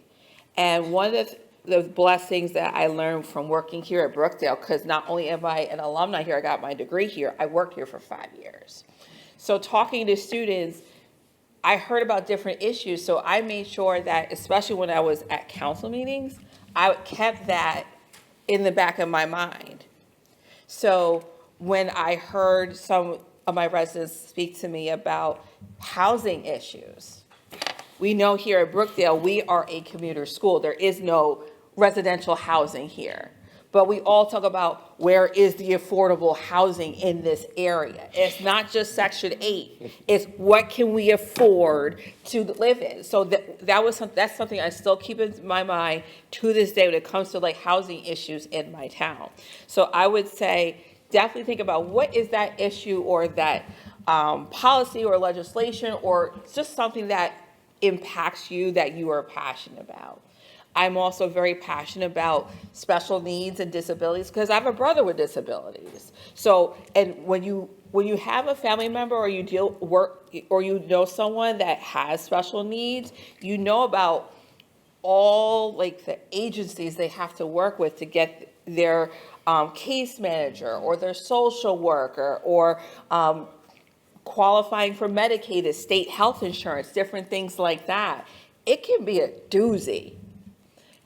And one of the blessings that I learned from working here at Brookdale, because not only am I an alumni here, I got my degree here, I worked here for 5 years. So talking to students, I heard about different issues, so I made sure that, especially when I was at council meetings, I kept that in the back of my mind. So when I heard some of my residents speak to me about housing issues, we know here at Brookdale, we are a commuter school. There is no residential housing here. But we all talk about where is the affordable housing in this area. It's not just Section 8. It's what can we afford to live in. So that's something I still keep in my mind to this day when it comes to housing issues in my town. So I would say definitely think about what is that issue or that policy or legislation or just something that impacts you that you are passionate about. I'm also very passionate about special needs and disabilities because I have a brother with disabilities. So, and when you have a family member or you you know someone that has special needs, you know about all like the agencies they have to work with to get their case manager or their social worker or qualifying for Medicaid, state health insurance, different things like that. It can be a doozy.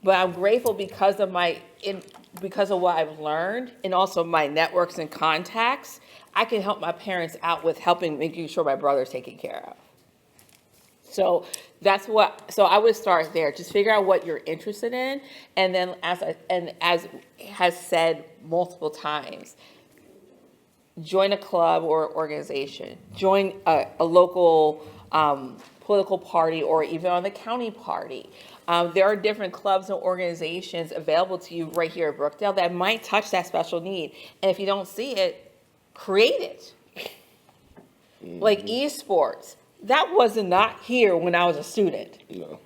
But I'm grateful because of what I've learned and also my networks and contacts, I can help my parents out with making sure my brother's taken care of. So so I would start there. Just figure out what you're interested in. And then as has said multiple times, join a club or organization, join a local political party or even on the county party. There are different clubs and organizations available to you right here at Brookdale that might touch that special need. And if you don't see it, create it. Like esports. That was not here when I was a student. No.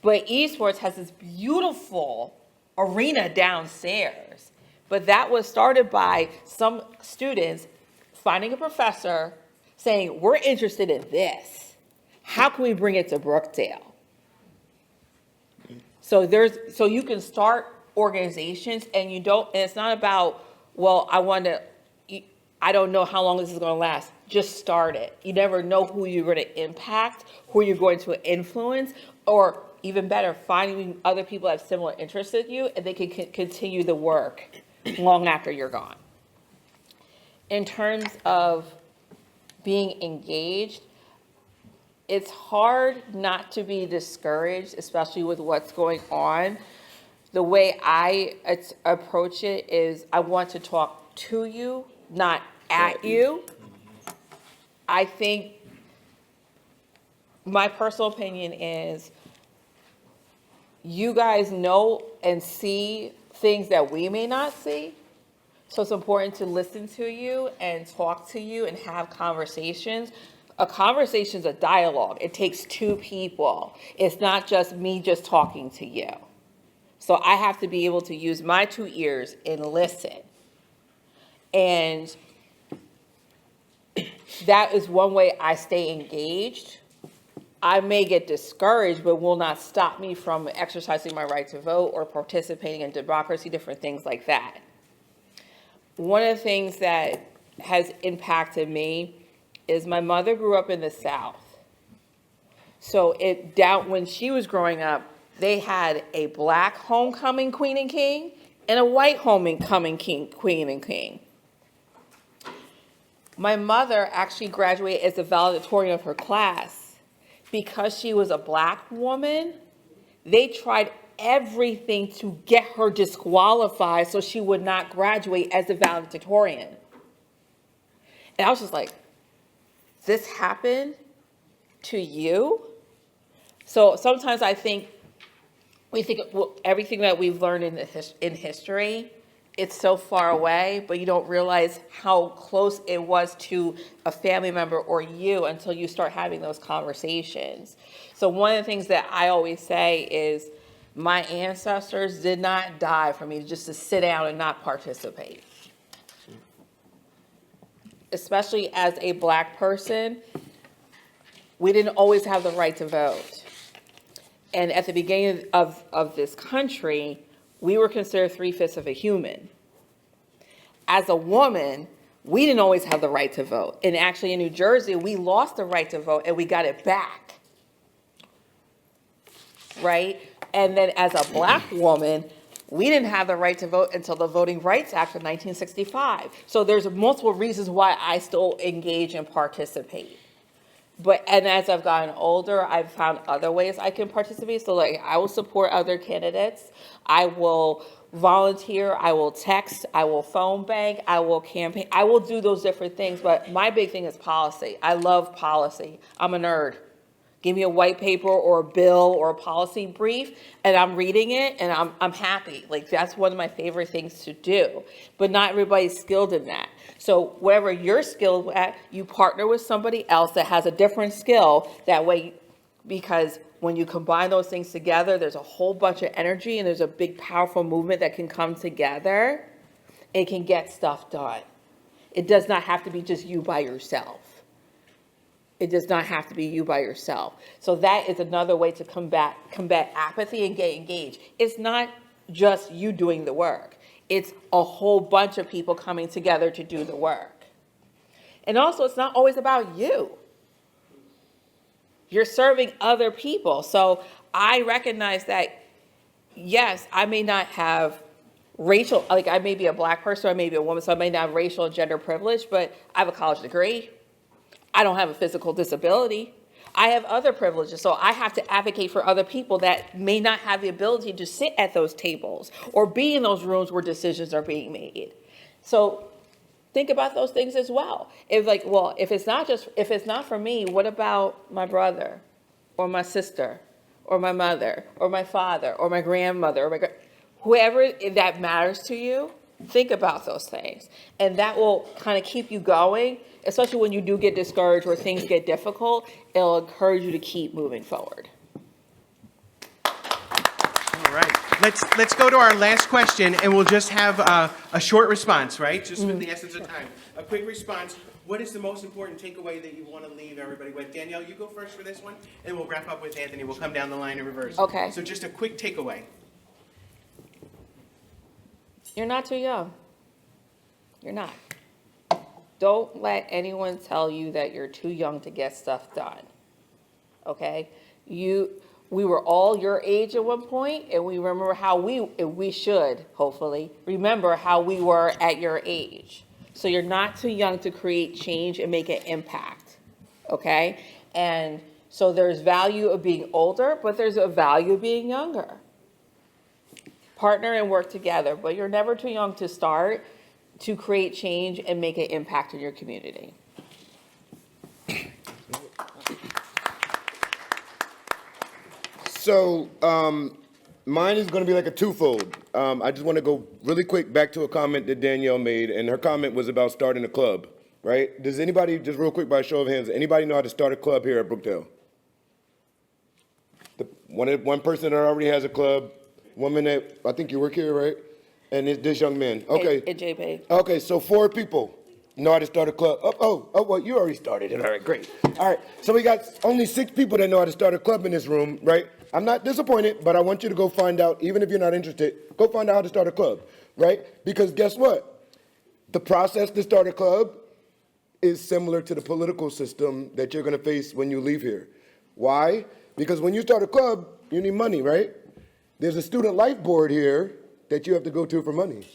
But esports has this beautiful arena downstairs. But that was started by some students finding a professor saying, we're interested in this. How can we bring it to Brookdale? So you can start organizations and it's not about, well, I don't know how long this is going to last. Just start it. You never know who you're going to impact, who you're going to influence, or even better, finding other people that have similar interests as you and they can continue the work long after you're gone. In terms of being engaged, it's hard not to be discouraged, especially with what's going on. The way I approach it is I want to talk to you, not at you. I think my personal opinion is you guys know and see things that we may not see. So it's important to listen to you and talk to you and have conversations. A conversation is a dialogue. It takes two people. It's not just me just talking to you. So I have to be able to use my two ears and listen. And that is one way I stay engaged. I may get discouraged, but will not stop me from exercising my right to vote or participating in democracy, different things like that. One of the things that has impacted me is my mother grew up in the South. So when she was growing up, they had a black homecoming queen and king and a white homecoming queen and king. My mother actually graduated as the valedictorian of her class. Because she was a black woman, they tried everything to get her disqualified so she would not graduate as the valedictorian. And I was just like, this happened to you? So sometimes I think, we think everything that we've learned in history, it's so far away, but you don't realize how close it was to a family member or you until you start having those conversations. So one of the things that I always say is my ancestors did not die for me just to sit down and not participate. Especially as a black person, we didn't always have the right to vote. And at the beginning of this country, we were considered 3/5 of a human. As a woman, we didn't always have the right to vote. And actually in New Jersey, we lost the right to vote and we got it back. Right? And then as a black woman, we didn't have the right to vote until the Voting Rights Act of 1965. So there's multiple reasons why I still engage and participate. And as I've gotten older, I've found other ways I can participate. So like I will support other candidates. I will volunteer. I will text. I will phone bank. I will campaign. I will do those different things. But my big thing is policy. I love policy. I'm a nerd. Give me a white paper or a bill or a policy brief, and I'm reading it, and I'm happy. Like, that's one of my favorite things to do. But not everybody's skilled in that. So wherever you're skilled at, you partner with somebody else that has a different skill. That way, because when you combine those things together, there's a whole bunch of energy, and there's a big, powerful movement that can come together. It can get stuff done. It does not have to be just you by yourself. It does not have to be you by yourself. So that is another way to combat apathy and get engaged. It's not just you doing the work. It's a whole bunch of people coming together to do the work. And also, it's not always about you. You're serving other people. So I recognize that, yes, I may not have racial, like I may be a black person, I may be a woman, so I may not have racial and gender privilege, but I have a college degree. I don't have a physical disability. I have other privileges, so I have to advocate for other people that may not have the ability to sit at those tables or be in those rooms where decisions are being made. So think about those things as well. If if it's not for me, what about my brother or my sister or my mother or my father or my grandmother or whoever that matters to you? Think about those things, and that will kind of keep you going, especially when you do get discouraged or things get difficult. It'll encourage you to keep moving forward. All right. Let's go to our last question, and we'll just have a short response, right? Just with the essence of time. A quick response. What is the most important takeaway that you want to leave everybody with? Danielle, you go first for this one, and we'll wrap up with Anthony. We'll come down the line in reverse. Okay. So just a quick takeaway. You're not too young. You're not. Don't let anyone tell you that you're too young to get stuff done. Okay? We were all your age at one point, and we remember how we should, hopefully, remember how we were at your age. So you're not too young to create change and make an impact. Okay? And so there's value of being older, but there's a value of being younger. Partner and work together, but you're never too young to start, to create change and make an impact in your community. So mine is going to be like a twofold. I just want to go really quick back to a comment that Danielle made, and her comment was about starting a club, right? Does anybody, just real quick by a show of hands, anybody know how to start a club here at Brookdale? One person that already has a club, woman that, I think you work here, right? And this young man. Okay. Hey, JP. Okay, so 4 people know how to start a club. Oh, well, you already started it. All right, great. All right, so we got only 6 people that know how to start a club in this room, right? I'm not disappointed, but I want you to go find out, even if you're not interested, go find out how to start a club, right? Because guess what? The process to start a club is similar to the political system that you're going to face when you leave here. Why? Because when you start a club, you need money, right? There's a student life board here that you have to go to for money,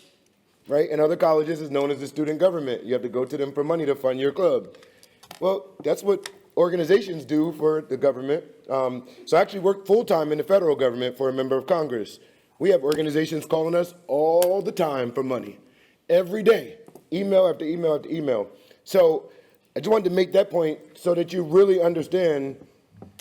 right? In other colleges, it's known as the student government. You have to go to them for money to fund your club. Well, that's what organizations do for the government. So I actually work full-time in the federal government for a member of Congress. We have organizations calling us all the time for money, every day, email after email after email. So I just wanted to make that point so that you really understand,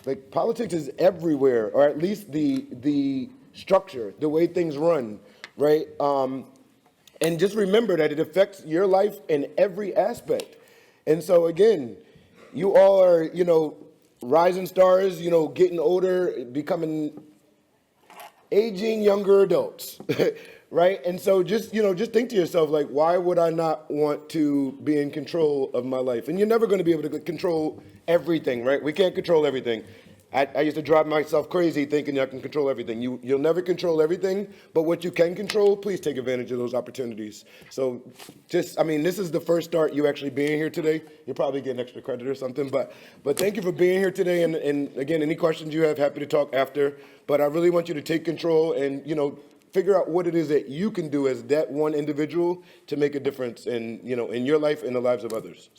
like, politics is everywhere, or at least the structure, the way things run, right? And just remember that it affects your life in every aspect. And so again, you all are, rising stars, getting older, becoming aging younger adults, right? And so just think to yourself, like, why would I not want to be in control of my life? And you're never going to be able to control everything, right? We can't control everything. I used to drive myself crazy thinking I can control everything. You'll never control everything, but what you can control, please take advantage of those opportunities. So this is the first start you actually being here today. You'll probably get an extra credit or something, but thank you for being here today. And again, any questions you have, happy to talk after. But I really want you to take control and, figure out what it is that you can do as that one individual to make a difference in your life and the lives of others.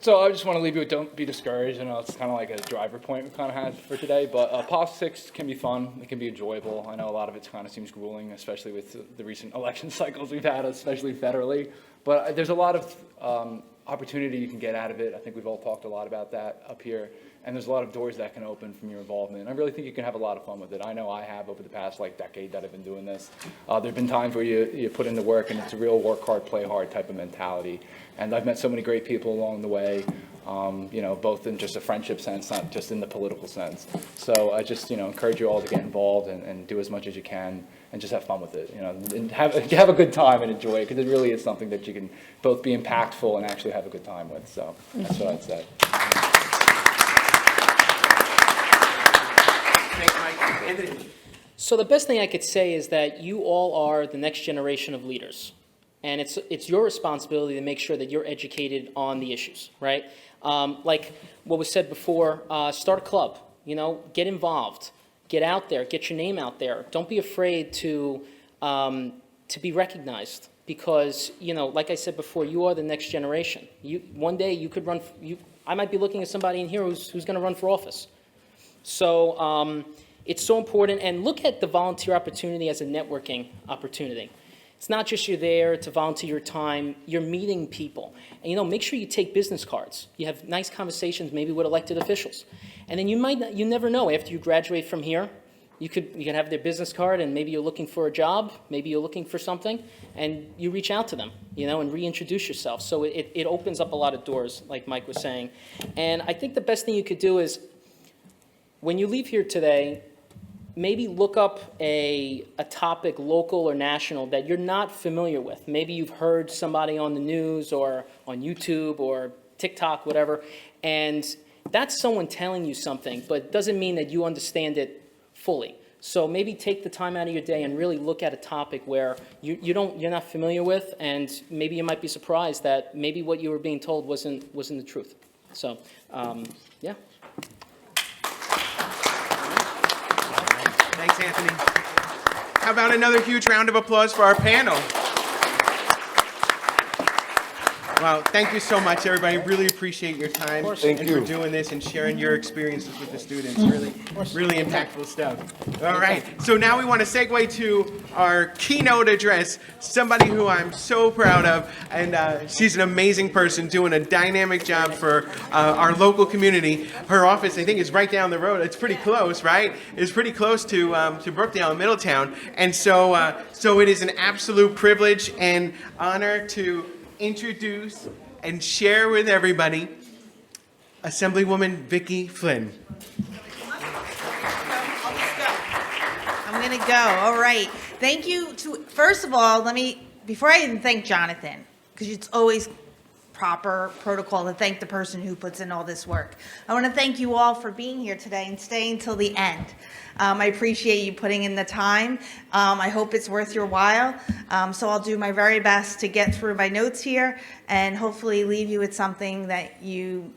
So I just want to leave you with don't be discouraged. I know it's kind of like a driver point we kind of had for today, but politics can be fun. It can be enjoyable. I know a lot of it kind of seems grueling, especially with the recent election cycles we've had, especially federally. But there's a lot of opportunity you can get out of it. I think we've all talked a lot about that up here. And there's a lot of doors that can open from your involvement. And I really think you can have a lot of fun with it. I know I have over the past decade that I've been doing this. There have been times where you put in the work and it's a real work hard, play hard type of mentality. And I've met so many great people along the way, both in just a friendship sense, not just in the political sense. So I just, encourage you all to get involved and do as much as you can and just have fun with it, and have a good time and enjoy it, because it really is something that you can both be impactful and actually have a good time with. So that's what I'd say. So the best thing I could say is that you all are the next generation of leaders. And it's your responsibility to make sure that you're educated on the issues, right? Like what was said before, start a club, get involved, get out there, get your name out there. Don't be afraid to be recognized because, like I said before, you are the next generation. One day you could run, I might be looking at somebody in here who's going to run for office. So it's so important, and look at the volunteer opportunity as a networking opportunity. It's not just you're there to volunteer your time, you're meeting people. And make sure you take business cards. You have nice conversations maybe with elected officials. And then you never know, after you graduate from here, you can have their business card and maybe you're looking for a job, maybe you're looking for something, and you reach out to them, and reintroduce yourself. So it opens up a lot of doors, like Mike was saying. And I think the best thing you could do is, when you leave here today, maybe look up a topic, local or national, that you're not familiar with. Maybe you've heard somebody on the news or on YouTube or TikTok, whatever, and that's someone telling you something, but it doesn't mean that you understand it fully. So maybe take the time out of your day and really look at a topic where you're not familiar with, and maybe you might be surprised that maybe what you were being told wasn't the truth. So, yeah. Thanks, Anthony. How about another huge round of applause for our panel? Wow, thank you so much, everybody. Really appreciate your time and for doing this and sharing your experiences with the students. Really impactful stuff. All right, so now we want to segue to our keynote address, somebody who I'm so proud of, and she's an amazing person doing a dynamic job for our local community. Her office, I think, is right down the road. It's pretty close, right? It's pretty close to Brookdale and Middletown. And so it is an absolute privilege and honor to introduce and share with everybody Assemblywoman Vicki Flynn. I'm going to go. All right. Thank you first of all, before I even thank Jonathan, because it's always proper protocol to thank the person who puts in all this work. I want to thank you all for being here today and staying till the end. I appreciate you putting in the time. I hope it's worth your while. So I'll do my very best to get through my notes here and hopefully leave you with something that you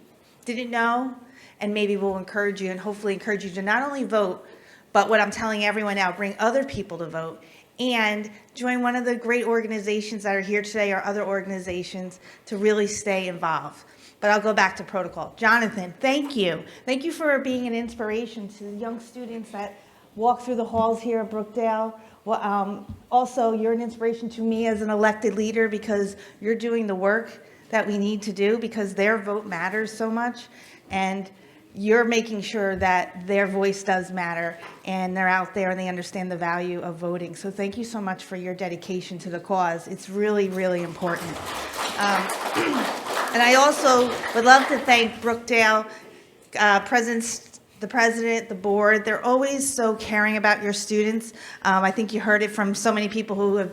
didn't know and maybe will encourage you and hopefully encourage you to not only vote, but what I'm telling everyone now, bring other people to vote and join one of the great organizations that are here today or other organizations to really stay involved. But I'll go back to protocol. Jonathan, thank you. Thank you for being an inspiration to the young students that walk through the halls here at Brookdale. Well, also, you're an inspiration to me as an elected leader because you're doing the work that we need to do because their vote matters so much. And you're making sure that their voice does matter and they're out there and they understand the value of voting. So thank you so much for your dedication to the cause. It's really, really important. And I also would love to thank Brookdale, the president, the board. They're always so caring about your students. I think you heard it from so many people who have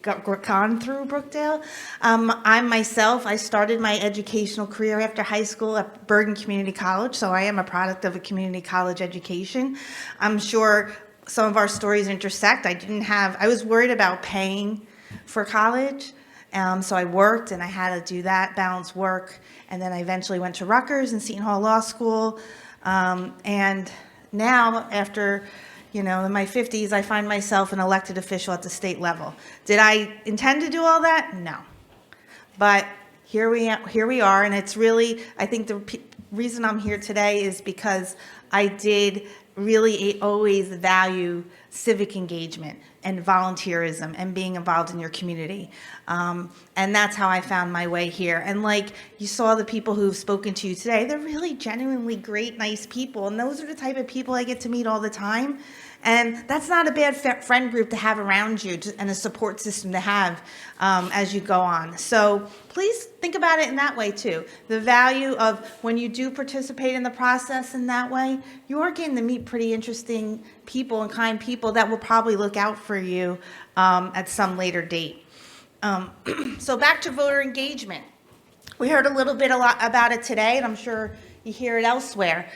gone through Brookdale. I started my educational career after high school at Bergen Community College, so I am a product of a community college education. I'm sure some of our stories intersect. I was worried about paying for college, so I worked and I had to do that, balance work, and then I eventually went to Rutgers and Seton Hall Law School, and now after in my 50s, I find myself an elected official at the state level. Did I intend to do all that? No. But here we are, and it's really, I think the reason I'm here today is because I did really always value civic engagement and volunteerism and being involved in your community. And that's how I found my way here. And like you saw the people who've spoken to you today, they're really genuinely great, nice people. And those are the type of people I get to meet all the time. And that's not a bad friend group to have around you and a support system to have as you go on. So please think about it in that way too. The value of when you do participate in the process in that way, you are getting to meet pretty interesting people and kind people that will probably look out for you at some later date. So back to voter engagement. We heard a lot about it today, and I'm sure you hear it elsewhere.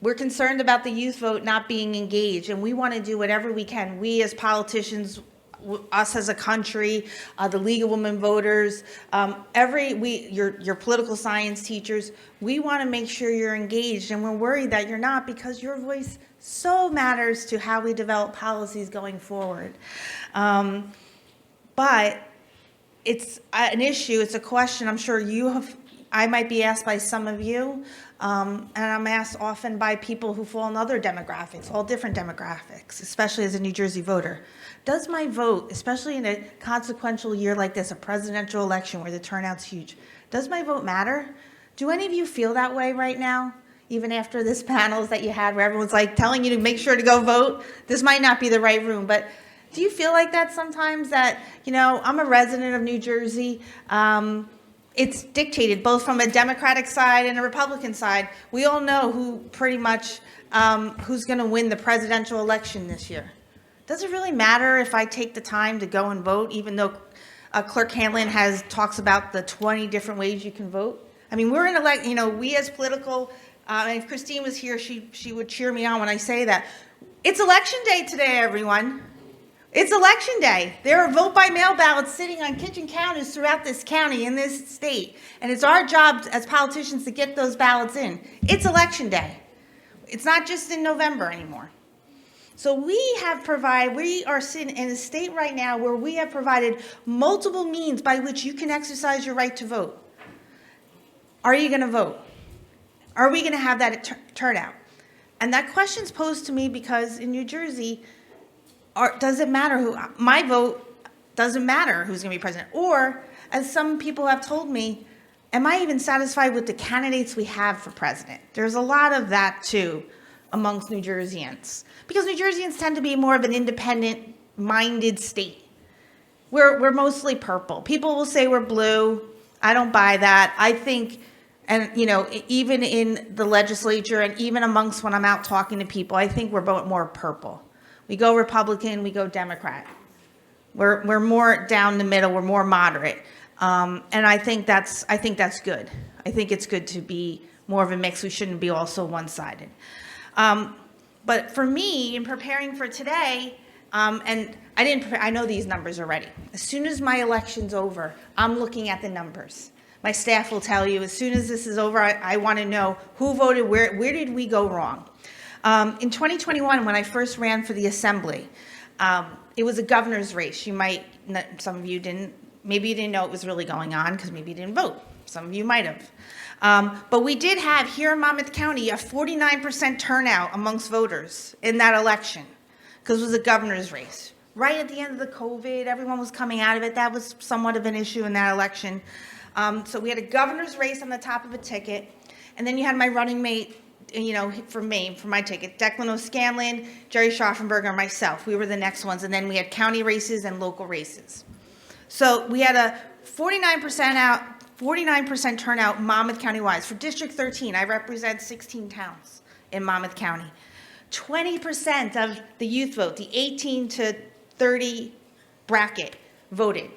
We're concerned about the youth vote not being engaged, and we want to do whatever we can. We as politicians, us as a country, the League of Women Voters, your political science teachers, we want to make sure you're engaged, and we're worried that you're not because your voice so matters to how we develop policies going forward. But it's an issue, it's a question I'm sure I might be asked by some of you, and I'm asked often by people who fall in other demographics, all different demographics, especially as a New Jersey voter. Does my vote, especially in a consequential year like this, a presidential election where the turnout's huge, does my vote matter? Do any of you feel that way right now? Even after this panels that you had where everyone's like telling you to make sure to go vote? This might not be the right room, but do you feel like that sometimes that, I'm a resident of New Jersey, it's dictated both from a Democratic side and a Republican side. We all know who pretty much, who's going to win the presidential election this year. Does it really matter if I take the time to go and vote, even though Clerk Hanlon talks about the 20 different ways you can vote? I mean, we're in we as political, and if Christine was here, she would cheer me on when I say that. It's election day today, everyone. It's election day. There are vote-by-mail ballots sitting on kitchen counters throughout this county in this state. And it's our job as politicians to get those ballots in. It's election day. It's not just in November anymore. So we are sitting in a state right now where we have provided multiple means by which you can exercise your right to vote. Are you going to vote? Are we going to have that turnout? And that question's posed to me because in New Jersey, does it matter my vote doesn't matter who's going to be president? Or, as some people have told me, am I even satisfied with the candidates we have for president? There's a lot of that, too, amongst New Jerseyans. Because New Jerseyans tend to be more of an independent-minded state. We're mostly purple. People will say we're blue. I don't buy that. I think, and even in the legislature and even amongst when I'm out talking to people, I think we're more purple. We go Republican, we go Democrat. We're more down the middle, we're more moderate. And I think that's good. I think it's good to be more of a mix. We shouldn't be all so one-sided. But for me, in preparing for today, and I know these numbers already. As soon as my election's over, I'm looking at the numbers. My staff will tell you, as soon as this is over, I want to know who voted, where did we go wrong? In 2021, when I first ran for the assembly, it was a governor's race. Some of you maybe you didn't know it was really going on because maybe you didn't vote. Some of you might have. But we did have here in Monmouth County a 49% turnout amongst voters in that election because it was a governor's race. Right at the end of the COVID, everyone was coming out of it. That was somewhat of an issue in that election. So we had a governor's race on the top of a ticket. And then you had my running mate, for my ticket, Declan O'Scanlan, Jerry Schaffenberger, and myself. We were the next ones. And then we had county races and local races. So we had a 49% turnout Monmouth County-wise. For District 13, I represent 16 towns in Monmouth County. 20% of the youth vote, the 18 to 30 bracket, voted.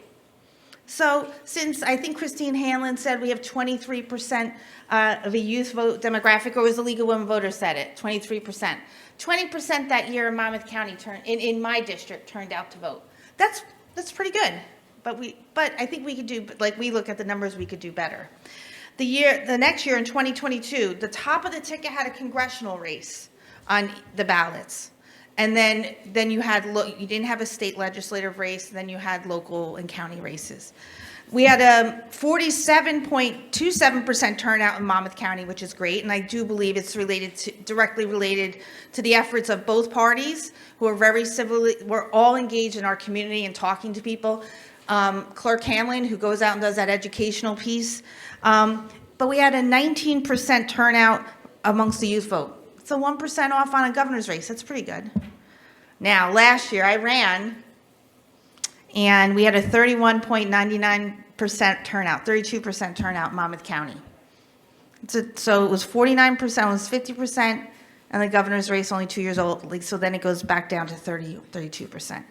So since I think Christine Hanlon said we have 23% of a youth vote demographic, or was the League of Women Voters said it, 23%. 20% that year in Monmouth County in my district turned out to vote. That's pretty good. But I think we could do, like we look at the numbers, we could do better. The next year in 2022, the top of the ticket had a congressional race on the ballots. And then you didn't have a state legislative race, and then you had local and county races. We had a 47.27% turnout in Monmouth County, which is great, and I do believe it's directly related to the efforts of both parties, who are very civilly, we're all engaged in our community and talking to people. Clerk Hanlon, who goes out and does that educational piece. But we had a 19% turnout amongst the youth vote. So 1% off on a governor's race, that's pretty good. Now, last year I ran, and we had a 31.99% turnout, 32% turnout in Monmouth County. So it was 49%, it was 50%, and the governor's race only 2 years old, so then it goes back down to 32%.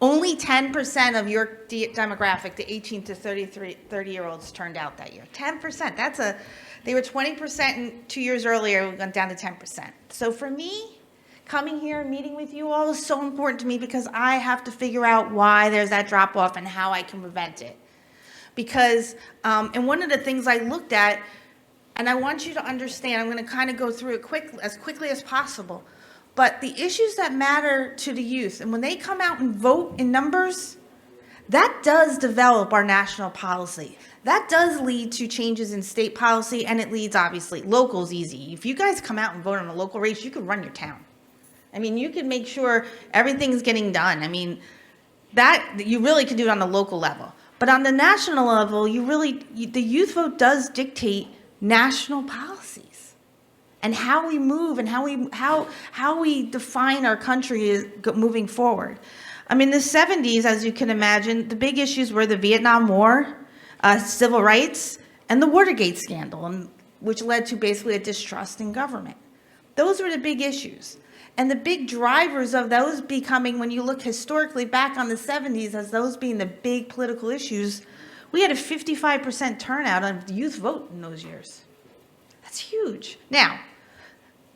Only 10% of your demographic, the 18 to 30-year-olds, turned out that year. 10%. They were 20% 2 years earlier. We went down to 10%. So for me, coming here and meeting with you all is so important to me because I have to figure out why there's that drop off and how I can prevent it. Because, and one of the things I looked at, and I want you to understand, I'm going to kind of go through it as quickly as possible. But the issues that matter to the youth, and when they come out and vote in numbers, that does develop our national policy. That does lead to changes in state policy, and it leads, obviously, local's easy. If you guys come out and vote on a local race, you could run your town. I mean, you can make sure everything's getting done. I mean, that you really can do it on the local level. But on the national level, the youth vote does dictate national policies. And how we move and how we define our country is moving forward. I mean, the 70s, as you can imagine, the big issues were the Vietnam War, civil rights, and the Watergate scandal, which led to basically a distrust in government. Those were the big issues. And the big drivers of those becoming, when you look historically back on the 70s as those being the big political issues, we had a 55% turnout on the youth vote in those years. That's huge. Now,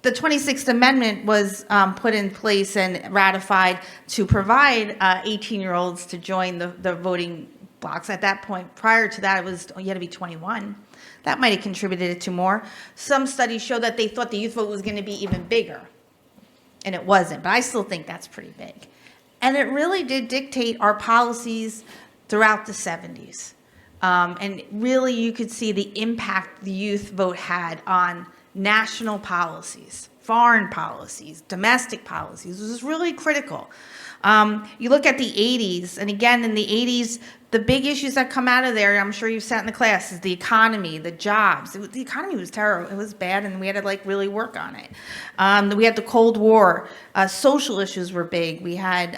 the 26th Amendment was put in place and ratified to provide 18-year-olds to join the voting blocks. At that point, prior to that, you had to be 21. That might have contributed to more. Some studies show that they thought the youth vote was going to be even bigger, and it wasn't. But I still think that's pretty big. And it really did dictate our policies throughout the 70s. And really, you could see the impact the youth vote had on national policies, foreign policies, domestic policies. It was really critical. You look at the 80s, and again, in the 80s, the big issues that come out of there, I'm sure you've sat in the class, is the economy, the jobs. The economy was terrible. It was bad, and we had to really work on it. We had the Cold War. Social issues were big. We had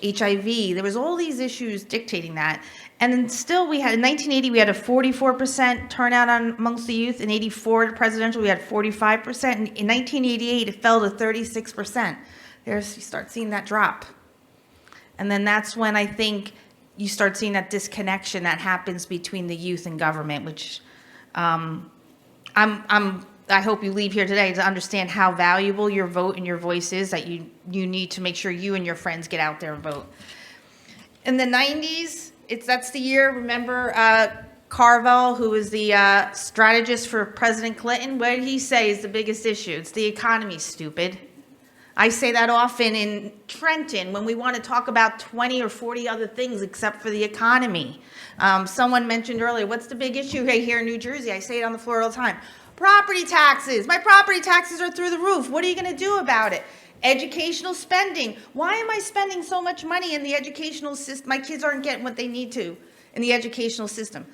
HIV. There was all these issues dictating that. And then still, in 1980, we had a 44% turnout amongst the youth. In 84, the presidential, we had 45%. And in 1988, it fell to 36%. You start seeing that drop. And then that's when I think you start seeing that disconnection that happens between the youth and government, which I hope you leave here today to understand how valuable your vote and your voice is, that you need to make sure you and your friends get out there and vote. In the 90s, that's the year, remember Carville, who was the strategist for President Clinton, what did he say is the biggest issue? It's the economy, stupid. I say that often in Trenton when we want to talk about 20 or 40 other things except for the economy. Someone mentioned earlier, what's the big issue here in New Jersey? I say it on the floor all the time. Property taxes. My property taxes are through the roof. What are you going to do about it? Educational spending. Why am I spending so much money in the educational system? My kids aren't getting what they need to in the educational system.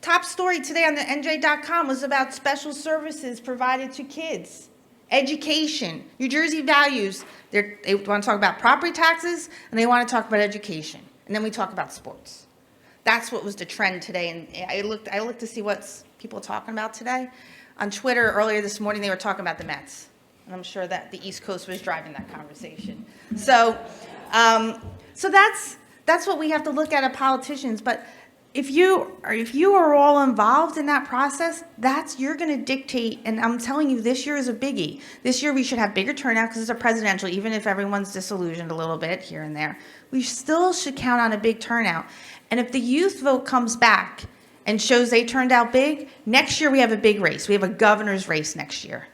Top story today on the NJ.com was about special services provided to kids. Education, New Jersey values. They want to talk about property taxes, and they want to talk about education. And then we talk about sports. That's what was the trend today. And I looked to see what people are talking about today. On Twitter earlier this morning, they were talking about the Mets. And I'm sure that the East Coast was driving that conversation. So that's what we have to look at as politicians. But if you are all involved in that process, you're going to dictate. And I'm telling you, this year is a biggie. This year we should have bigger turnout because it's a presidential, even if everyone's disillusioned a little bit here and there. We still should count on a big turnout. And if the youth vote comes back and shows they turned out big, next year we have a big race. We have a governor's race next year.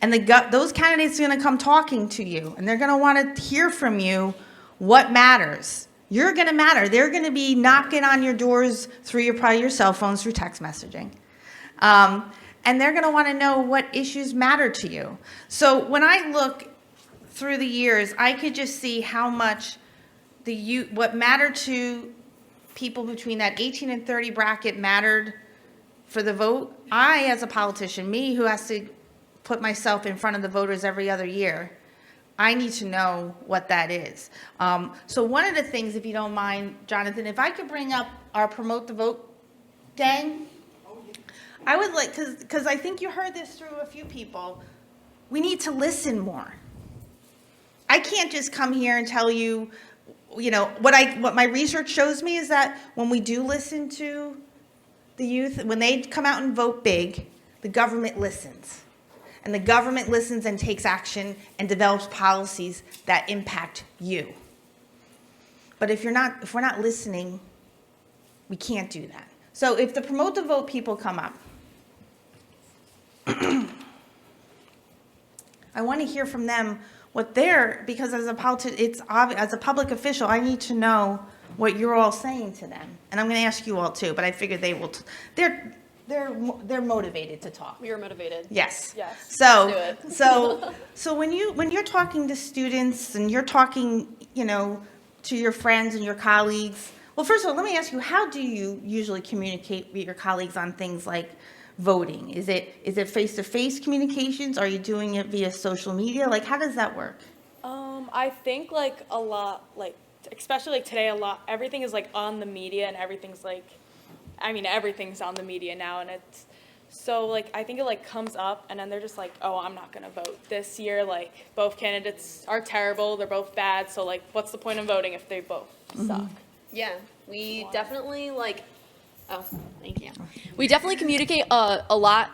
And those candidates are going to come talking to you, and they're going to want to hear from you what matters. You're going to matter. They're going to be knocking on your doors through probably your cell phones, through text messaging. And they're going to want to know what issues matter to you. So when I look through the years, I could just see how much what mattered to people between that 18 and 30 bracket mattered for the vote. I, as a politician, me who has to put myself in front of the voters every other year, I need to know what that is. So one of the things, if you don't mind, Jonathan, if I could bring up our Promote the Vote gang, I would like, because I think you heard this through a few people, we need to listen more. I can't just come here and tell you, what my research shows me is that when we do listen to the youth, when they come out and vote big, the government listens. And the government listens and takes action and develops policies that impact you. But if we're not listening, we can't do that. So if the Promote the Vote people come up, I want to hear from them what because as a it's obvious, as a public official, I need to know what you're all saying to them. And I'm going to ask you all too, but I figure they will. They're motivated to talk. You're motivated. Yes. Yes. So Let's do it. so when you're talking to students and you're talking, to your friends and your colleagues. Well, first of all, let me ask you, how do you usually communicate with your colleagues on things like voting? Is it face-to-face communications? Are you doing it via social media? Like, how does that work? I think like a lot, like especially like today, everything is like on the media, and everything's like, everything's on the media now, and it's so like I think it like comes up, and then they're just like, oh, I'm not gonna vote this year. Like both candidates are terrible. They're both bad. So like, what's the point of voting if they both suck? Yeah, we definitely oh, thank you. We definitely communicate a lot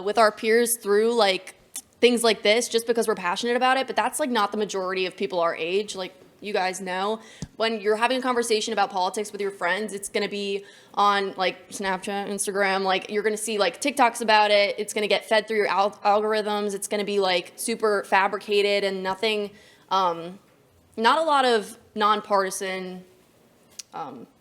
with our peers through like things like this, just because we're passionate about it. But that's like not the majority of people our age. Like you guys know, when you're having a conversation about politics with your friends, it's gonna be on like Snapchat, Instagram. Like you're gonna see like TikToks about it. It's gonna get fed through your algorithms. It's gonna be like super fabricated and nothing. Not a lot of nonpartisan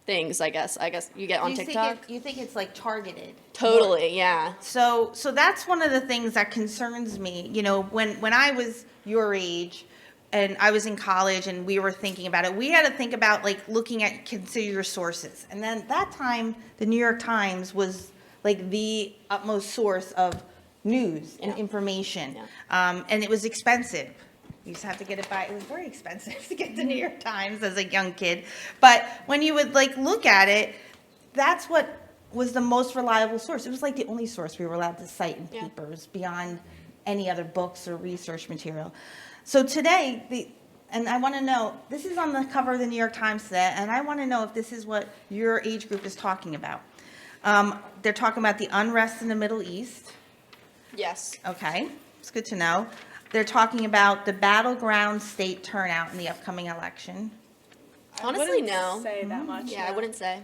things, I guess you get on TikTok. You think it's like targeted? Totally, yeah. So that's one of the things that concerns me. When I was your age and I was in college and we were thinking about it, we had to think about like looking at, consider your sources. And then that time, the New York Times was like the utmost source of news and information. And it was expensive. You used to have to get it by, it was very expensive to get the New York Times as a young kid. But when you would like look at it, that's what was the most reliable source. It was like the only source we were allowed to cite in papers beyond any other books or research material. So today, and I want to know, this is on the cover of the New York Times today, and I want to know if this is what your age group is talking about. They're talking about the unrest in the Middle East. Yes. Okay, it's good to know. They're talking about the battleground state turnout in the upcoming election. Honestly, no. Say that much. Yeah, I wouldn't say.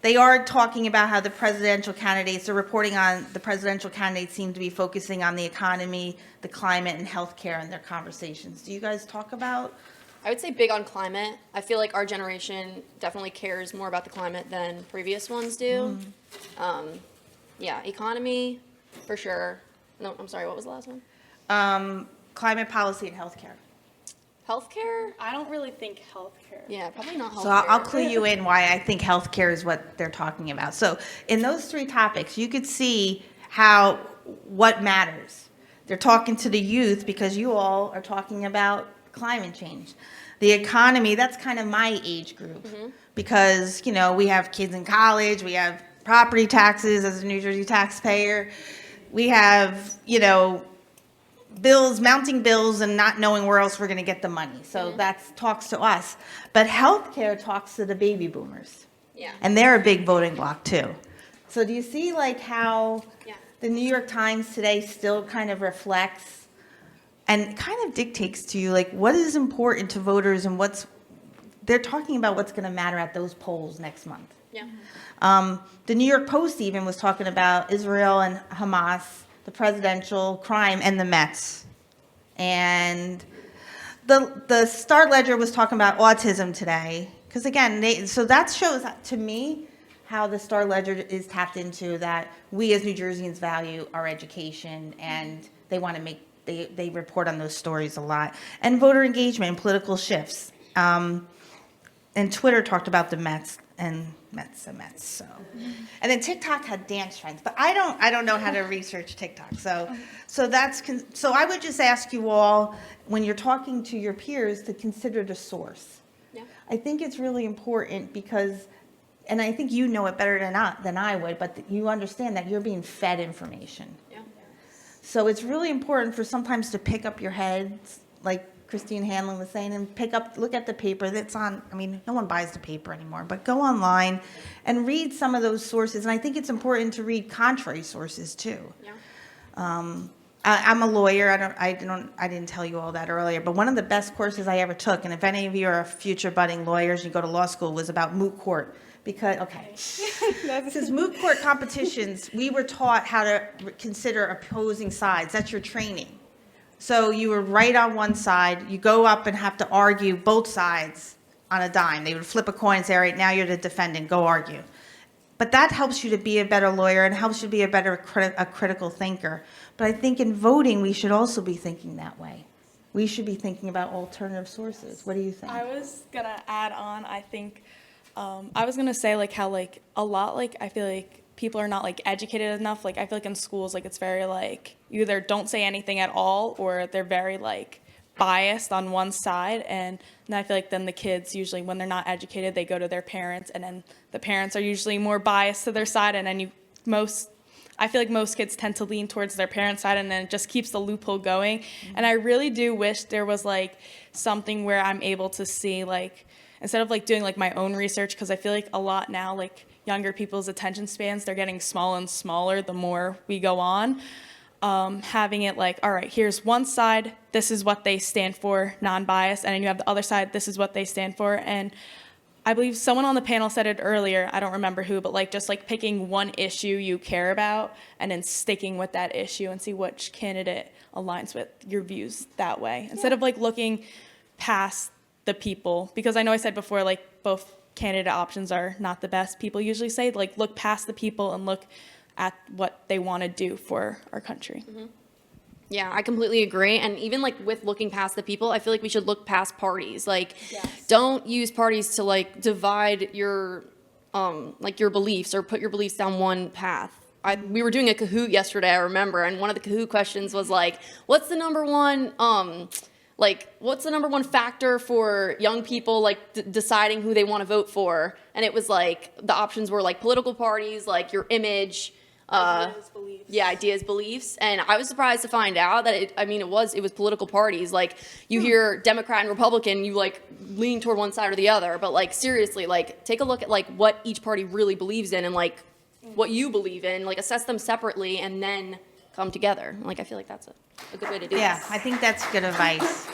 They are talking about how the presidential candidates, they're reporting on the presidential candidates seem to be focusing on the economy, the climate, and healthcare in their conversations. Do you guys talk about? I would say big on climate. I feel like our generation definitely cares more about the climate than previous ones do. Yeah, economy, for sure. No, I'm sorry, what was the last one? Climate policy and healthcare. Healthcare? I don't really think healthcare. Yeah, probably not healthcare. So I'll clue you in why I think healthcare is what they're talking about. So in those three topics, you could see what matters. They're talking to the youth because you all are talking about climate change. The economy, that's kind of my age group because, we have kids in college, we have property taxes as a New Jersey taxpayer. We have, mounting bills and not knowing where else we're going to get the money. So that talks to us. But healthcare talks to the baby boomers. Yeah. And they're a big voting bloc too. So do you see like how the New York Times today still kind of reflects and kind of dictates to you like what is important to voters and they're talking about what's going to matter at those polls next month. Yeah. The New York Post even was talking about Israel and Hamas, the presidential crime, and the Mets. And the Star Ledger was talking about autism today, because again, so that shows to me how the Star Ledger is tapped into that we as New Jerseyans value our education, and they want to make, they report on those stories a lot. And voter engagement and political shifts. And Twitter talked about the Mets and Mets. So, and then TikTok had dance trends, but I don't know how to research TikTok. So so I would just ask you all, when you're talking to your peers, to consider the source. Yeah. I think it's really important because, and I think you know it better than I would, but you understand that you're being fed information. Yeah. So it's really important for sometimes to pick up your heads, like Christine Hanlon was saying, and look at the paper that's on. I mean, no one buys the paper anymore, but go online and read some of those sources. And I think it's important to read contrary sources too. Yeah. I'm a lawyer. I didn't tell you all that earlier, but one of the best courses I ever took, and if any of you are future budding lawyers, you go to law school, was about moot court. Because, okay, since moot court competitions, we were taught how to consider opposing sides. That's your training. So you were right on one side. You go up and have to argue both sides on a dime. They would flip a coin and say, all right, now you're the defendant, go argue. But that helps you to be a better lawyer and helps you to be a better critical thinker. But I think in voting, we should also be thinking that way. We should be thinking about alternative sources. What do you think? I was gonna add on, I think, I was gonna say like how like a lot like I feel like people are not like educated enough. Like I feel like in schools like it's very like you either don't say anything at all or they're very like biased on one side, and then I feel like then the kids usually when they're not educated they go to their parents, and then the parents are usually more biased to their side, and then I feel like most kids tend to lean towards their parents' side, and then it just keeps the loophole going. And I really do wish there was like something where I'm able to see like instead of like doing like my own research, because I feel like a lot now like younger people's attention spans, they're getting smaller and smaller the more we go on. Having it like, all right, here's one side, this is what they stand for, non-biased, and then you have the other side, this is what they stand for. And I believe someone on the panel said it earlier, I don't remember who, but like just like picking one issue you care about and then sticking with that issue and see which candidate aligns with your views that way. Instead of like looking past the people, because I know I said before, like both candidate options are not the best. People usually say like look past the people and look at what they want to do for our country. Mm-hmm. Yeah, I completely agree. And even like with looking past the people, I feel like we should look past parties. Like, don't use parties to like divide your like your beliefs or put your beliefs down one path. We were doing a Kahoot yesterday, I remember, and one of the Kahoot questions was like, what's the number one factor for young people like deciding who they want to vote for? And it was like the options were like political parties, like your image, ideas, beliefs. And I was surprised to find out that it was political parties. Like you hear Democrat and Republican, you like lean toward one side or the other, but like seriously, like take a look at like what each party really believes in and like what you believe in, like assess them separately and then come together. Like I feel like that's a good way to do it. Yeah, I think that's good advice.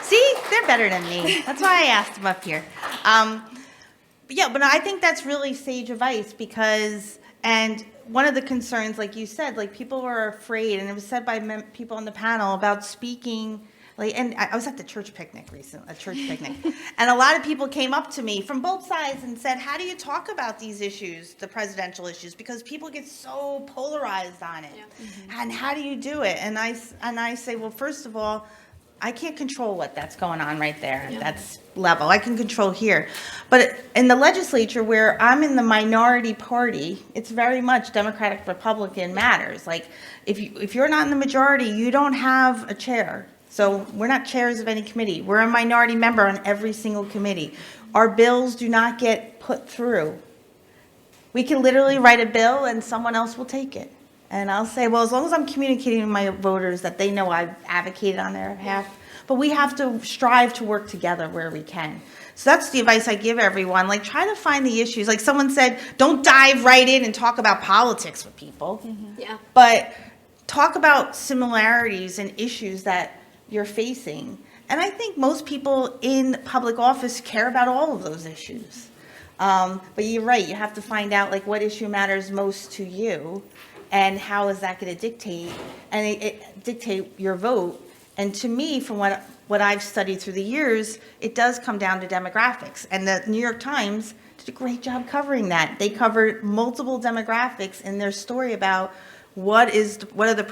See, they're better than me. That's why I asked them up here. But I think that's really sage advice because, and one of the concerns, like you said, like people are afraid, and it was said by people on the panel about speaking. Like, and I was at the church picnic recently, and a lot of people came up to me from both sides and said, "How do you talk about these issues, the presidential issues? Because people get so polarized on it, and how do you do it?" And I say, well, first of all, I can't control what that's going on right there. That's level. I can control here. But in the legislature where I'm in the minority party, it's very much Democratic Republican matters. Like if you're not in the majority, you don't have a chair. So we're not chairs of any committee. We're a minority member on every single committee. Our bills do not get put through. We can literally write a bill and someone else will take it. And I'll say, well, as long as I'm communicating with my voters that they know I've advocated on their behalf, but we have to strive to work together where we can. So that's the advice I give everyone. Like, try to find the issues. Like someone said, don't dive right in and talk about politics with people. Yeah. But talk about similarities and issues that you're facing. And I think most people in public office care about all of those issues. But you're right, you have to find out like what issue matters most to you and how is that going to dictate and it dictate your vote. And to me, from what what I've studied through the years, it does come down to demographics. And the New York Times did a great job covering that. They covered multiple demographics in their story about what are the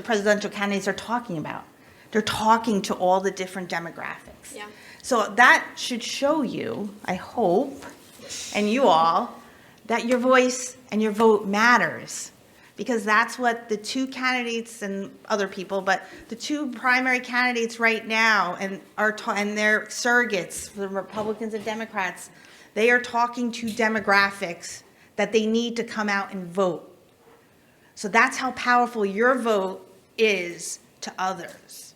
presidential candidates are talking about. They're talking to all the different demographics. Yeah. So that should show you, I hope, and you all, that your voice and your vote matters. Because that's what the two candidates and other people, but the two primary candidates right now and their surrogates, the Republicans and Democrats, they are talking to demographics that they need to come out and vote. So that's how powerful your vote is to others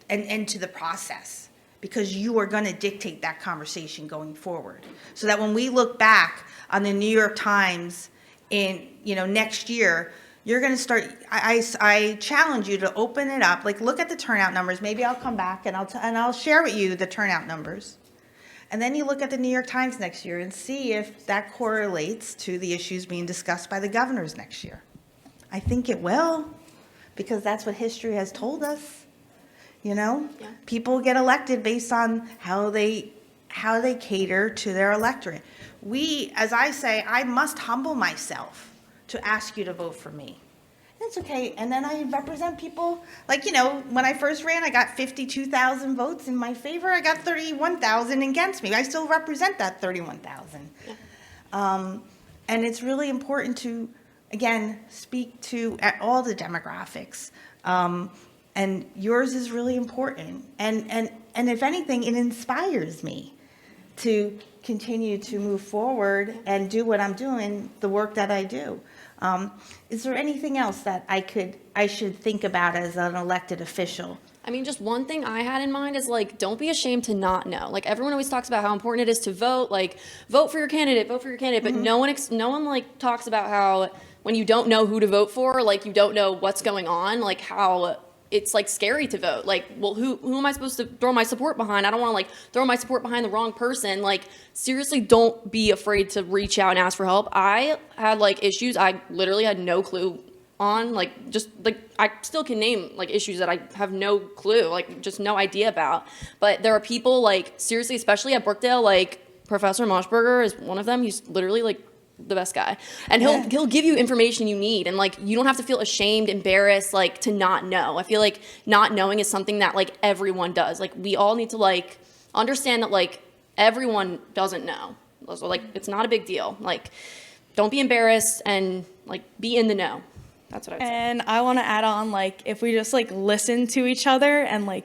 and to the process, because you are going to dictate that conversation going forward. So that when we look back on the New York Times in, next year, you're going to start, I challenge you to open it up, like look at the turnout numbers. Maybe I'll come back and I'll share with you the turnout numbers. And then you look at the New York Times next year and see if that correlates to the issues being discussed by the governors next year. I think it will, because that's what history has told us. People get elected based on how they cater to their electorate. As I say, I must humble myself to ask you to vote for me. That's okay. And then I represent people, when I first ran, I got 52,000 votes in my favor. I got 31,000 against me. I still represent that 31,000. Yeah. And it's really important to, again, speak to all the demographics. And yours is really important. And if anything, it inspires me to continue to move forward and do what I'm doing, the work that I do. Is there anything else that I should think about as an elected official? I mean, just one thing I had in mind is don't be ashamed to not know. Everyone always talks about how important it is to vote, vote for your candidate, but no one talks about how when you don't know who to vote for, you don't know what's going on, how it's scary to vote. Well, who am I supposed to throw my support behind? I don't want to throw my support behind the wrong person. Seriously, don't be afraid to reach out and ask for help. I had issues I literally had no clue on, I still can name issues that I have no clue, just no idea about. But there are people seriously, especially at Brookdale, Professor Moshberger is one of them. He's literally the best guy, and he'll give you information you need, and you don't have to feel ashamed, embarrassed, to not know. I feel not knowing is something that everyone does. We all need to understand that everyone doesn't know. So it's not a big deal. Don't be embarrassed and be in the know. That's what I would say. And I want to add on if we just listen to each other and we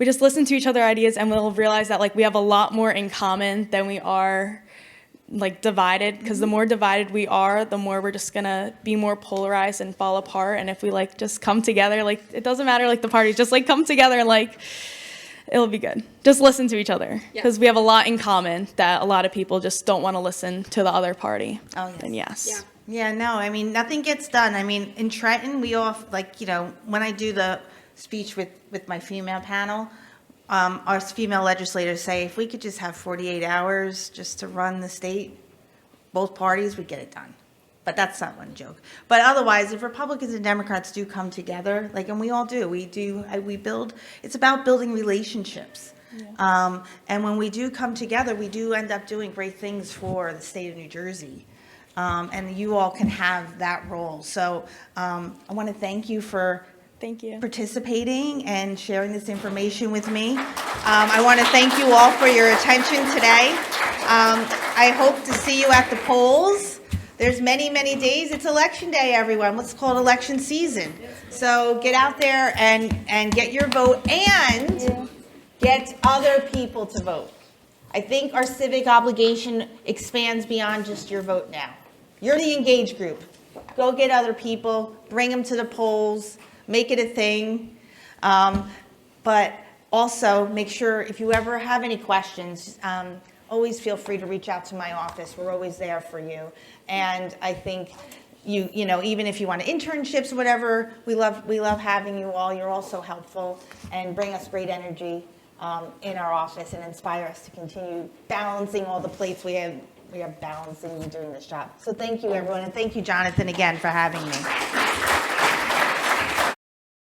just listen to each other's ideas, and we'll realize that we have a lot more in common than we are divided, because the more divided we are, the more we're just gonna be more polarized and fall apart. And if we just come together, it doesn't matter the parties, just come together and it'll be good. Just listen to each other, because we have a lot in common that a lot of people just don't want to listen to the other party. Oh, yes. And yes. Yeah, no, I mean, nothing gets done. I mean, in Trenton, we all, when I do the speech with my female panel, our female legislators say if we could just have 48 hours just to run the state, both parties would get it done. But that's not one joke. But otherwise, if Republicans and Democrats do come together, and we all do, we build, it's about building relationships. Yeah. And when we do come together, we do end up doing great things for the state of New Jersey. And you all can have that role. So I want to thank you for participating and sharing this information with me. I want to thank you all for your attention today. I hope to see you at the polls. There's many, many days. It's election day, everyone. What's called election season. So get out there and get your vote and get other people to vote. I think our civic obligation expands beyond just your vote now. You're the engaged group. Go get other people, bring them to the polls, make it a thing. But also make sure if you ever have any questions, always feel free to reach out to my office. We're always there for you. And I think you know, even if you want internships or whatever, we love having you all. You're all so helpful and bring us great energy in our office and inspire us to continue balancing all the plates we are balancing doing this job. So thank you, everyone, and thank you, Jonathan, again for having me.